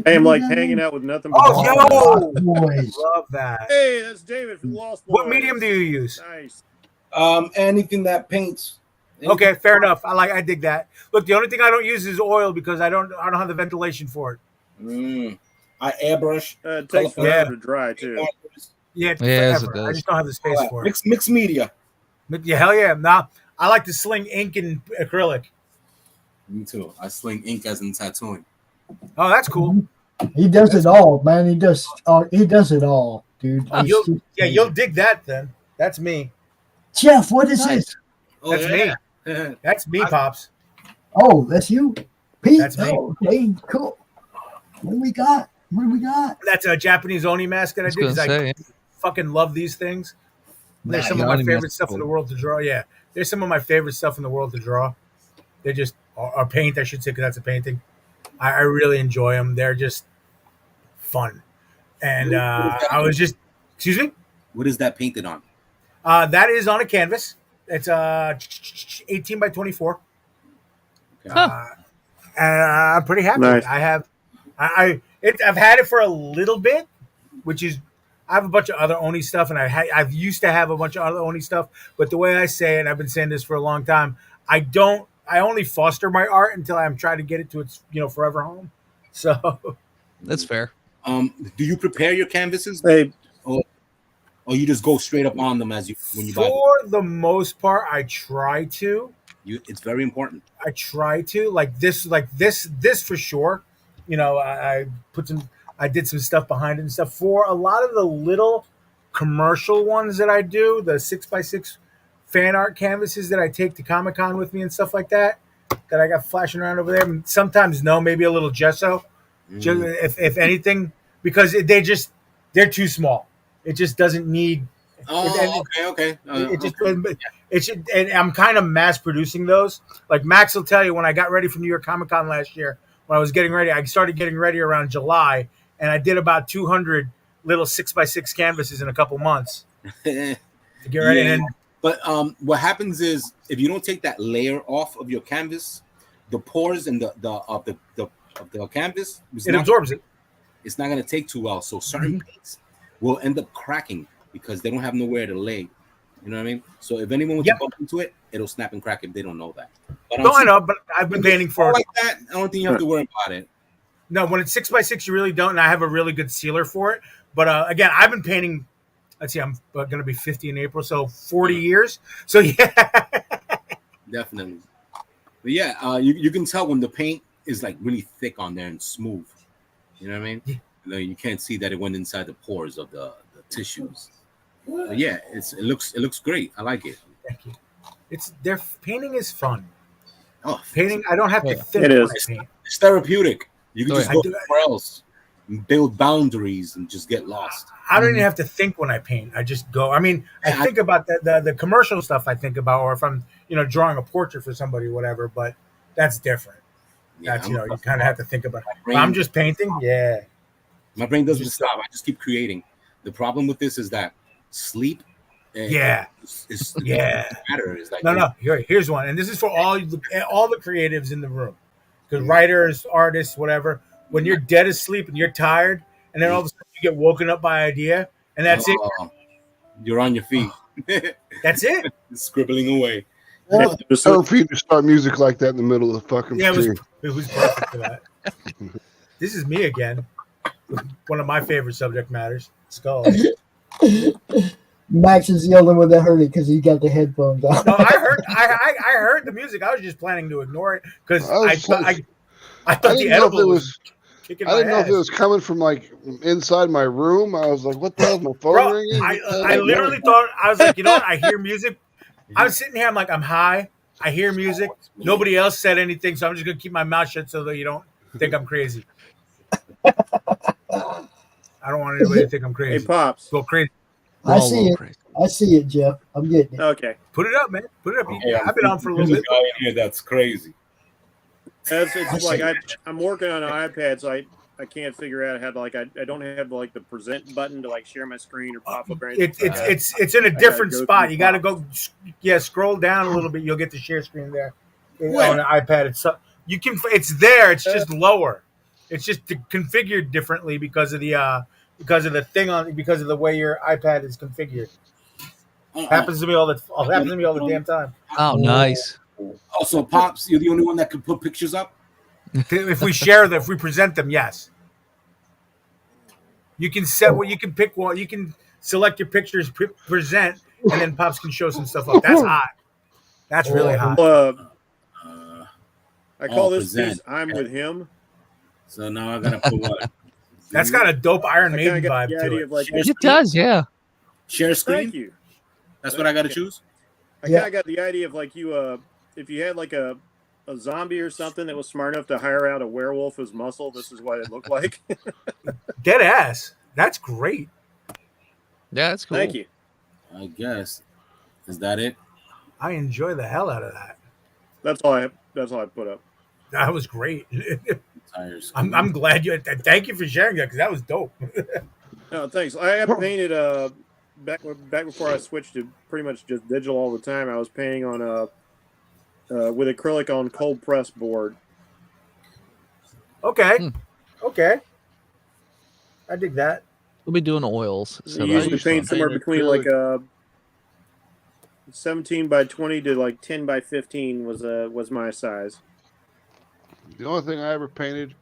I am like hanging out with nothing. Oh, yo! Boys. Love that. Hey, that's David from Lost Boys. What medium do you use? Nice. Anything that paints. Okay, fair enough. I dig that. Look, the only thing I don't use is oil because I don't have the ventilation for it. I airbrush. It takes forever to dry too. Yeah, yes, forever. I just don't have the space for it. Mixed media. Yeah, hell yeah. Nah, I like to sling ink and acrylic. Me too. I sling ink as in tattooing. Oh, that's cool. He does it all, man. He does it all, dude. You'll dig that then. That's me. Jeff, what is this? That's me. That's me, Pops. Oh, that's you? Pete? That's me. Oh, okay, cool. What do we got? That's a Japanese Oni mask that I did because I fucking love these things. They're some of my favorite stuff in the world to draw. Yeah, they're some of my favorite stuff in the world to draw. They just are paint, I should say, because that's a painting. I really enjoy them. They're just fun. And I was just, excuse me? What is that painted on? That is on a canvas. It's 18 by 24. Okay. And I'm pretty happy. Nice. I've had it for a little bit, which is I have a bunch of other Oni stuff, and I've used to have a bunch of other Oni stuff. But the way I say it, and I've been saying this for a long time, I only foster my art until I'm trying to get it to its forever home. So That's fair. Do you prepare your canvases? Hey, Or you just go straight up on them when you buy them? for the most part, I try to. It's very important. I try to like this for sure. I did some stuff behind it and stuff. For a lot of the little commercial ones that I do, the 6x6 fan art canvases that I take to Comic-Con with me and stuff like that I got flashing around over there. And sometimes maybe a little gesso, if anything, because they're too small. It just doesn't need. Okay. And I'm kind of mass producing those. Like Max will tell you, when I got ready for New York Comic Con last year, when I was getting ready, I started getting ready around July, and I did about 200 little 6x6 canvases in a couple months to get ready. Yeah. And But what happens is, if you don't take that layer off of your canvas, the pores and of the canvas, absorbs it. It's not going to take too well. So certain paints will end up cracking because they don't have nowhere to lay. You know what I mean? So if anyone wants to bump into it, it'll snap and crack if they don't know that. But I know, but I've been painting for like that. I don't think you have to worry about it. No, when it's 6x6, you really don't, and I have a really good sealer for it. But again, I've been painting. Let's see, I'm going to be 50 in April, so 40 years. So yeah, Definitely. But yeah, you can tell when the paint is like really thick on there and smooth. You know what I mean? Yeah. Like, you can't see that it went inside the pores of the tissues. But yeah, it looks great. I like it. Thank you. Their painting is fun. Oh, Painting, I don't have to think. It when is. I paint. it's therapeutic. You can Oh, just yeah. go somewhere else and build boundaries and just get lost. I don't even have to think when I paint. I just go. I mean, I think about the commercial stuff. I think about, or if I'm drawing a portrait for somebody, or whatever. But that's different. Yeah, That's you kind of have to think about. brain- I'm just painting. Yeah. My brain doesn't stop. I just keep creating. The problem with this is that sleep. Yeah. Is Yeah. matter. Is like No. Here's one, and this is for all the creatives in the room, because writers, artists, whatever. When you're dead asleep and you're tired, and then all of a sudden you get woken up by an idea, and that's it. You're on your feet. That's it. Scribbling away. So for you to start music like that in the middle of the fucking Yeah, stream. it was perfect for that. This is me again. One of my favorite subject matters, skulls. Max is the only one that heard it because he got the headphones on. No, I heard the music. I was just planning to ignore it because I thought I the didn't know if edible it was was. kicking I my didn't know ass. if it was coming from like inside my room. I was like, "What the hell? Is my phone Bro, ringing?" I literally thought, I was like, you know what? I hear music. I was sitting here. I'm like, I'm high. I hear music. Nobody else said anything, so I'm just gonna keep my mouth shut so that you don't think I'm crazy. I don't want anybody to think I'm hey, crazy. Pops. Go crazy. I see it. I see it, Jeff. I'm getting it. Okay. Put it up, man. Put it up. Hey, I've been on for a little there's bit. guy in here that's crazy. It's like I'm working on an iPad, so I can't figure out how to I don't have the present button to share my screen or pop up or anything. It's in a different spot. You got to go. Yeah, scroll down a little bit. You'll get the share screen there on the iPad. It's there. It's just lower. It's just configured differently because of the way your iPad is configured. Happens to me all the damn time. Oh, nice. Also, Pops, you're the only one that can put pictures up. If we share them, if we present them, yes. You can pick one. You can select your pictures, present, and then Pops can show some stuff up. That's hot. That's really hot. I call this present. piece "I'm with him." So now I gotta put what? That's got a dope Iron Maiden vibe the to idea it. of It does, yeah. Share screen. Thank you. That's what I gotta choose. I kind of got the idea of you if you had a zombie or something that was smart enough to hire out a werewolf as muscle, this is what it looked like. Dead ass. That's great. Yeah, that's cool. Thank you. I guess. Is that it? I enjoy the hell out of that. That's all I put up. That was great. I'm glad you. Thank you for sharing that because that was dope. No, thanks. I have painted back before I switched to pretty much just digital all the time. I was painting on with acrylic on cold press board. Okay, okay, I dig that. We'll be doing oils. So You usually paint somewhere between like 17 by 20 to like 10 by 15 was my size. The only thing I ever painted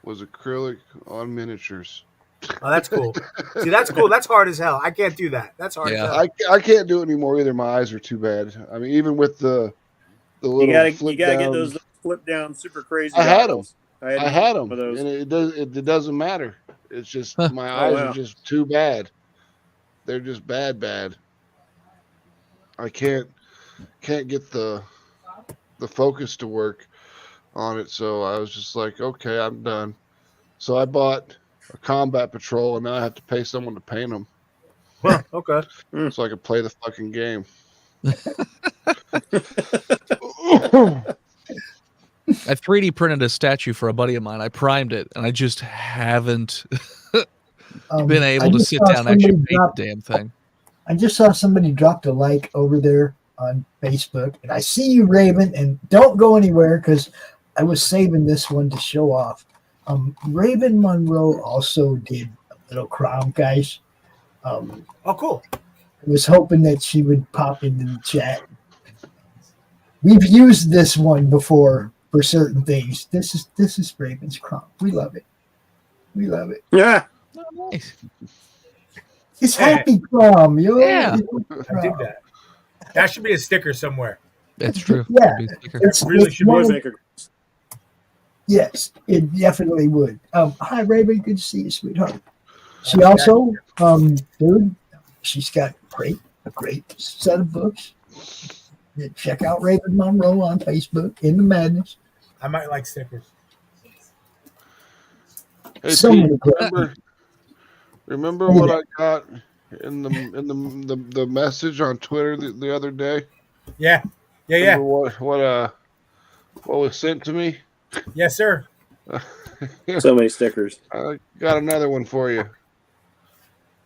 was acrylic on miniatures. Oh, that's cool. See, that's cool. That's hard as hell. I can't do that. That's hard as hell. I can't do it anymore either. My eyes are too bad. I mean, even with the little you gotta flip get down, those flip down super crazy. I had them. I had them, and it doesn't matter. It's just my eyes are just too bad. They're just bad. I can't get the focus to work on it, so I was just like, okay, I'm done. So I bought a combat patrol, and now I have to pay someone to paint them. Huh, okay. So I can play the fucking game. I 3D printed a statue for a buddy of mine. I primed it, and I just haven't been able to sit down and actually paint the damn thing. I just saw somebody dropped a like over there on Facebook, and I see you, Raven, and don't go anywhere because I was saving this one to show off. Raven Monroe also did a little crown, guys. Oh, cool. I was hoping that she would pop into the chat. We've used this one before for certain things. This is Raven's crown. We love it. We love it. Yeah. Oh, nice. It's happy prom, yo. Yeah. I dig that. That should be a sticker somewhere. That's true. Yeah. It really should be a sticker. Yes, it definitely would. Hi, Raven. Good to see you, sweetheart. She also, dude, she's got a great set of books. Check out Raven Monroe on Facebook, In the Madness. I might like stickers. Hey, Pete, remember what I got in the message on Twitter the other day? Yeah. Remember what was sent to me? Yes, sir. So many stickers. I got another one for you.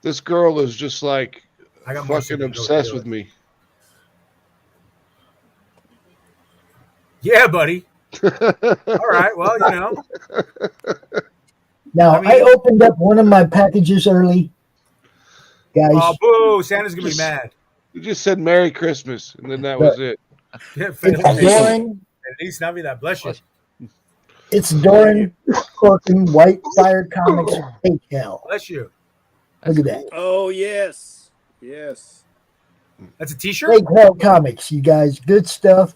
This girl is just like fucking obsessed with me. Yeah, buddy. All right. Well, you know. Now, I opened up one of my packages early. Guys. Oh, boo. Santa's going to be mad. You just said Merry Christmas, and then that was it. Yeah, Doran. At least not be that. Bless you. It's Doran Corkin White Fire Comics Fake Hell. Bless you. Look at that. Oh, yes. Yes. That's a t-shirt? Fake Hell Comics, you guys. Good stuff.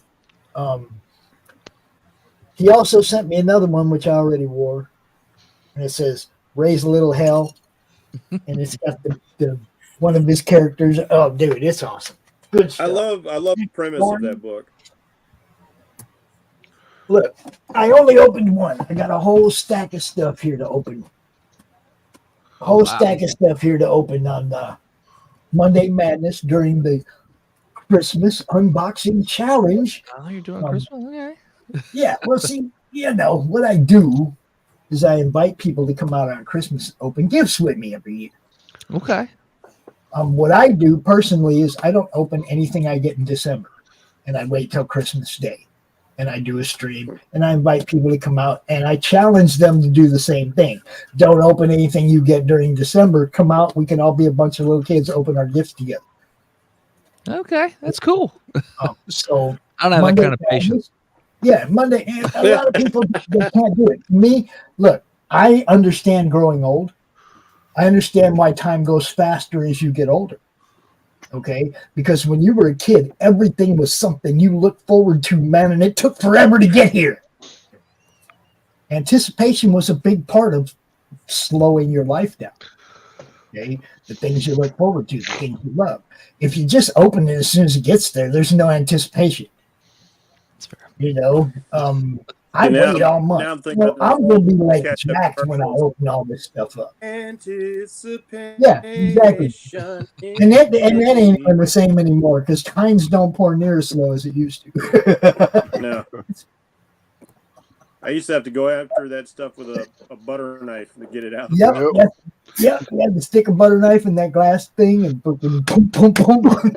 He also sent me another one, which I already wore. And it says, Raise a Little Hell. And it's got the one of his characters. Oh, dude, it's awesome. Good stuff. I love the premise of that book. Look, I only opened one. I got a whole stack of stuff here to open. A whole stack of stuff here to open on Monday Madness during the Christmas unboxing challenge. Oh, you're doing Christmas? Okay. Yeah, well, see, you know, what I do is I invite people to come out on Christmas and open gifts with me every year. Okay. What I do personally is I don't open anything I get in December, and I wait till Christmas Day, and I do a stream, and I invite people to come out, and I challenge them to do the same thing. Don't open anything you get during December. Come out. We can all be a bunch of little kids, open our gifts together. Okay, that's cool. So I don't have Monday that kind of patience. Yeah, Monday. And a lot of people they can't do it. Me, look, I understand growing old. I understand why time goes faster as you get older. Okay? Because when you were a kid, everything was something you looked forward to, man, and it took forever to get here. Anticipation was a big part of slowing your life down. Okay? The things you look forward to, the things you love. If you just open it as soon as it gets there, there's no anticipation. That's fair. You know, I wait all month. I'm going to be like Jack when I open all this stuff up. Anticipation. Yeah, exactly. And that ain't even the same anymore because times don't pour near as slow as it used to. No. I used to have to go after that stuff with a butter knife to get it out. Yep. You had to stick a butter knife in that glass thing and boom, boom, boom,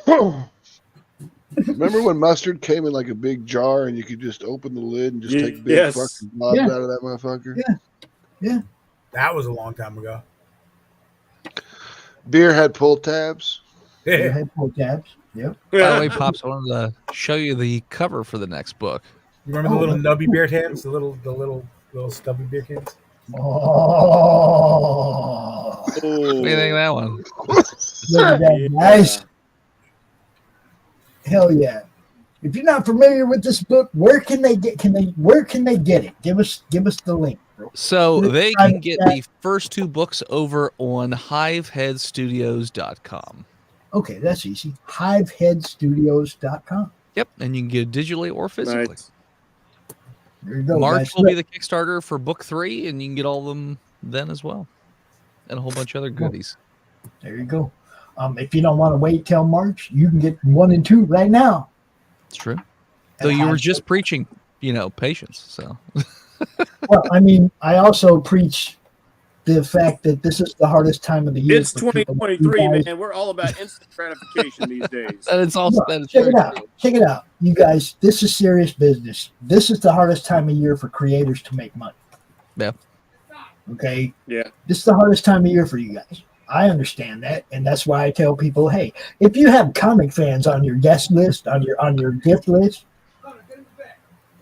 boom. Remember when mustard came in like a big jar and you could just open the lid and just take big fucking blobs out of that motherfucker? Yeah. That was a long time ago. Beer had pull tabs. Beer had pull tabs. Yep. By the way, Pops, I wanted to show you the cover for the next book. You remember the little nubby beard hands? The little stubby beard hands? Oh. What do you think of that one? Nice. Hell yeah. If you're not familiar with this book, where can they get it? Give us the link, bro. So they can get the first 2 books over on hiveheadstudios.com. Okay, that's easy. hiveheadstudios.com. Yep, and you can get it digitally or physically. Nice. There you go. March guys. will be the Kickstarter for book 3, and you can get all of them then as well, and a whole bunch of other goodies. There you go. If you don't want to wait till March, you can get 1 and 2 right now. It's true. Though you were just preaching, patience. So. Well, I mean, I also preach the fact that this is the hardest time of the year. It's 2023, man. We're all about instant gratification these days. And it's also check it out. Check it out, you guys. This is serious business. This is the hardest time of year for creators to make money. Yeah. Okay. Yeah. This is the hardest time of year for you guys. I understand that, and that's why I tell people, hey, if you have comic fans on your guest list, on your gift list,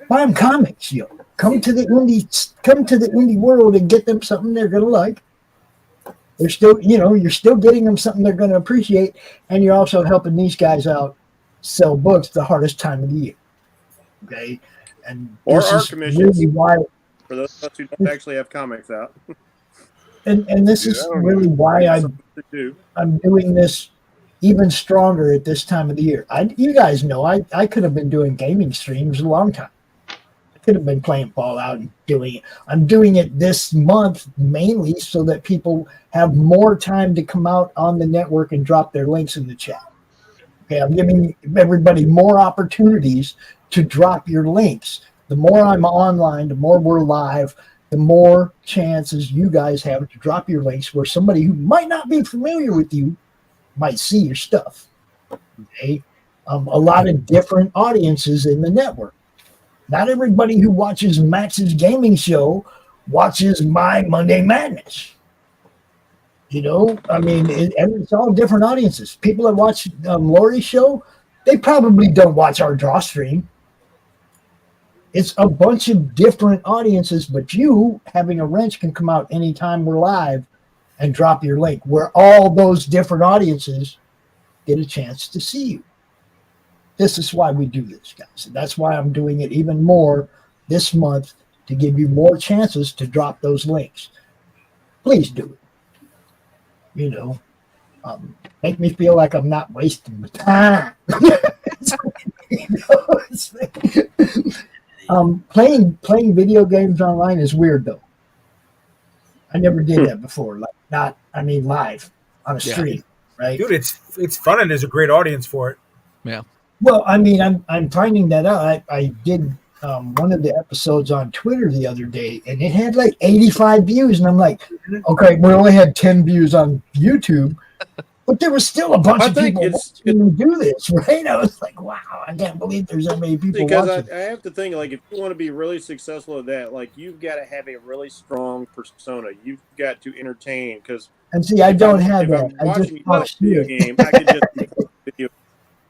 buy them comics, yo. Come to the indie world and get them something they're gonna like. They're still, you're still getting them something they're gonna appreciate, and you're also helping these guys out sell books the hardest time of the year. Okay, and or art commissions really why, for those of us who don't actually have comics out. And this is really why I'm doing this even stronger at this time of the year. You guys know I could have been doing gaming streams a long time. I could have been playing Fallout and doing it. I'm doing it this month mainly so that people have more time to come out on the network and drop their links in the chat. Okay, I'm giving everybody more opportunities to drop your links. The more I'm online, the more we're live, the more chances you guys have to drop your links where somebody who might not be familiar with you might see your stuff. Okay, a lot of different audiences in the network. Not everybody who watches Max's gaming show watches my Monday Madness. I mean, it's all different audiences. People that watch Laurie's show, they probably don't watch our draw stream. It's a bunch of different audiences, but you, having a wrench, can come out anytime we're live and drop your link, where all those different audiences get a chance to see you. This is why we do this, guys. And that's why I'm doing it even more this month, to give you more chances to drop those links. Please do it. Make me feel like I'm not wasting my time. Playing video games online is weird though. I never did that before. Live on a stream, right? Dude, it's fun and there's a great audience for it. Yeah. Well, I mean, I'm finding that out. I did one of the episodes on Twitter the other day, and it had like 85 views, and I'm like, okay, we only had 10 views on YouTube. But there was still a bunch of people watching do this, right? I was like, wow, I can't believe there's that many people watching. I have to think, like, if you want to be really successful at that, like, you've got to have a really strong persona. You've got to entertain. And see, I don't have that. I just watch video game. I can just video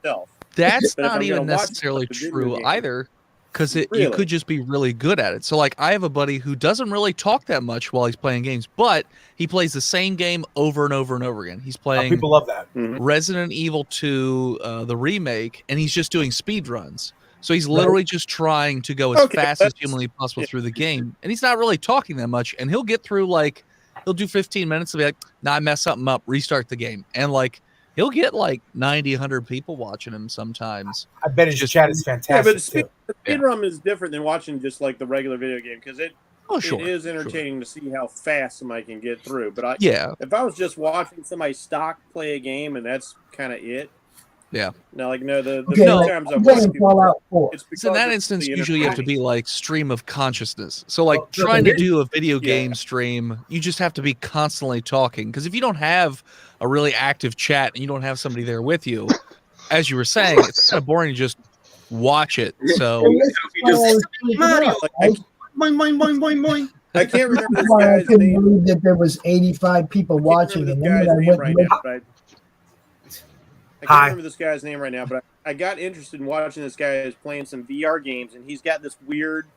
myself. That's not even necessarily true either, because you could just be really good at it. So, like, I have a buddy who doesn't really talk that much while he's playing games, but he plays the same game over and over and over again. He's playing people love that. Resident Evil 2, the remake, and he's just doing speed runs. So he's literally just trying to go as fast as humanly possible through the game, and he's not really talking that much. And he'll get through, like, he'll do 15 minutes and be like, "Nah, I messed something up. Restart the game." And like, he'll get like 90, 100 people watching him sometimes. I bet his chat is fantastic. Yeah, but speedrun is different than watching just like the regular video game, because it is entertaining to see how fast somebody can get through. But if I was just watching somebody stock play a game and that's kind of it, Yeah. No, like no, the Okay, few like, times I'm I've playing watched people, Fallout 4. it's because So in that it's instance, the usually you have to be entertaining. like stream of consciousness. So like Well, trying to here's- do a video Yeah. game stream, you just have to be constantly talking. Because if you don't have a really active chat and you don't have somebody there with you, as you were saying, it's kind of boring to just watch it. So And this is why I was freaking Mario. out, Like, right? Boing, boing, boing, boing, boing. I can't remember That's this why I guy's couldn't name. believe that there was 85 people I can't watching, remember and this then when guy's I name went right and now, looked, but I Hi. can't remember this guy's name right now, but I got interested in watching this guy is playing some VR games, and he's got this weird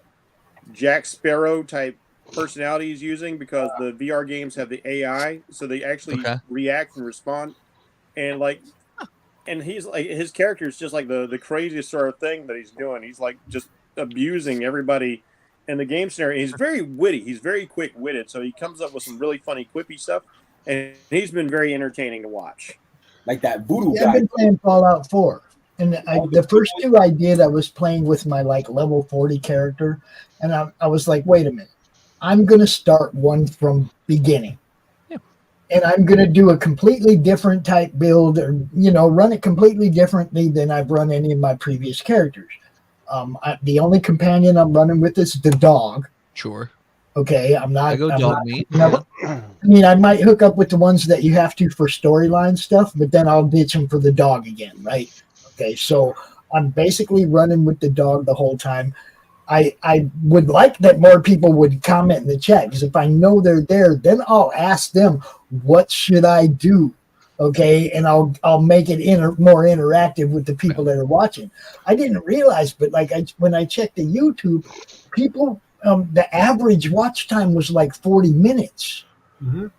Jack Sparrow type personality he's using because the VR games have the AI, so they actually Okay. react and respond, and like, and he's like his character is just like the craziest sort of thing that he's doing. He's like just abusing everybody in the game scenario. He's very witty. He's very quick witted, so he comes up with some really funny quippy stuff, and he's been very entertaining to watch. Like that voodoo yeah, I've guy. been playing Fallout 4. And the first two I did, I was playing with my like level 40 character. And I was like, wait a minute. I'm going to start one from beginning. Yeah. And I'm going to do a completely different type build or, run it completely differently than I've run any of my previous characters. The only companion I'm running with is the dog. sure. Okay. I'm not. I go I'm dog not- meat. I mean, I might hook up with the ones that you have to for storyline stuff, but then I'll ditch them for the dog again, right? Okay, so I'm basically running with the dog the whole time. I would like that more people would comment in the chat, because if I know they're there, then I'll ask them, what should I do? Okay, and I'll make it more interactive with the people that are watching. I didn't realize, but like when I checked the YouTube, people, the average watch time was like 40 minutes. Mhm.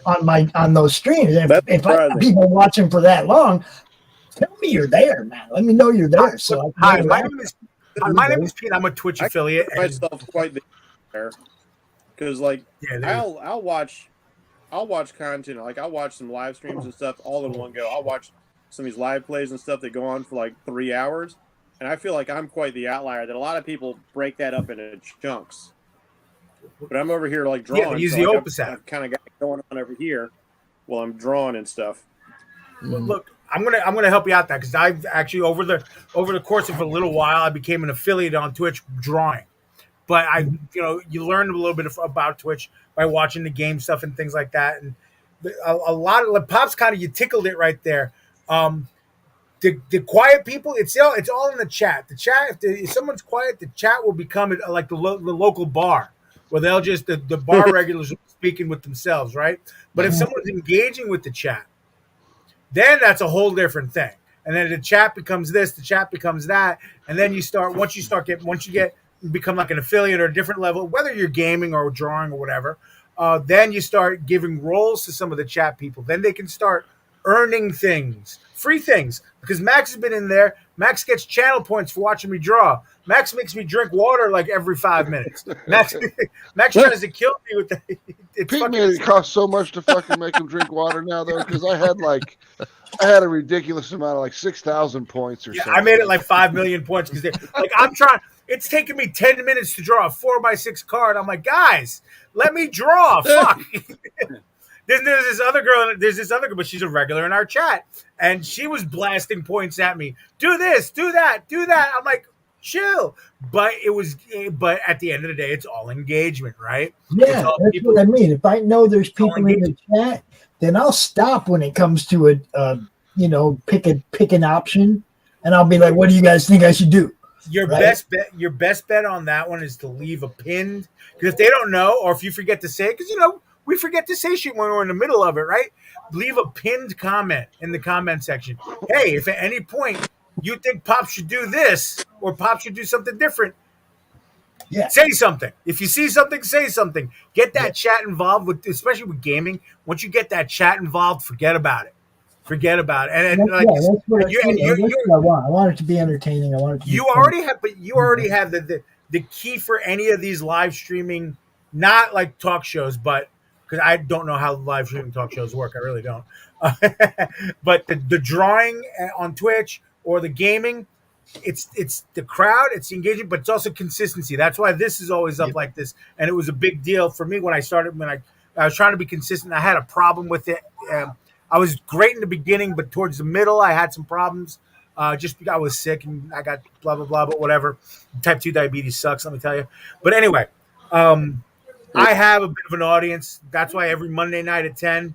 On those streams. And That's if I have surprising. people watching for that long, tell me you're there, man. Let me know you're there. So I Hi, can my interact. name is Pete. I'm a Twitch I affiliate. consider And, myself quite there because like yeah, there- I'll watch content, like I'll watch some live streams and stuff all in one go. I'll watch some of these live plays and stuff that go on for like 3 hours, and I feel like I'm quite the outlier. That a lot of people break that up into chunks, but I'm over here like drawing. Yeah, use so, the like, Opus app. I've kind of got it going on over here while I'm drawing and stuff. Well, look, I'm gonna help you out that because I've actually over the course of a little while I became an affiliate on Twitch drawing, but you learn a little bit about Twitch by watching the game stuff and things like that, and a lot of Pops kind of you tickled it right there. The quiet people, it's all in the chat. The chat, if someone's quiet, the chat will become like the local bar where they'll just the bar regulars speaking with themselves, right? But if someone's engaging with the chat, then that's a whole different thing. And then the chat becomes this, the chat becomes that, and then once you become like an affiliate or a different level, whether you're gaming or drawing or whatever, then you start giving roles to some of the chat people. Then they can start earning things, free things, because Max has been in there. Max gets channel points for watching me draw. Max makes me drink water like every 5 minutes. Max tries to kill me with that. Pete made it cost so much to fucking make him drink water now, though, because I had a ridiculous amount of like 6,000 points or something. I made it like 5 million points because like I'm trying. It's taking me 10 minutes to draw a 4x6 card. I'm like, guys, let me draw. Fuck. There's this other girl, but she's a regular in our chat, and she was blasting points at me. Do this, do that, do that. I'm like, chill. But at the end of the day, it's all engagement, right? Yeah, that's what I mean. If I know there's people in the chat, then I'll stop when it comes to pick an option, and I'll be like, what do you guys think I should do? Your best bet on that one is to leave a pinned, because if they don't know, or if you forget to say it, because we forget to say shit when we're in the middle of it, right? Leave a pinned comment in the comment section. Hey, if at any point you think Pop should do this or Pop should do something different, say something. If you see something, say something. Get that chat involved especially with gaming. Once you get that chat involved, forget about it. Forget about it. And that's what I want. I want it to be entertaining. I want it to be you already have the key for any of these live streaming, not like talk shows, but because I don't know how live streaming talk shows work. I really don't. But the drawing on Twitch or the gaming, it's the crowd, it's the engagement, but it's also consistency. That's why this is always up like this. And it was a big deal for me when I started, when I was trying to be consistent. I had a problem with it. I was great in the beginning, but towards the middle, I had some problems. Just because I was sick and I got blah blah blah, but whatever. Type 2 diabetes sucks, let me tell you. But anyway, I have a bit of an audience. That's why every Monday night at 10,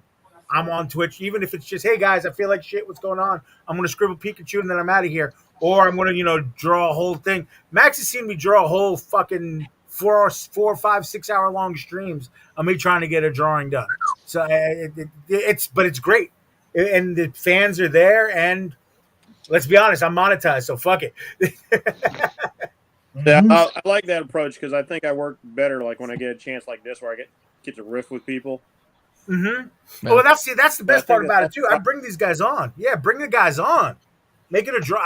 I'm on Twitch. Even if it's just, hey guys, I feel like shit. What's going on? I'm gonna scribble Pikachu and then I'm out of here. Or I'm gonna, draw a whole thing. Max has seen me draw a whole fucking 4, 5, 6 hour long streams of me trying to get a drawing done. So it's great, and the fans are there. And let's be honest, I'm monetized, so fuck it. Yeah, I like that approach because I think I work better like when I get a chance like this where I get to riff with people. Mm-hmm. Well, that's the best part about it too. I bring these guys on. Yeah, bring the guys on. Make it a draw.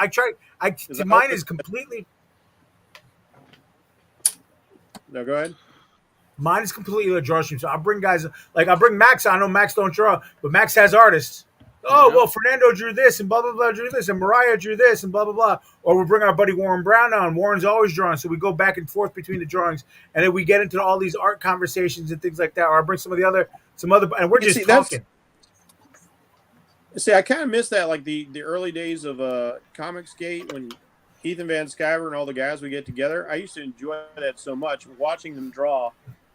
Mine is completely. No, go ahead. Mine is completely a draw stream. So I bring guys like I bring Max. I know Max don't draw, but Max has artists. Oh, well, Fernando drew this and blah, blah, blah, drew this, and Mariah drew this and blah, blah, blah. Or we bring our buddy Warren Brown on. Warren's always drawing, so we go back and forth between the drawings, and then we get into all these art conversations and things like that. Or I bring some other, and we're just talking. See, I kind of miss that, like the early days of Comicsgate when Ethan Van Sciver and all the guys we get together. I used to enjoy that so much, watching them draw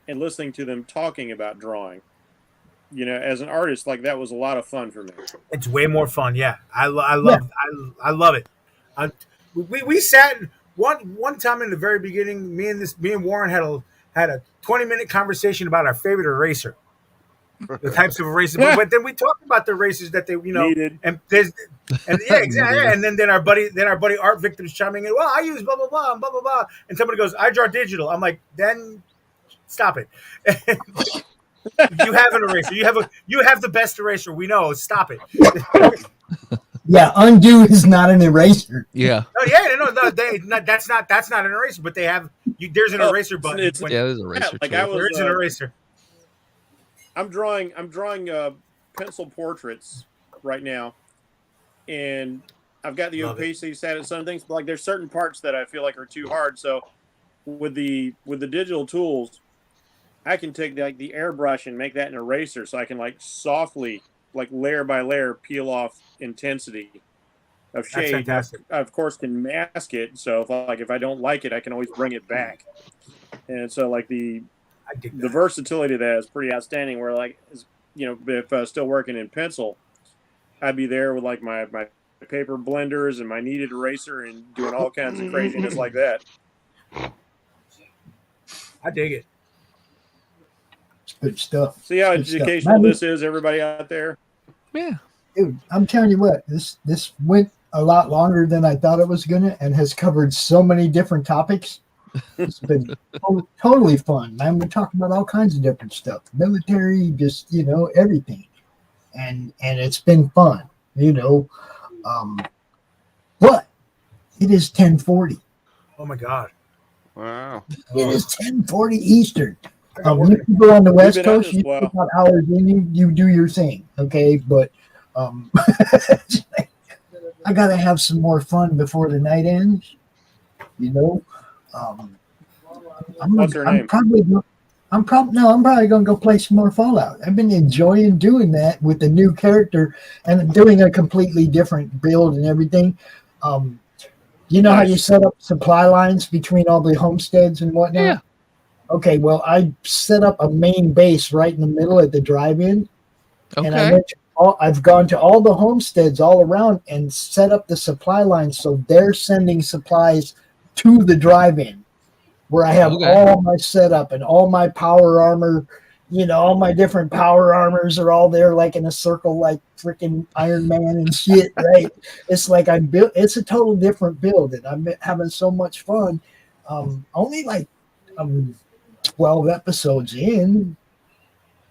and listening to them talking about drawing. As an artist, like that was a lot of fun for me. It's way more fun, yeah. I love it. We sat one time in the very beginning. Me and Warren had a 20-minute conversation about our favorite eraser, the types of erasers. But then we talked about the erasers that they needed, and yeah, exactly. And then our buddy Art Victims chiming in. Well, I use blah blah blah and blah blah blah, and somebody goes, I draw digital. I'm like, then stop it. You have an eraser. You have the best eraser. We know. Stop it. Yeah, undo is not an eraser. Yeah. That's not an eraser. But they have. There's an eraser button. There's an eraser. There is an eraser. I'm drawing pencil portraits right now, and I've got the opacity set at some things. But like, there's certain parts that I feel like are too hard. So with the digital tools, I can take like the airbrush and make that an eraser, so I can like softly, like layer by layer, peel off intensity of shade. I, of course, can mask it. So if I don't like it, I can always bring it back. And so like the versatility of that is pretty outstanding. Where like if I was still working in pencil, I'd be there with like my paper blenders and my kneaded eraser and doing all kinds of craziness like that. I dig it. Good stuff. See how educational this is, everybody out there? Yeah. Dude, I'm telling you what, this went a lot longer than I thought it was gonna, and has covered so many different topics. It's been totally fun. Man, we're talking about all kinds of different stuff, military, just everything, and it's been fun, But it is 10:40. Oh my God! Wow! It is 10:40 Eastern. You people on the West Coast, you about hours in, you do your thing, okay? But I gotta have some more fun before the night ends. I'm probably gonna go play some more Fallout. I've been enjoying doing that with the new character and doing a completely different build and everything. How you set up supply lines between all the homesteads and whatnot? Yeah. Okay, well, I set up a main base right in the middle at the drive-in, and I've gone to all the homesteads all around and set up the supply lines so they're sending supplies to the drive-in, where I have all my setup and all my power armor. All my different power armors are all there, like in a circle, like freaking Iron Man and shit. Right? It's like it's a total different build, and I'm having so much fun. Only like 12 episodes in,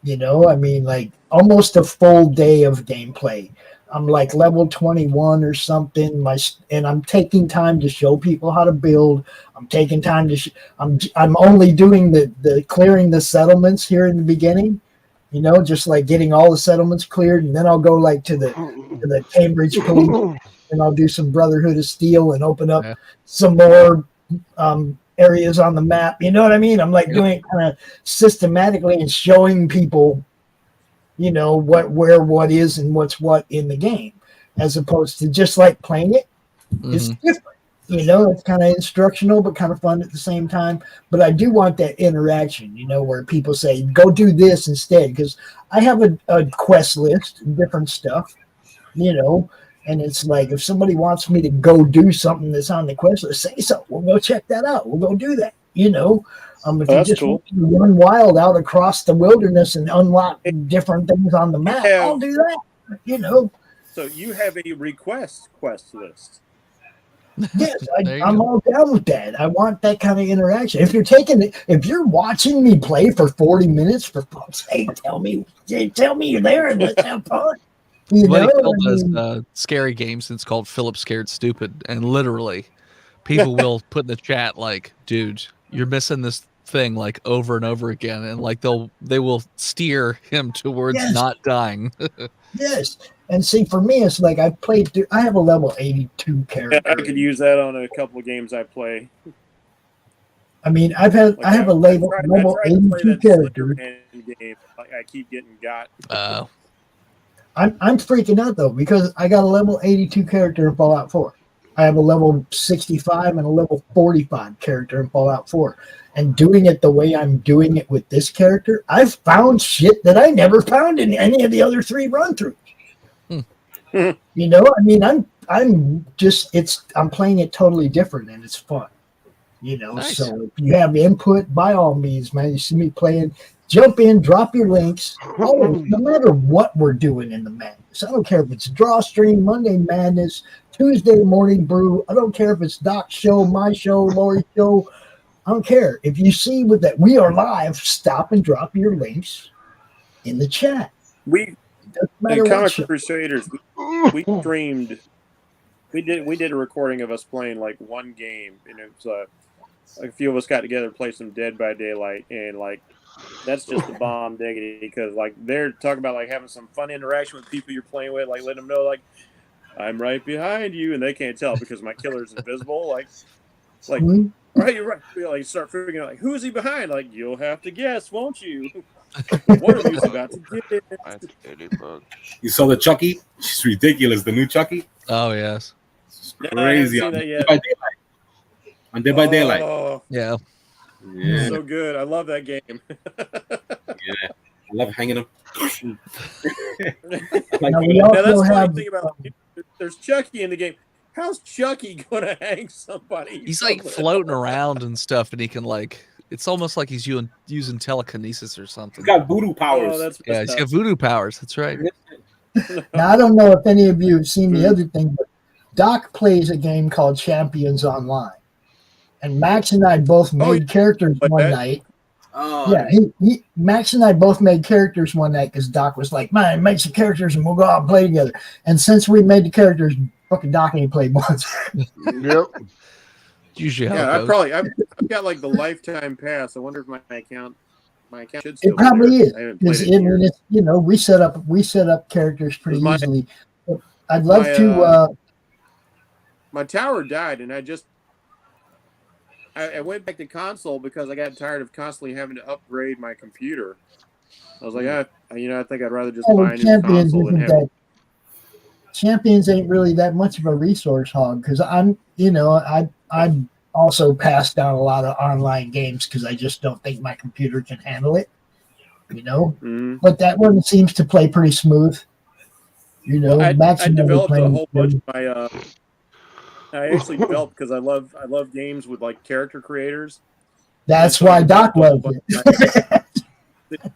like almost a full day of gameplay. I'm like level 21 or something. And I'm taking time to show people how to build. I'm taking time to. I'm only doing the clearing the settlements here in the beginning. Just like getting all the settlements cleared, and then I'll go like to the Cambridge Police, and I'll do some Brotherhood of Steel and open up some more areas on the map. You know what I mean? I'm like doing it kind of systematically and showing people you know, where what is and what's what in the game, as opposed to just like playing it. It's different. You know, it's kind of instructional, but kind of fun at the same time. But I do want that interaction, you know, where people say, go do this instead. Because I have a quest list, different stuff, you know, and it's like, if somebody wants me to go do something that's on the quest list, say so. We'll go check that out. We'll go do that, you know. If you just want to run wild out across the wilderness and unlock different things on the map, I'll do that, you know. So you have a quest list. Yes, I'm all down with that. I want that kind of interaction. If you're watching me play for 40 minutes, for fuck's sake, tell me you're there and let's have fun. You know, does scary games. It's called Philip Scared Stupid, and literally, people will put in the chat like, "Dude, you're missing this thing like over and over again," and like they will steer him towards not dying. Yes. And see, for me, it's like I have a level 82 character. I could use that on a couple of games I play. I mean, I have a level 82 character. Game. I keep getting got. I'm freaking out though, because I got a level 82 character in Fallout 4. I have a level 65 and a level 45 character in Fallout 4. And doing it the way I'm doing it with this character, I've found shit that I never found in any of the other 3 run-throughs. You know, I mean, I'm playing it totally different, and it's fun. You know, nice. So if you have input, by all means, man, you see me playing, jump in, drop your links. Oh, no matter what we're doing in the madness, I don't care if it's Draw Stream, Monday Madness, Tuesday Morning Brew. I don't care if it's Doc's show, my show, Laurie's show. I don't care. If you see with that we are live, stop and drop your links in the chat. In Comic Crusaders, we streamed. We did a recording of us playing like one game, and it was like a few of us got together to play some Dead by Daylight, and like that's just the bomb diggity, because like they're talking about like having some fun interaction with people you're playing with, like let them know like I'm right behind you, and they can't tell because my killer's invisible. Like right, you're right. Like start figuring out like who's he behind? Like you'll have to guess, won't you? One of you's about to get it. You saw the Chucky? She's ridiculous. The new Chucky. Oh yes, it's crazy. On Dead by Daylight. Yeah. So good. I love that game. Yeah, I love hanging them. Now that's the funny thing about there's Chucky in the game. How's Chucky gonna hang somebody? He's like floating around and stuff, and he can like. It's almost like he's using telekinesis or something. He's got voodoo powers. Oh, he's got voodoo powers. That's right. Now, I don't know if any of you have seen the other thing, but Doc plays a game called Champions Online. And Max and I both made characters one night. Oh. Yeah, Max and I both made characters one night because Doc was like, man, make some characters and we'll go out and play together. And since we made the characters, fucking Doc ain't played once. Yep. Usually I've got like the lifetime pass. I wonder if my account should still it probably is. I haven't played it It's, you know, we set up characters pretty easily. I'd love to my tower died, and I went back to console because I got tired of constantly having to upgrade my computer. I was like, I think I'd rather just buy a new console than have Champions ain't really that much of a resource hog, because I'm also passed down a lot of online games because I just don't think my computer can handle it, you know. But that one seems to play pretty smooth, you know. I developed a whole bunch of my I actually developed because I love games with like character creators. That's why Doc loves it.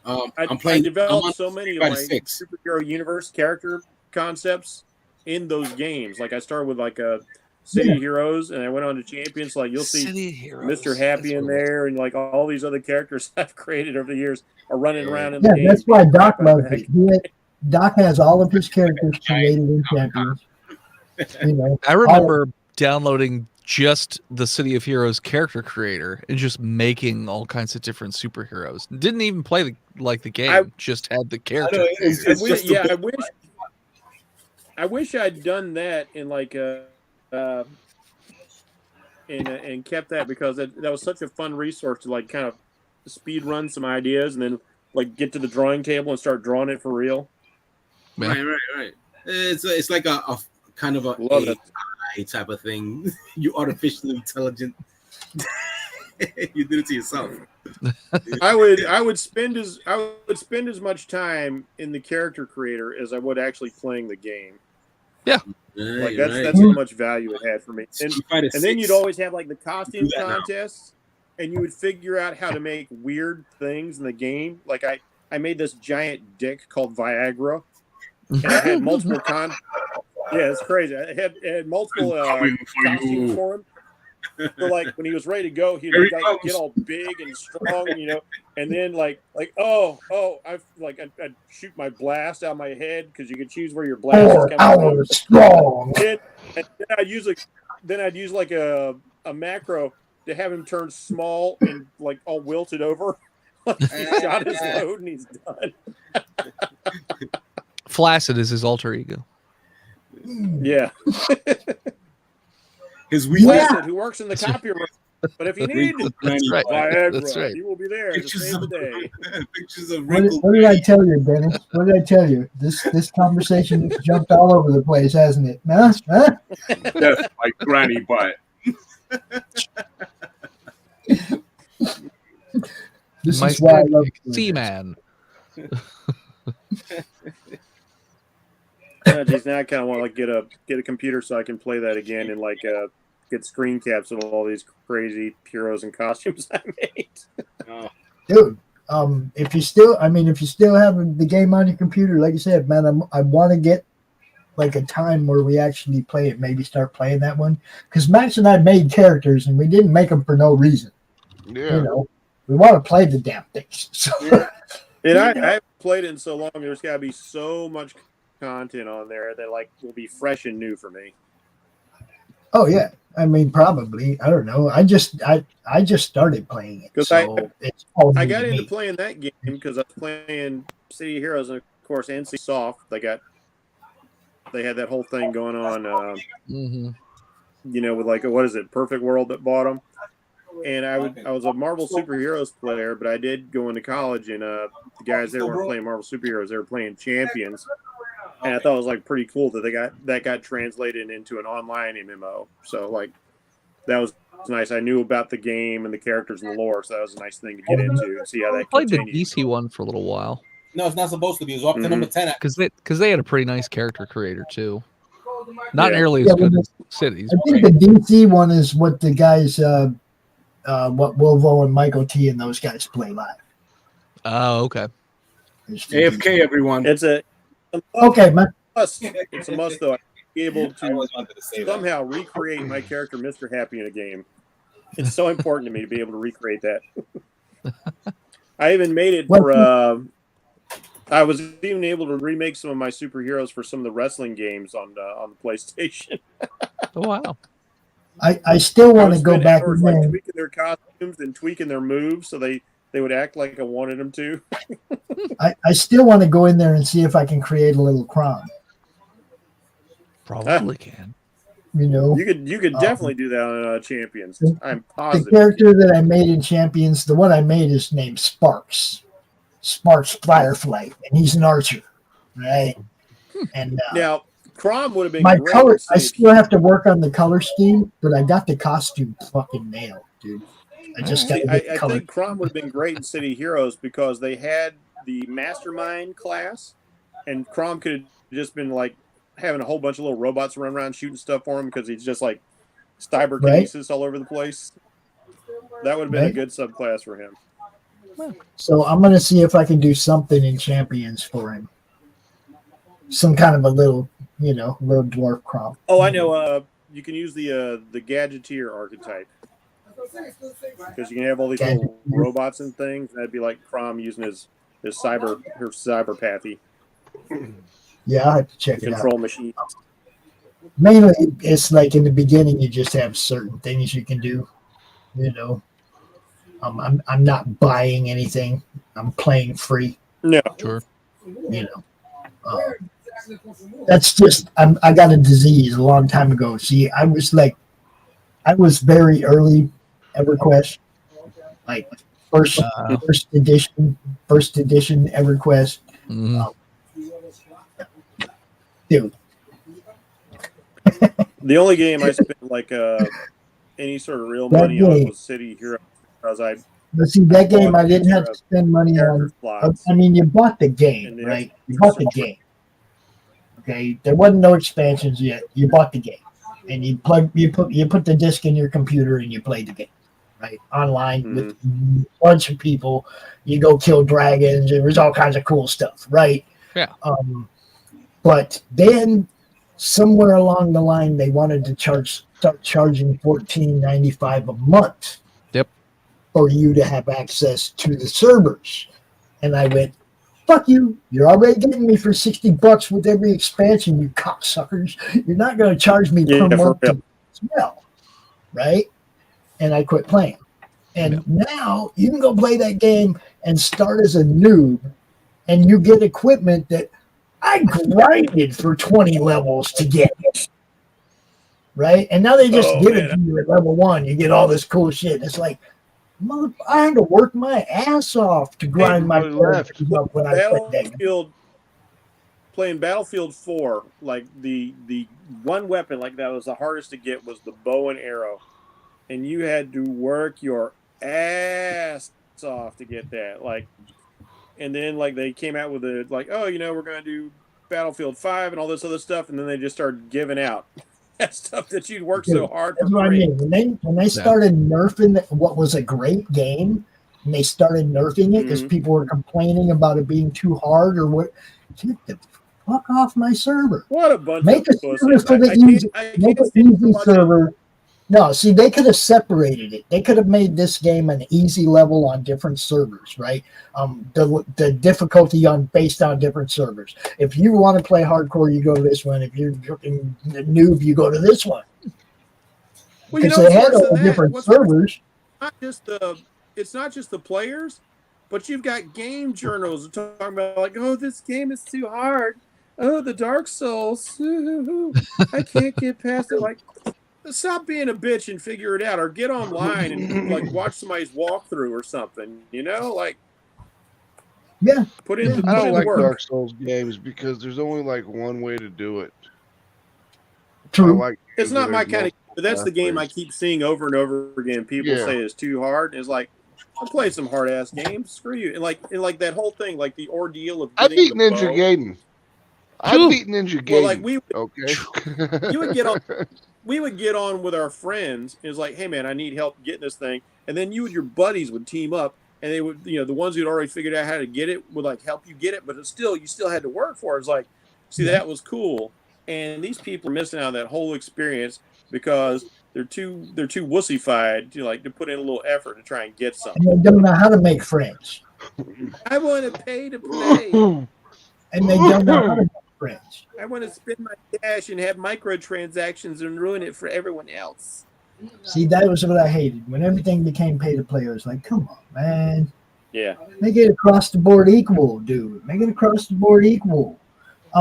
I developed so many like superhero universe character concepts in those games. Like I started with like a City of Heroes, and I went on to Champions. Like you'll see Mr. Happy in there, and like all these other characters I've created over the years are running around in the game. That's why Doc loves it. Doc has all of his characters created in Champions. You know, I remember downloading just the City of Heroes character creator and just making all kinds of different superheroes. Didn't even play the game. Just had the character. I wish I'd done that in like and kept that, because that was such a fun resource to like kind of speed run some ideas and then like get to the drawing table and start drawing it for real. Yeah. Right. It's like a kind of a Love it. AI type of thing. You artificially intelligent. You did it to yourself. I would spend as much time in the character creator as I would actually playing the game. Yeah. Like that's how much value it had for me. And then you'd 6. always have like the costume that now. contests, and you would figure out how to make weird things in the game. Like I made this giant dick called Viagra, and I had multiple Yeah, it's crazy. I had multiple costumes for him. So like when he was ready to go, he'd like, get all big and strong, you know, and then like I'd shoot my blast out of my head because you could choose where your blast is 4 coming hours strong. and then I'd use like a macro to have him turn small and like all wilted over. Like he shot his load and he's done. Flaccid is his alter ego. Yeah. His weakness. Flaccid, who works in the copy room. But if you need That's right. Viagra, That's right. he will be there to save the day. Pictures of What did I tell you, Dennis? What did I tell you? This conversation has jumped all over the place, hasn't it? Huh? That's my granny butt. This My is why I love Seaman. Geez, now I kind of want to like get a computer so I can play that again and like get screen caps of all these crazy heroes and costumes I made. Dude, if you still have the game on your computer, like I said, man, I want to get like a time where we actually play it. Maybe start playing that one because Max and I made characters and we didn't make them for no reason. Yeah. You know, we want to play the damn things. So, And I haven't played it in so long. There's got to be so much content on there that like will be fresh and new for me. oh yeah, I mean probably. I don't know. I just started playing it. 'Cause So it's all I new got to into me. playing that game because I was playing City Heroes and of course NC Soft. They had that whole thing going on. You know, with like what is it, Perfect World that bought them. And I was a Marvel Superheroes player, but I did go into college, and the guys there weren't playing Marvel Superheroes; they were playing Champions. And I thought it was like pretty cool that that got translated into an online MMO. So like that was nice. I knew about the game and the characters and the lore, so that was a nice thing to get into and see how I that played the continues. DC one for a little while No, it's not supposed to be. It was up to number 10. because they had a pretty nice character creator too. Not Yeah. nearly Yeah, as good but as Cities. I think the DC one is what the guys, what Wilvo and Michael T and those guys play live. Oh, okay. It's the AFK, everyone. It's a Okay, man. must. It's a must though. Be able I to always wanted to say that. somehow recreate my character Mr. Happy in a game. It's so important to me to be able to recreate that. I even made it for. I was even able to remake some of my superheroes for some of the wrestling games on the PlayStation. Oh, wow. I still want to would go spend back hours, in like there. tweaking their costumes and tweaking their moves so they would act like I wanted them to. I still want to go in there and see if I can create a little crime. Probably can. You know, You could definitely do that on Champions. I'm the positive. character that I made in Champions, the one I made is named Sparks Firefly, and he's an archer, right? And Now, Crom would have been my great. color, in I City still have to work on the color scheme, but I got the costume fucking nailed, dude. I just got See, to I get the color. think Crom would have been great in City Heroes because they had the Mastermind class, and Crom could have just been like having a whole bunch of little robots run around shooting stuff for him because he's just like cyberkinesis all over the place. That would have been a Right. good subclass for him. So I'm gonna see if I can do something in Champions for him. Some kind of a little, little dwarf crop. Oh, I know. You can use the Gadgeteer archetype because you can have all these little robots and things. That'd be like Crom using his cyberpathy Yeah, I have to check it out. control machine. Mainly, it's like in the beginning, you just have certain things you can do. I'm not buying anything. I'm playing free. No, Sure. That's just I got a disease a long time ago. See, I was very early EverQuest, like First edition EverQuest. Mhm. Dude. The only game I spent like any sort of real That money on game. was City Hero because I But see, that game bought I didn't have to extra spend money character on. slots. I mean, you bought the game, And the right? extra You bought the support. game. Okay, there wasn't no expansions yet. You bought the game, and you put the disc in your computer and you played the game, right? Online with a bunch of people. You go kill dragons. There was all kinds of cool stuff, right? Yeah. But then somewhere along the line, they wanted to start charging $14.95 a month. Yep. For you to have access to the servers, and I went, "Fuck you! You're already getting me for $60 with every expansion, you cocksuckers. You're not going to charge me per Yeah, for month real. as well, right?" And I quit playing. And now you can go play that game and start as a noob, and you get equipment that I grinded for 20 levels to get. Right? And now they just Oh, give it man. to you at level 1. You get all this cool shit. It's like, I had to work my ass off to grind my characters up when I played that game. Battlefield, playing Battlefield 4, like the one weapon like that was the hardest to get was the bow and arrow, and you had to work your ass off to get that. Like, and then like they came out with a like, oh, we're gonna do Battlefield 5 and all this other stuff, and then they just started giving out that stuff that you'd worked so hard for That's what I free. mean. When they started nerfing what was a great game, and they started nerfing it because people were complaining about it being too hard or what, get the fuck off my server. What a bunch Make of a server pussies. for the easy, make an easy server. No, see, they could have separated it. They could have made this game an easy level on different servers, right? The difficulty based on different servers. If you want to play hardcore, you go to this one. If you're a noob, you go to this one. Well, Because they had all different What's servers. It's not just the players, but you've got game journals talking about like, oh, this game is too hard. Oh, the Dark Souls. I can't get past it. Like, stop being a bitch and figure it out, or get online and like watch somebody's walkthrough or something. Like, yeah, put in. I don't like work. Dark Souls games because there's only like one way to do it. True. It's not my kind of. But that's the game I keep seeing over and over again. People say it's too hard. It's like, I'll play some hard ass games. Screw you. And like that whole thing, like the ordeal of. I beat Ninja Gaiden. I beat Ninja Gaiden. Well, like we would get on. We would get on with our friends. It was like, hey man, I need help getting this thing. And then you and your buddies would team up, and they would, the ones who'd already figured out how to get it would like help you get it. But you still had to work for it. It's like, see, that was cool. And these people are missing out on that whole experience because they're too wussified to put in a little effort to try and get something. And they don't know how to make friends. I want to pay to play. And they don't know how to make friends. I want to spend my cash and have microtransactions and ruin it for everyone else. See, that was what I hated. When everything became pay to play, I was like, come on, man. Yeah. Make it across the board equal, dude. Make it across the board equal.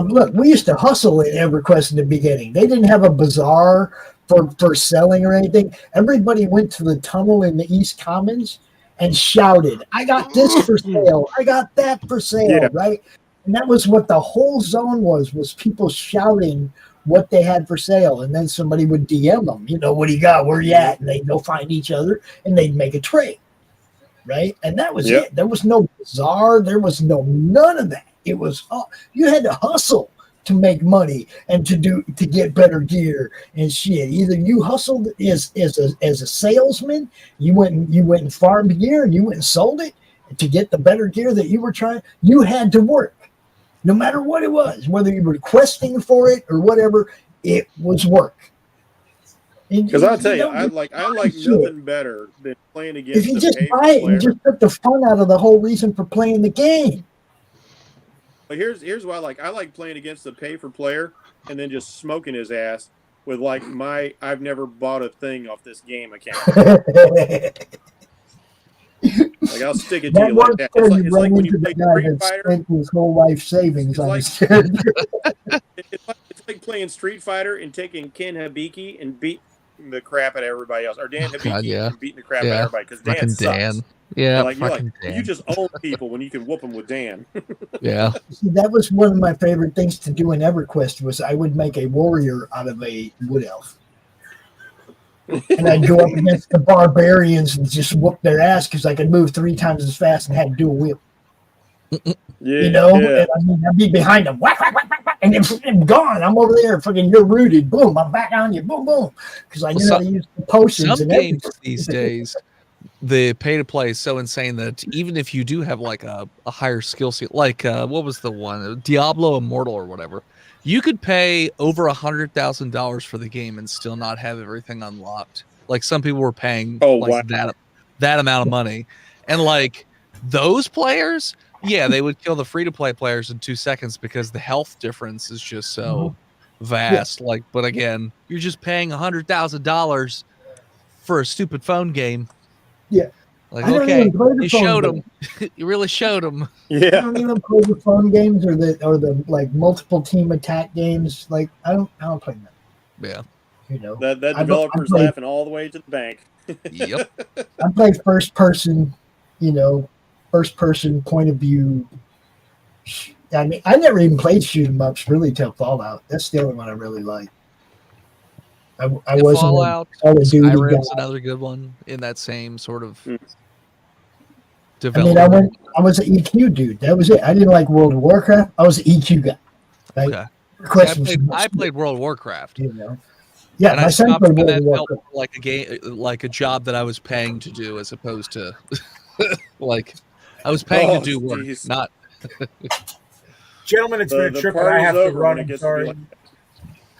Look, we used to hustle in EverQuest in the beginning. They didn't have a bazaar for selling or anything. Everybody went to the tunnel in the East Commons and shouted, I got this for sale. I got that for sale, right? And that was what the whole zone was people shouting what they had for sale. And then somebody would DM them, what do you got? Where you at? And they'd go find each other and they'd make a trade, right? And that was it. There was no bazaar. There was none of that. It was you had to hustle to make money and to get better gear and shit. Either you hustled as a salesman, you went and farmed gear and you went and sold it to get the better gear that you were trying. You had to work, no matter what it was, whether you were questing for it or whatever. It was work. Because I'll tell you, I like nothing better than playing against. If you just buy it, you just took the fun out of the whole reason for playing the game. But here's what I like playing against the pay for player and then just smoking his ass with like I've never bought a thing off this game account. Like I'll stick it to you like that. It's like when you play Street Fighter. Spent his whole life savings on his it's like playing Street Fighter and taking Ken Hibiki and the crap out of everybody else, or Dan Hibiki God, yeah. beating the crap out of everybody because Dan Fucking sucks. Dan. Yeah, You're like, Dan. you just own people when you can whoop them with Dan. Yeah. See, that was one of my favorite things to do in EverQuest was I would make a warrior out of a wood elf. And I'd go up against the barbarians and just whoop their ass because I could move 3 times as fast and had dual whip. Yeah, And I mean, I'd be behind them, whack, whack, whack, whack, whack, and then I'm gone. I'm over there, fucking, you're rooted. Boom, I'm back on you. Boom, boom. Because I knew how to use the potions. Some and games these days, the pay to play is so insane that even if you do have like a higher skill set, like what was the one, Diablo Immortal or whatever, you could pay over $100,000 for the game and still not have everything unlocked. Like some people were paying that amount of money, and like those players, yeah, they would kill the free to play players in 2 seconds because the health difference is just so vast. Yeah. Like, but again, you're just paying $100,000 for a stupid phone game. Yeah. Like, okay, you showed them. You really showed them. Yeah. I don't even play the phone games or the like multiple team attack games. Like I don't play them. Yeah. You know, that developer's laughing all the way to the bank. Yep. I play first person point of view. I mean, I never even played shoot 'em ups really till Fallout. That's the only one I really like. I wasn't Fallout. Skyrim's another good one in that same sort of development. I was an EQ dude. That was it. I didn't like World of Warcraft. I was an EQ guy. Right? Okay. See, I played World of Warcraft. You know. Yeah, and my son played World of Warcraft. Like a game, like a job that I was paying to do, as opposed to like I was paying to do work, not. Gentlemen, it's been a trip, and I have to run. I'm sorry.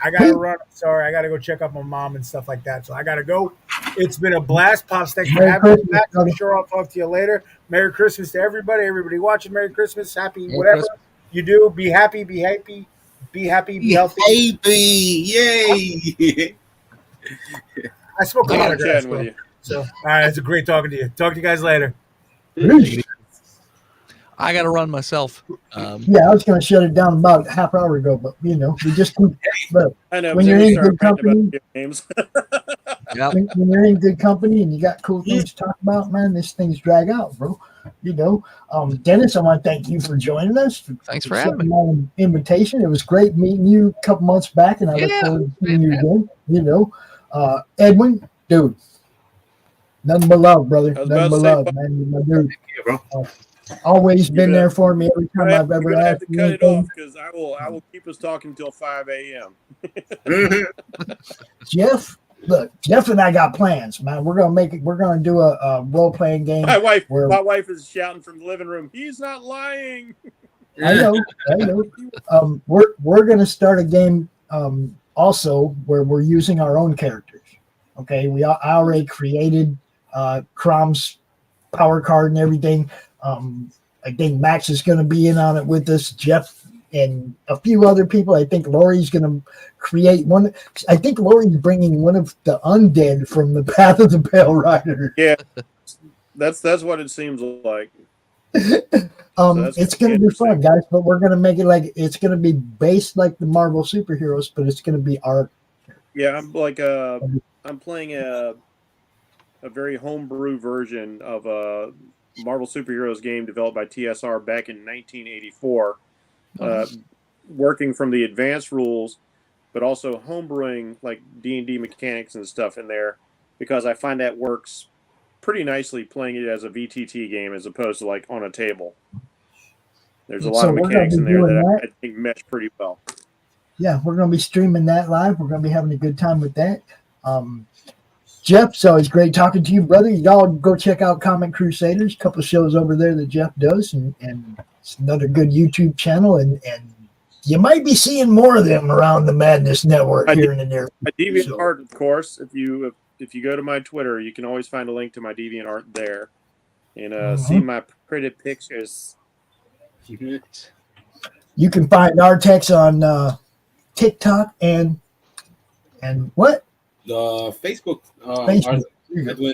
I gotta run. I'm sorry. I gotta go check up my mom and stuff like that. So I gotta go. It's been a blast. Pops, thanks for having me back. I'm sure I'll talk to you later. Merry Christmas to everybody. Everybody watching. Merry Christmas. Happy whatever you do. Be happy. Be happy. Be happy. Be healthy. Happy. Yay. I smoke a lot of grass with you. So all right, it's a great talking to you. Talk to you guys later. I got to run myself. Yeah, I was going to shut it down about a half hour ago, but you know, we just keep. But I know, when you're in good company, when you're in good company and you got cool things to talk about, man, this things drag out, bro. You know, Dennis, I want to thank you for joining us. Thanks for having me. My invitation. It was great meeting you a couple months back, and I look forward to seeing you again. You know, Edwin, dude, nothing but love, brother. Nothing but love, man. You're my dude. Thank you, bro. Always been there for me every time I've ever asked. Have to cut it off because I will keep us talking until 5 a.m. Jeff, look, Jeff and I got plans, man. We're gonna make it. We're gonna do a role playing game. My wife is shouting from the living room. He's not lying. I know. We're gonna start a game also where we're using our own characters. Okay, I already created Crom's power card and everything. I think Max is going to be in on it with us, Jeff and a few other people. I think Laurie's going to create one. I think Laurie's bringing one of the undead from the Path of the Pale Rider. Yeah, that's what it seems like. It's going to be fun, guys, but we're going to make it like it's going to be based like the Marvel superheroes, but it's going to be our. Yeah, I'm playing a very homebrew version of a Marvel superheroes game developed by TSR back in 1984, working from the advanced rules, but also homebrewing like D&D mechanics and stuff in there, because I find that works pretty nicely playing it as a VTT game as opposed to like on a table. There's a lot of mechanics in there that I think mesh pretty well. Yeah, we're going to be streaming that live. We're going to be having a good time with that. Jeff, it's always great talking to you, brother. Y'all go check out Comic Crusaders, a couple of shows over there that Jeff does, and it's another good YouTube channel, and you might be seeing more of them around the Madness Network here in the near future. My DeviantArt, of course. If you go to my Twitter, you can always find a link to my DeviantArt there, and see my pretty pictures. You can find Artex on TikTok and what? The Facebook. Edwin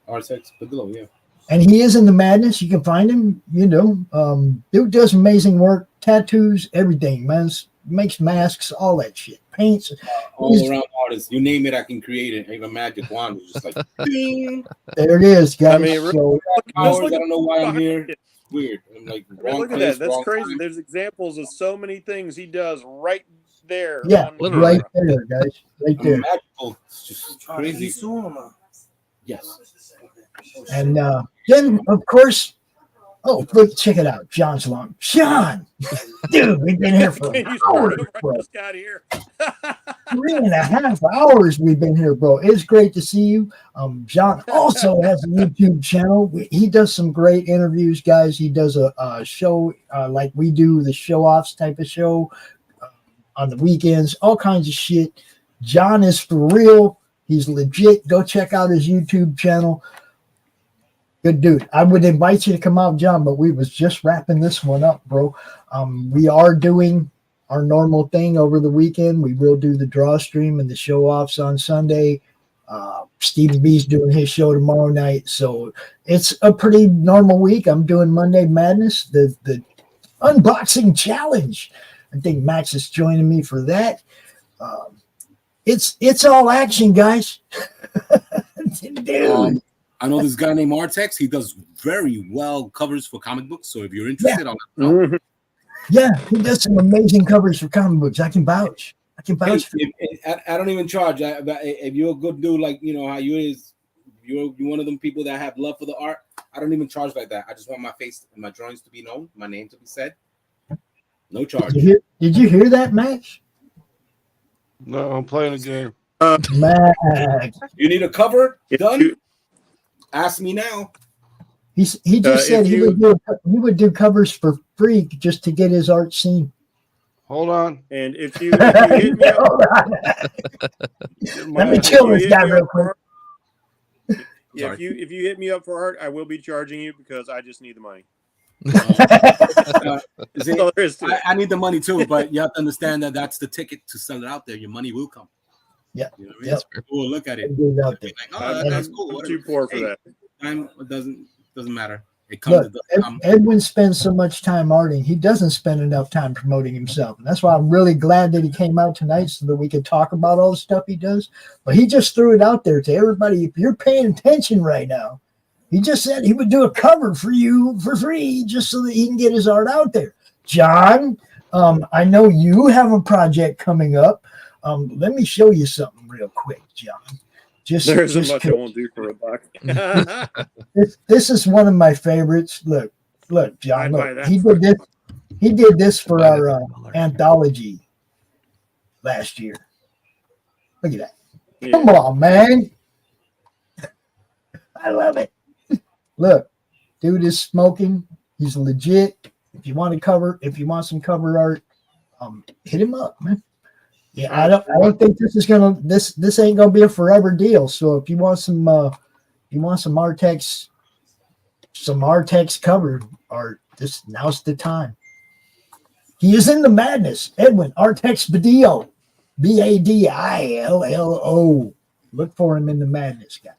Artex Below, yeah. And he is in the Madness. You can find him. You know, dude does amazing work, tattoos, everything, man. Makes masks, all that shit. paints. All around artist. You name it, I can create it. Even magic wand is just like ding. There it is, guys. I mean, So, Hours, I don't know why I'm here. It's weird. I'm like, I mean, look at that. That's crazy. Time. There's examples of so many things he does right there. yeah, on right camera. there, guys. Right there. Magical. It's just crazy. Yes. And then, of course, oh, look, check it out. John's along. John! Dude, we've been here for You hours, started right, bro. just got here. 3.5 hours we've been here, bro. It's great to see you. John also has a YouTube channel. He does some great interviews, guys. He does a show like we do, the show-offs type of show on the weekends, all kinds of shit. John is for real. He's legit. Go check out his YouTube channel. Good dude. I would invite you to come out, John, but we was just wrapping this one up, bro. We are doing our normal thing over the weekend. We will do the draw stream and the show offs on Sunday. Stephen B's doing his show tomorrow night. So it's a pretty normal week. I'm doing Monday Madness, the unboxing challenge. I think Max is joining me for that. It's all action, guys. Dude. I know this guy named Artex. He does very well covers for comic books. So if you're interested, I'll let you know. Yeah, he does some amazing covers for comic books. I can vouch. I don't even charge. If you're a good dude, like you know how you is, you're one of them people that have love for the art. I don't even charge like that. I just want my face and my drawings to be known, my name to be said. No charge. Did you hear that, Max? No, I'm playing a game. Max. You need a cover done? Ask me now. He just said he would do covers for free just to get his art seen. Hold on. And if you hit me up, let me kill this guy real quick. Yeah, if you hit me up for art, I will be charging you because I just need the money. I need the money too, but you have to understand that that's the ticket to sell it out there. Your money will come. Yeah, you know what I mean? We'll look at it. Out there. Like, oh, that's cool. I'm too poor for that. Time doesn't matter. It comes. Look, Edwin spends so much time arting. He doesn't spend enough time promoting himself, and that's why I'm really glad that he came out tonight so that we could talk about all the stuff he does. But he just threw it out there to everybody. If you're paying attention right now, he just said he would do a cover for you for free just so that he can get his art out there. John, I know you have a project coming up. Let me show you something real quick, John. There isn't much I won't do for a buck. This is one of my favorites. Look, John. Look, he did this for our anthology last year. Look at that. Yeah. Come on, man. I love it. Look, dude is smoking. He's legit. If you want some cover art, hit him up, man. Yeah, I don't think this ain't gonna be a forever deal. So if you want some Artex cover art, now's the time. He is in the madness. Edwin Artex Badillo, Badillo. Look for him in the madness, guys.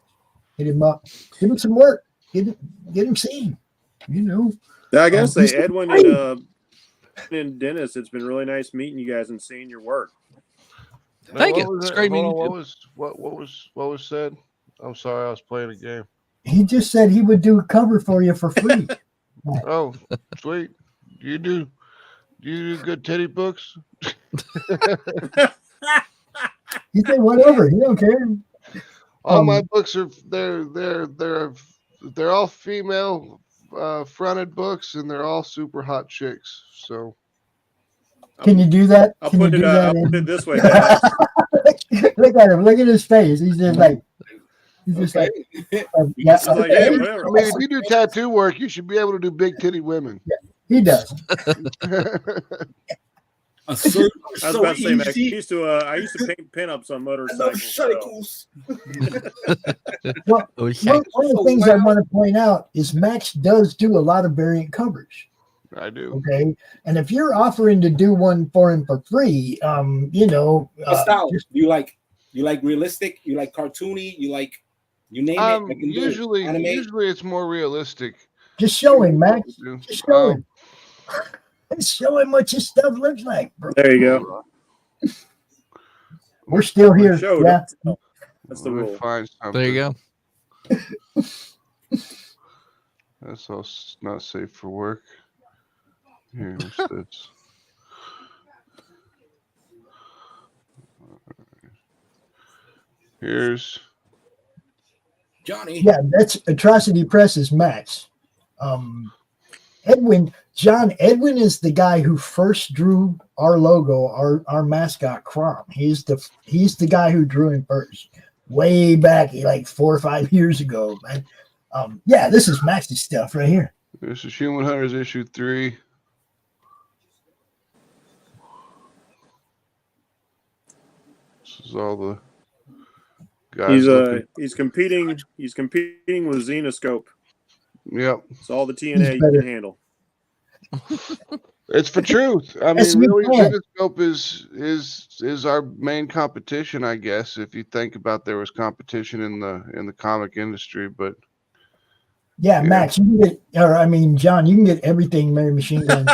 Hit him up. Give him some work. Get him seen. You know. I gotta say, Edwin and Dennis, it's been really nice meeting you guys and seeing your work. Thank you. It's great meeting you. What was said? I'm sorry, I was playing a game. He just said he would do a cover for you for free. Oh, sweet. You do good teddy books? He said whatever. He don't care. All my books are they're all female fronted books, and they're all super hot chicks. So. Can you do that? I'll put it this way. Look at him. Look at his face. He's just like, hey, whatever. I mean, if you do tattoo work, you should be able to do big titty women. Yeah, he does. I was about to say, Max, I used to paint pinups on motorcycles. One of the things I want to point out is Max does do a lot of variant covers. I do. Okay, and if you're offering to do one for him for free, what style do you like? You like realistic? You like cartoony? You name it? Usually it's more realistic. Just show him, Max. Just show him. Show him what your stuff looks like, bro. There you go. We're still On here. the show, Yeah. don't tell. That's the Let me rule. find something. There you go. That's all not safe for work. Here, what's this? Here's Johnny. Yeah, that's Atrocity Press's Max. Edwin is the guy who first drew our logo, our mascot Crom. He's the guy who drew him first, way back like 4 or 5 years ago, man. Yeah, this is Max's stuff right here. This is Human Hunters issue 3. This is all the guys. He's competing with Xenoscope. Yep. It's all the TNA you can handle. It's for truth. I mean, really, Cinescope is our main competition, I guess. If you think about, there was competition in the comic industry, but yeah, Max, you can get, John, you can get everything Mary Machine Gun.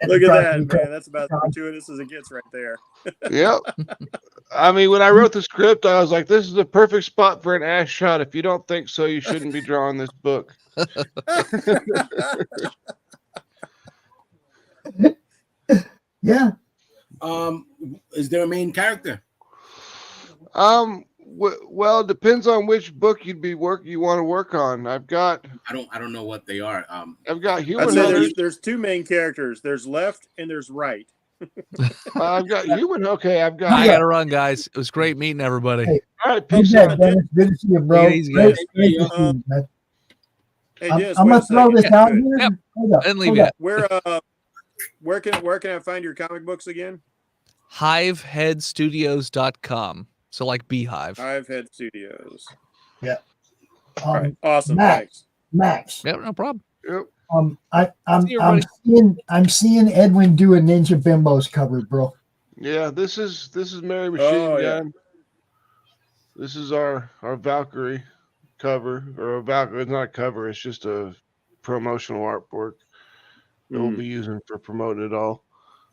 Look at that, man. That's about as gratuitous as it gets right there. Yep. I mean, when I wrote the script, I was like, this is the perfect spot for an ass shot. If you don't think so, you shouldn't be drawing this book. Yeah. Is there a main character? Well, it depends on which book you want to work on. I don't know what they are. I've got Human Hunters. There's 2 main characters. There's left and there's right. I've got Human. Okay, I gotta run, guys. It was great meeting everybody. Hey, all right, peace out. out. Dennis. Good to see you, bro. Easy, guys. I'm gonna throw this out here. Yep. Hold up, And leave hold you. up. Where can I find your comic books again? Hiveheadstudios.com. So like Beehive. Hivehead Studios. Yeah. Awesome. Max. Yep, no problem. Yep. I'm seeing Edwin do a Ninja Bimbos cover, bro. Yeah, this is Mary Machine Gun. Yeah. This is our Valkyrie cover, or a Valkyrie. It's not a cover. It's just a promotional artwork that we'll be using for promoting it all.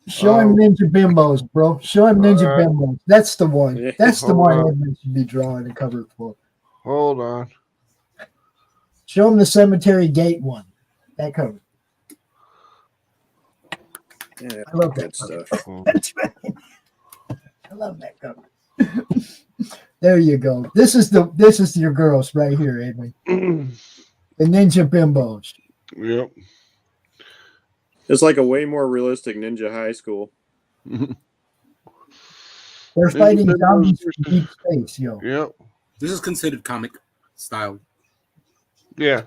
Show him Ninja Bimbos, bro. Show him Ninja Bimbos. That's the one. Yeah. That's the one Edwin should be drawing a cover for. Hold on. Show him the Cemetery Gate one. That cover. Yeah, I love good that stuff. That's right. I love that cover. There you go. This is your girls right here, Edwin. The Ninja Bimbos. Yep. It's like a way more realistic Ninja High School. They're fighting zombies in deep space, yo. Yep. This is considered comic style. Yeah.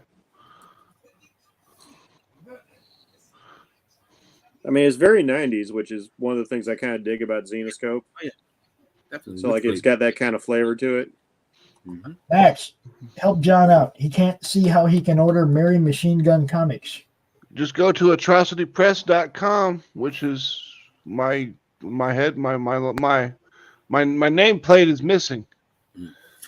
I mean, it's very 90s, which is one of the things I kind of dig about Xenoscope. Oh, yeah. Definitely. So, like, it's got that kind of flavor to it. Mm-hmm. Max, help John out. He can't see how he can order Mary Machine Gun comics. Just go to atrocitypress.com, which is my nameplate is missing,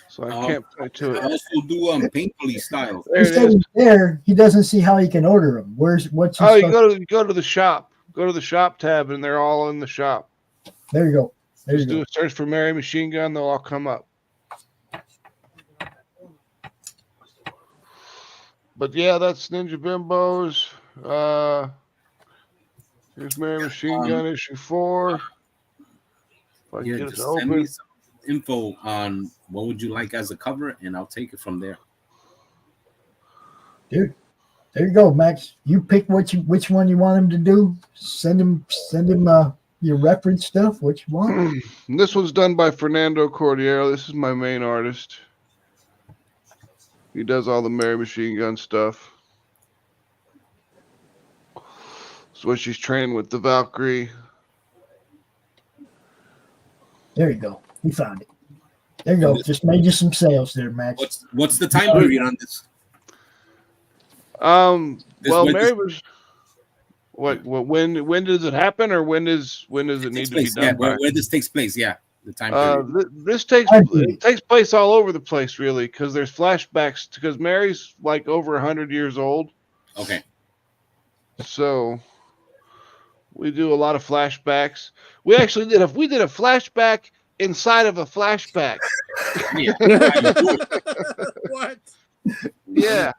so I can't play to it. I also do painfully style. There He it said is. he's there. He doesn't see how he can order them. What's Oh, you go to the shop. Go to the shop tab, and they're all in the shop. There you go. There Just you do go. a search for Mary Machine Gun; they'll all come up. But yeah, that's Ninja Bimbos. Here's Mary Machine Gun issue 4. If I can get it to Send me open. some info on what would you like as a cover, and I'll take it from there. Dude, there you go, Max. You pick which one you want him to do. Send him your reference stuff. What you want. This one's done by Fernando Cordiero. This is my main artist. He does all the Mary Machine Gun stuff. So when she's training with the Valkyrie. There you go. We found it. There you go. Just made you some sales there, Max. What's the time period on this? Well, when Mary was. When does it happen, or when does it need to be done? Yeah, by? where this takes place? Yeah, the time period. This takes place all over the place, really, because there's flashbacks. Because Mary's like over 100 years old. Okay. So we do a lot of flashbacks. We actually did a flashback inside of a flashback. What? Yeah.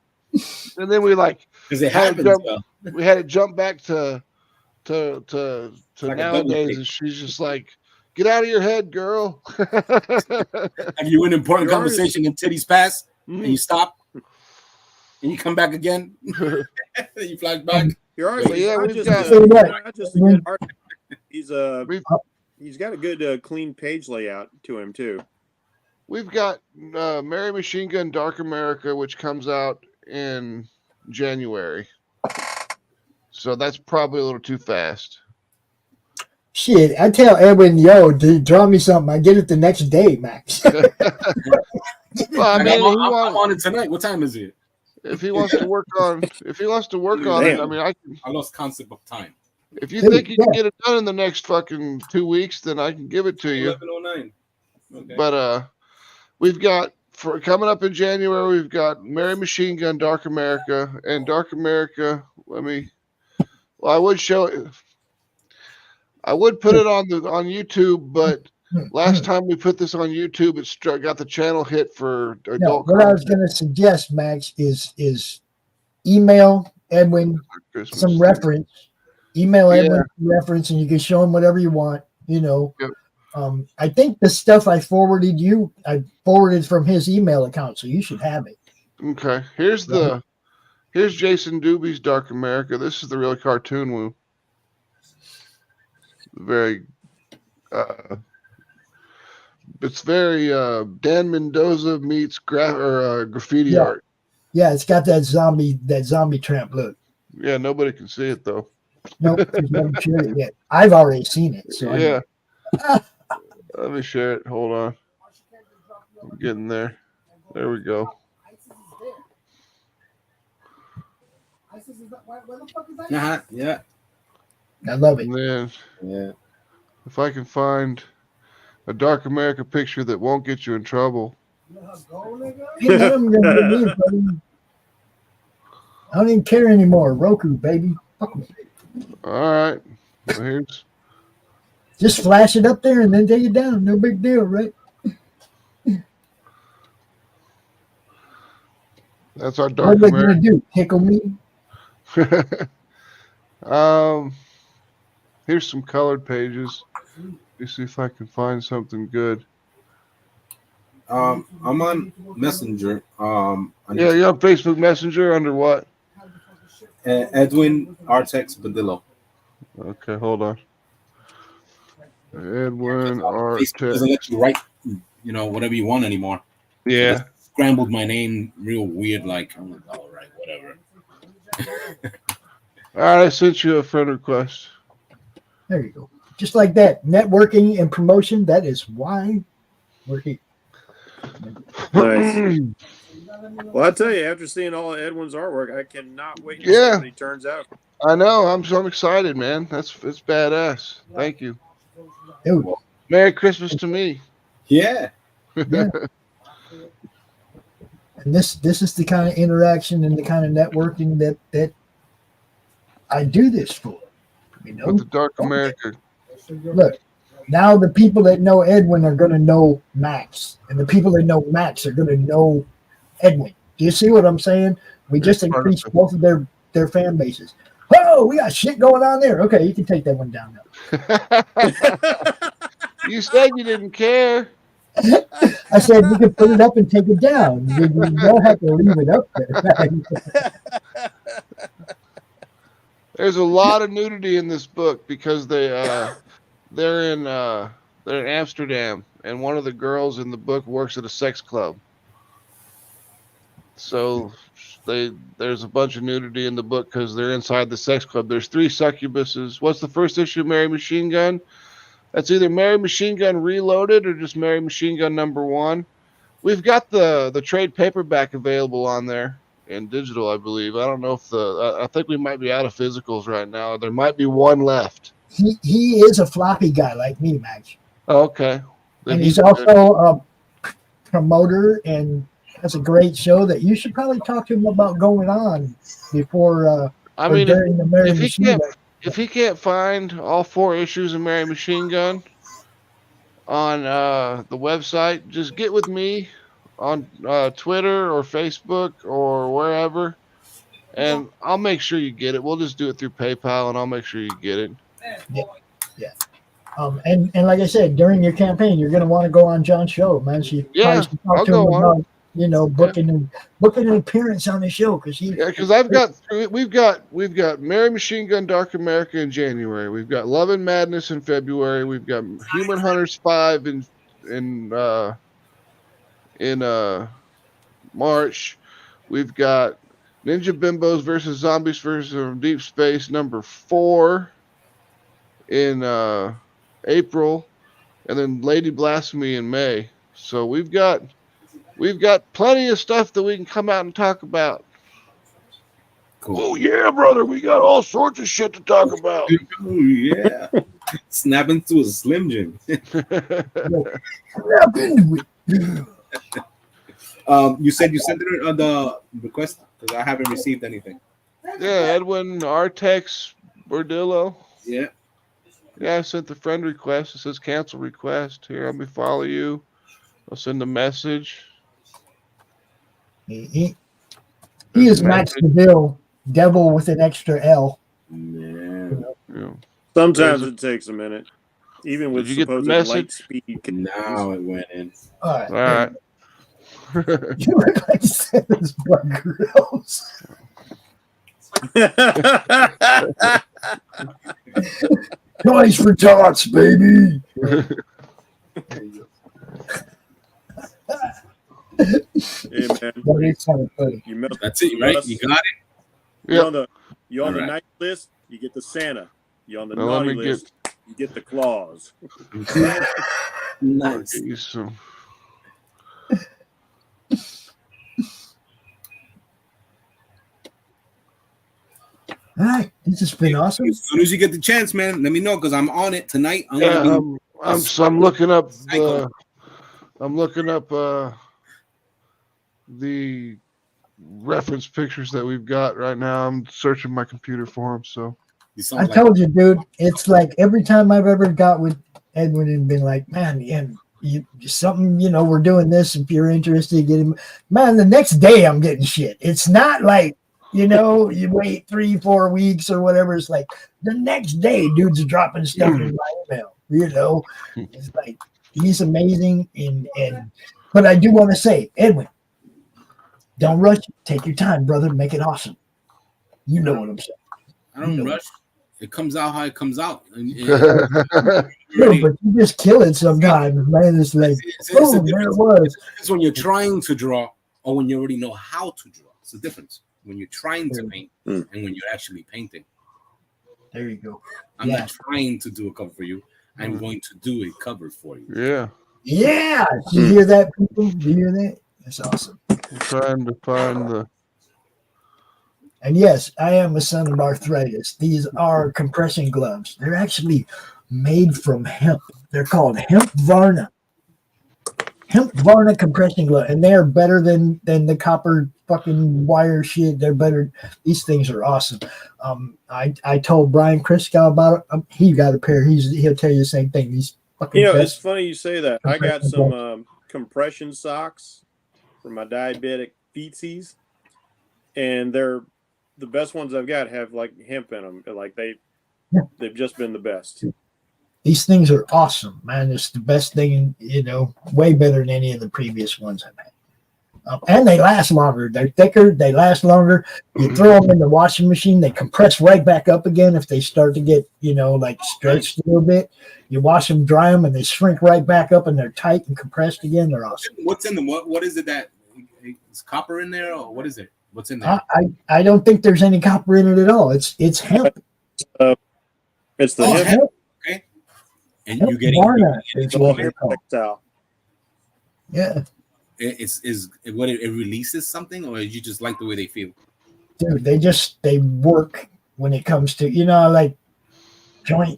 And then we like Because it had to happens. jump, we had to jump back to Like a double nowadays, take. and she's just like, "Get out of your head, girl." Like you in an important Your conversation and titties pass, Mhm. and you stop, and you come back again, and you flash back. Your artist But is yeah, not we've just, got- he's not just a good artist. He's We've- got a good clean page layout to him too. We've got Mary Machine Gun Dark America, which comes out in January. So that's probably a little too fast. Shit, I tell Edwin, yo, dude, draw me something. I get it the next day, Max. Well, I mean, I'm on it tonight. What time is it? if he wants to work on, it, Damn. I mean, I lost concept of time. if you think you can get it done in the next fucking 2 weeks, then I can give it to you. 11:09. Okay. But we've got for coming up in January, we've got Mary Machine Gun Dark America and Dark America. Well, I would show it. I would put it on YouTube, but last time we put this on YouTube, it got the channel hit for No, adult. what I was going to suggest, Max, is email Edwin Christmas. some reference. Email Yeah. Edwin some reference, and you can show him whatever you want. You know, Yep. I think the stuff I forwarded you, I forwarded from his email account, so you should have it. Okay, here's Jason Doobie's Dark America. This is the real cartoon one. It's very Dan Mendoza meets graffiti Yeah. art. Yeah, it's got that zombie tramp look. Yeah, nobody can see it though. Nope, you haven't shared it yet. I've already seen it. So I Yeah. know. Let me share it. Hold on. I'm getting there. There we go. Yeah. I love it. And then Yeah. if I can find a Dark America picture that won't get you in trouble. Hey, none of them gonna get me, buddy. I don't even care anymore. ROKU, baby. Fuck me. All right. Well, here's Just flash it up there and then take it down. No big deal, right? that's our What Dark are they gonna America. do? Tickle me? Here's some colored pages. Let me see if I can find something good. I'm on Messenger. Yeah, you're on Facebook Messenger under what? Edwin Artex Badillo. Okay, hold on. Edwin Facebook doesn't Art. let you write, whatever you want anymore. Yeah. Scrambled my name real weird. Like, I'm like, all right, whatever. All right, I sent you a friend request. There you go. Just like that. Networking and promotion, that is why we're here. Nice. Well, I tell you, after seeing all of Edwin's artwork, I cannot wait to see Yeah. what he turns out. I know. I'm excited, man. It's badass. Thank you. Dude, Merry Christmas to me. Yeah. and this is the kind of interaction and the kind of networking that I do this for. You know? With the Dark America. Look, now the people that know Edwin are going to know Max, and the people that know Max are going to know Edwin. Do you see what I'm saying? We just increased both of their fan bases. Oh, we got shit going on there. Okay, you can take that one down now. You said you didn't care. I said we can put it up and take it down. You don't have to leave it up there. There's a lot of nudity in this book because they're in Amsterdam, and one of the girls in the book works at a sex club. So there's a bunch of nudity in the book because they're inside the sex club. There's 3 succubuses. What's the first issue? Mary Machine Gun. That's either Mary Machine Gun Reloaded or just Mary Machine Gun #1. We've got the trade paperback available on there in digital, I believe. I don't know if I think we might be out of physicals right now. There might be one left. He is a floppy guy like me, Max. Oh, okay. Then And he's good. also a promoter and has a great show that you should probably talk to him about going on before I or mean, during the Mary if he Machine can't Gun. if he can't find all 4 issues of Mary Machine Gun, on the website. Just get with me on Twitter or Facebook or wherever, and I'll make sure you get it. We'll just do it through PayPal, and I'll make sure you get it. Yeah. And like I said, during your campaign, you're going to want to go on John's show, man. So you Yeah, talk I'll to him go on. about, you know, booking an appearance on the show because because we've got Mary Machine Gun Dark America in January. We've got Love and Madness in February. We've got Human Hunters 5 in March. We've got Ninja Bimbos versus Zombies versus Deep Space #4 in April, and then Lady Blasphemy in May. So we've got plenty of stuff that we can come out and talk about. Cool. Oh yeah, brother, we got all sorts of shit to talk about. Oh yeah, snap into a Slim Jim. You said you sent it on the request because I haven't received anything. Yeah, Edwin Artex Bordillo. Yeah. Yeah, I sent the friend request. It says cancel request. Here, let me follow you. I'll send a message. he is Max Devill, Devil with an extra L. Man. Yeah. Sometimes it takes a minute, even with Did you get the supposed light message? speed. Now it went in. All right. All right. You look like Santa's Burgers. Toys for tots, baby. Hey man, That is kind of funny. you messed That's it, right? You got it. You on the Alright. nice list, you get the Santa. You on the Now let naughty me list, you get the claws. Nice. Get you some. All right, this has been awesome. As soon as you get the chance, man, let me know because I'm on it tonight. I'm Yeah, gonna I'm looking up Psycho. the reference pictures that we've got right now. I'm searching my computer for them. So be. I told you, dude, it's like every time I've ever got with Edwin and been like, man, yeah, something, you know, we're doing this. If you're interested, get him. Man, the next day I'm getting shit. It's not like, you know, you wait 3-4 weeks or whatever. It's like the next day, dude's dropping stuff in my email. You know, it's like he's amazing. But I do want to say, Edwin, don't rush. Take your time, brother. Make it awesome. You know what I'm saying. I don't rush. It comes out how it comes out. Yeah, but you just kill it sometimes, man. It's like, boom, there it was. It's when you're trying to draw or when you already know how to draw. It's the difference. When you're trying to paint and when you're actually painting. There you go. I'm not trying to do a cover for you. I'm going to do a cover for you. yeah, Yeah. You hear that, people? Do you hear that? That's awesome. I'm trying to find the. And yes, I am a son of arthritis. These are compression gloves. They're actually made from hemp. They're called hemp Varna. Hemp Varna compression glove, and they are better than the copper fucking wire shit. They're better. These things are awesome. I told Brian Christgau about it. He got a pair. He'll tell you the same thing. These fucking. You know, it's best. funny you say that. I got some compression socks for my diabetic feetsies, and they're the best ones I've got. Have like hemp in them. Like they've just been the best. These things are awesome, man. It's the best thing, you know, way better than any of the previous ones I've had. And they last longer. They're thicker. They last longer. You throw them in the washing machine, they compress right back up again if they start to get, you know, like stretched a little bit. You wash them, dry them, and they shrink right back up, and they're tight and compressed again. They're awesome. What's in them? What is it that is copper in there, or what is it? What's in there? I don't think there's any copper in it at all. It's hemp. It's the hemp. hemp. Okay. And Hemp you getting Varna is what they're called. Textile. Yeah. Is what it releases something, or you just like the way they feel? Dude, they work when it comes to, you know, like joint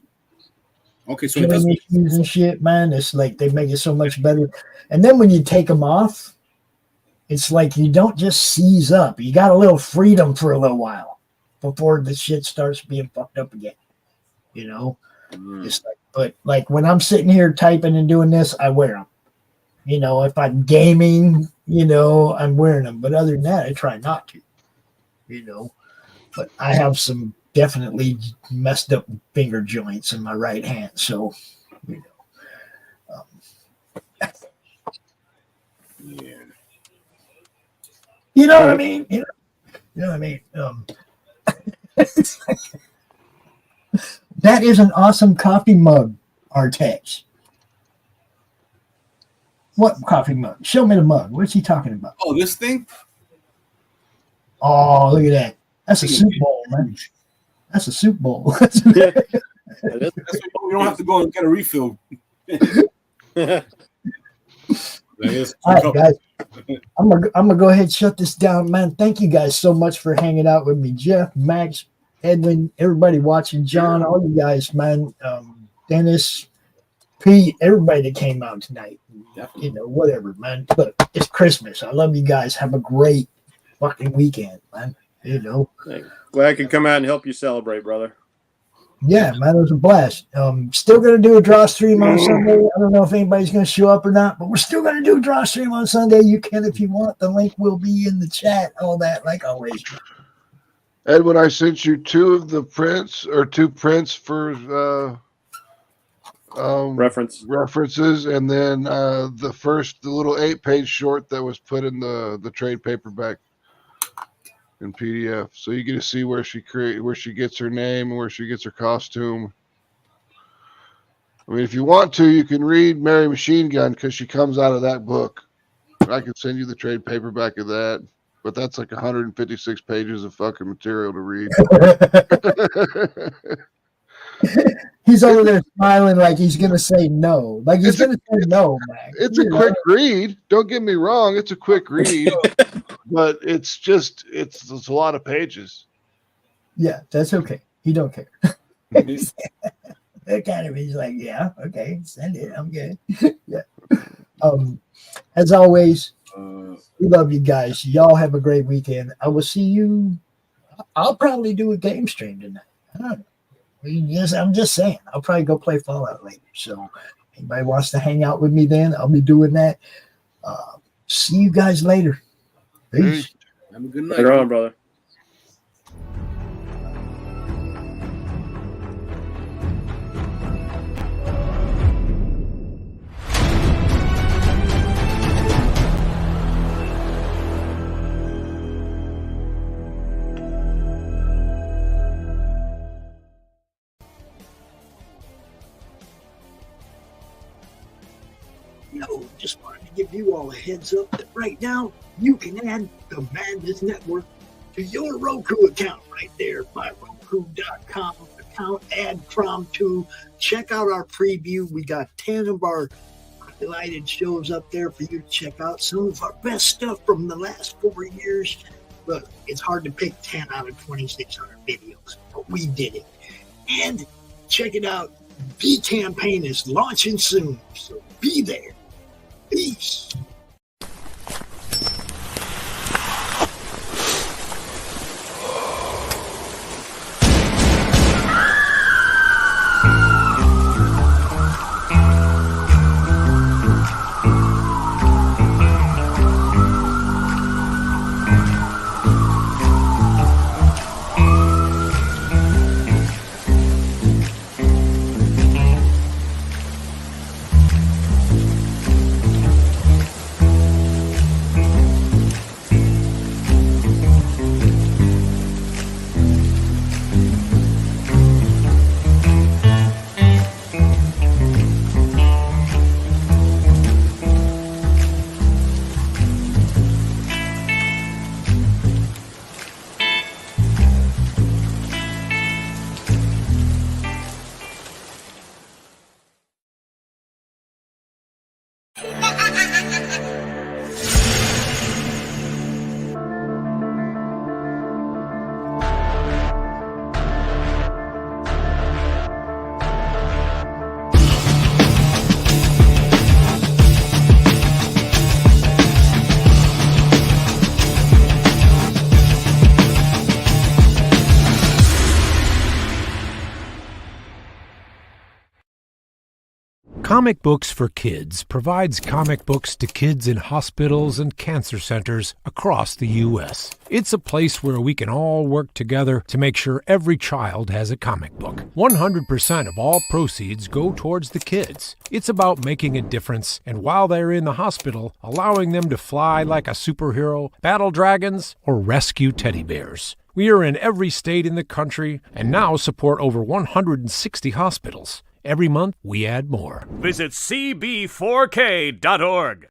Okay, so it does. issues and shit, man. It's like they make it so much better. And then when you take them off, it's like you don't just seize up. You got a little freedom for a little while before the shit starts being fucked up again. You know, It's like, but like when I'm sitting here typing and doing this, I wear them. You know, if I'm gaming, you know, I'm wearing them. But other than that, I try not to. You know, but I have some definitely messed up finger joints in my right hand. So, you know, Yeah. you know what I mean? You know what I mean? That is an awesome coffee mug, Artex. What coffee mug? Show me the mug. What's he talking about? Oh, this thing? Oh, look at that. That's a soup bowl, man. That's a soup bowl. That's why you don't have to go and get a refill. All right, guys. I'm gonna go ahead and shut this down, man. Thank you guys so much for hanging out with me, Jeff, Max, Edwin, everybody watching, John, all you guys, man. Dennis, Pete, everybody that came out tonight. Definitely. You know, whatever, man. But it's Christmas. I love you guys. Have a great fucking weekend, man. You know. Glad I could come out and help you celebrate, brother. Yeah, man, it was a blast. Still going to do a draw stream on Sunday. I don't know if anybody's going to show up or not, but we're still going to do a draw stream on Sunday. You can if you want. The link will be in the chat, all that, like always. Edwin, I sent you two prints for references, and then the little 8-page short that was put in the trade paperback in PDF, so you get to see where she gets her name and where she gets her costume. I mean, if you want to, you can read Mary Machine Gun because she comes out of that book. I can send you the trade paperback of that, but that's like 156 pages of fucking material to read. He's over there smiling like he's gonna say no. Like he's gonna say no, man. It's a quick read. Don't get me wrong, it's a quick read. But it's a lot of pages. Yeah, that's okay. He don't care. That kind of he's like, yeah, okay, send it. I'm good. Yeah. As always, we love you guys. Y'all have a great weekend. I will see you. I'll probably do a game stream tonight. I don't know. I'm just saying. I'll probably go play Fallout later. So, anybody wants to hang out with me, then I'll be doing that. See you guys later. Peace. Have a good night. Later on, brother. Just wanted to give you all a heads up that right now you can add the Madness Network to your Roku account right there by roku.com account. Add from to check out our preview. We got 10 of our highlighted shows up there for you to check out. Some of our best stuff from the last 4 years. Look, it's hard to pick 10 out of 2,600 videos, but we did it. And check it out. The campaign is launching soon, so be there. Peace. Comic Books for Kids provides comic books to kids in hospitals and cancer centers across the U.S. It's a place where we can all work together to make sure every child has a comic book. 100% of all proceeds go towards the kids. It's about making a difference, and while they're in the hospital, allowing them to fly like a superhero, battle dragons, or rescue teddy bears. We are in every state in the country and now support over 160 hospitals. Every month, we add more. Visit cb4k.org.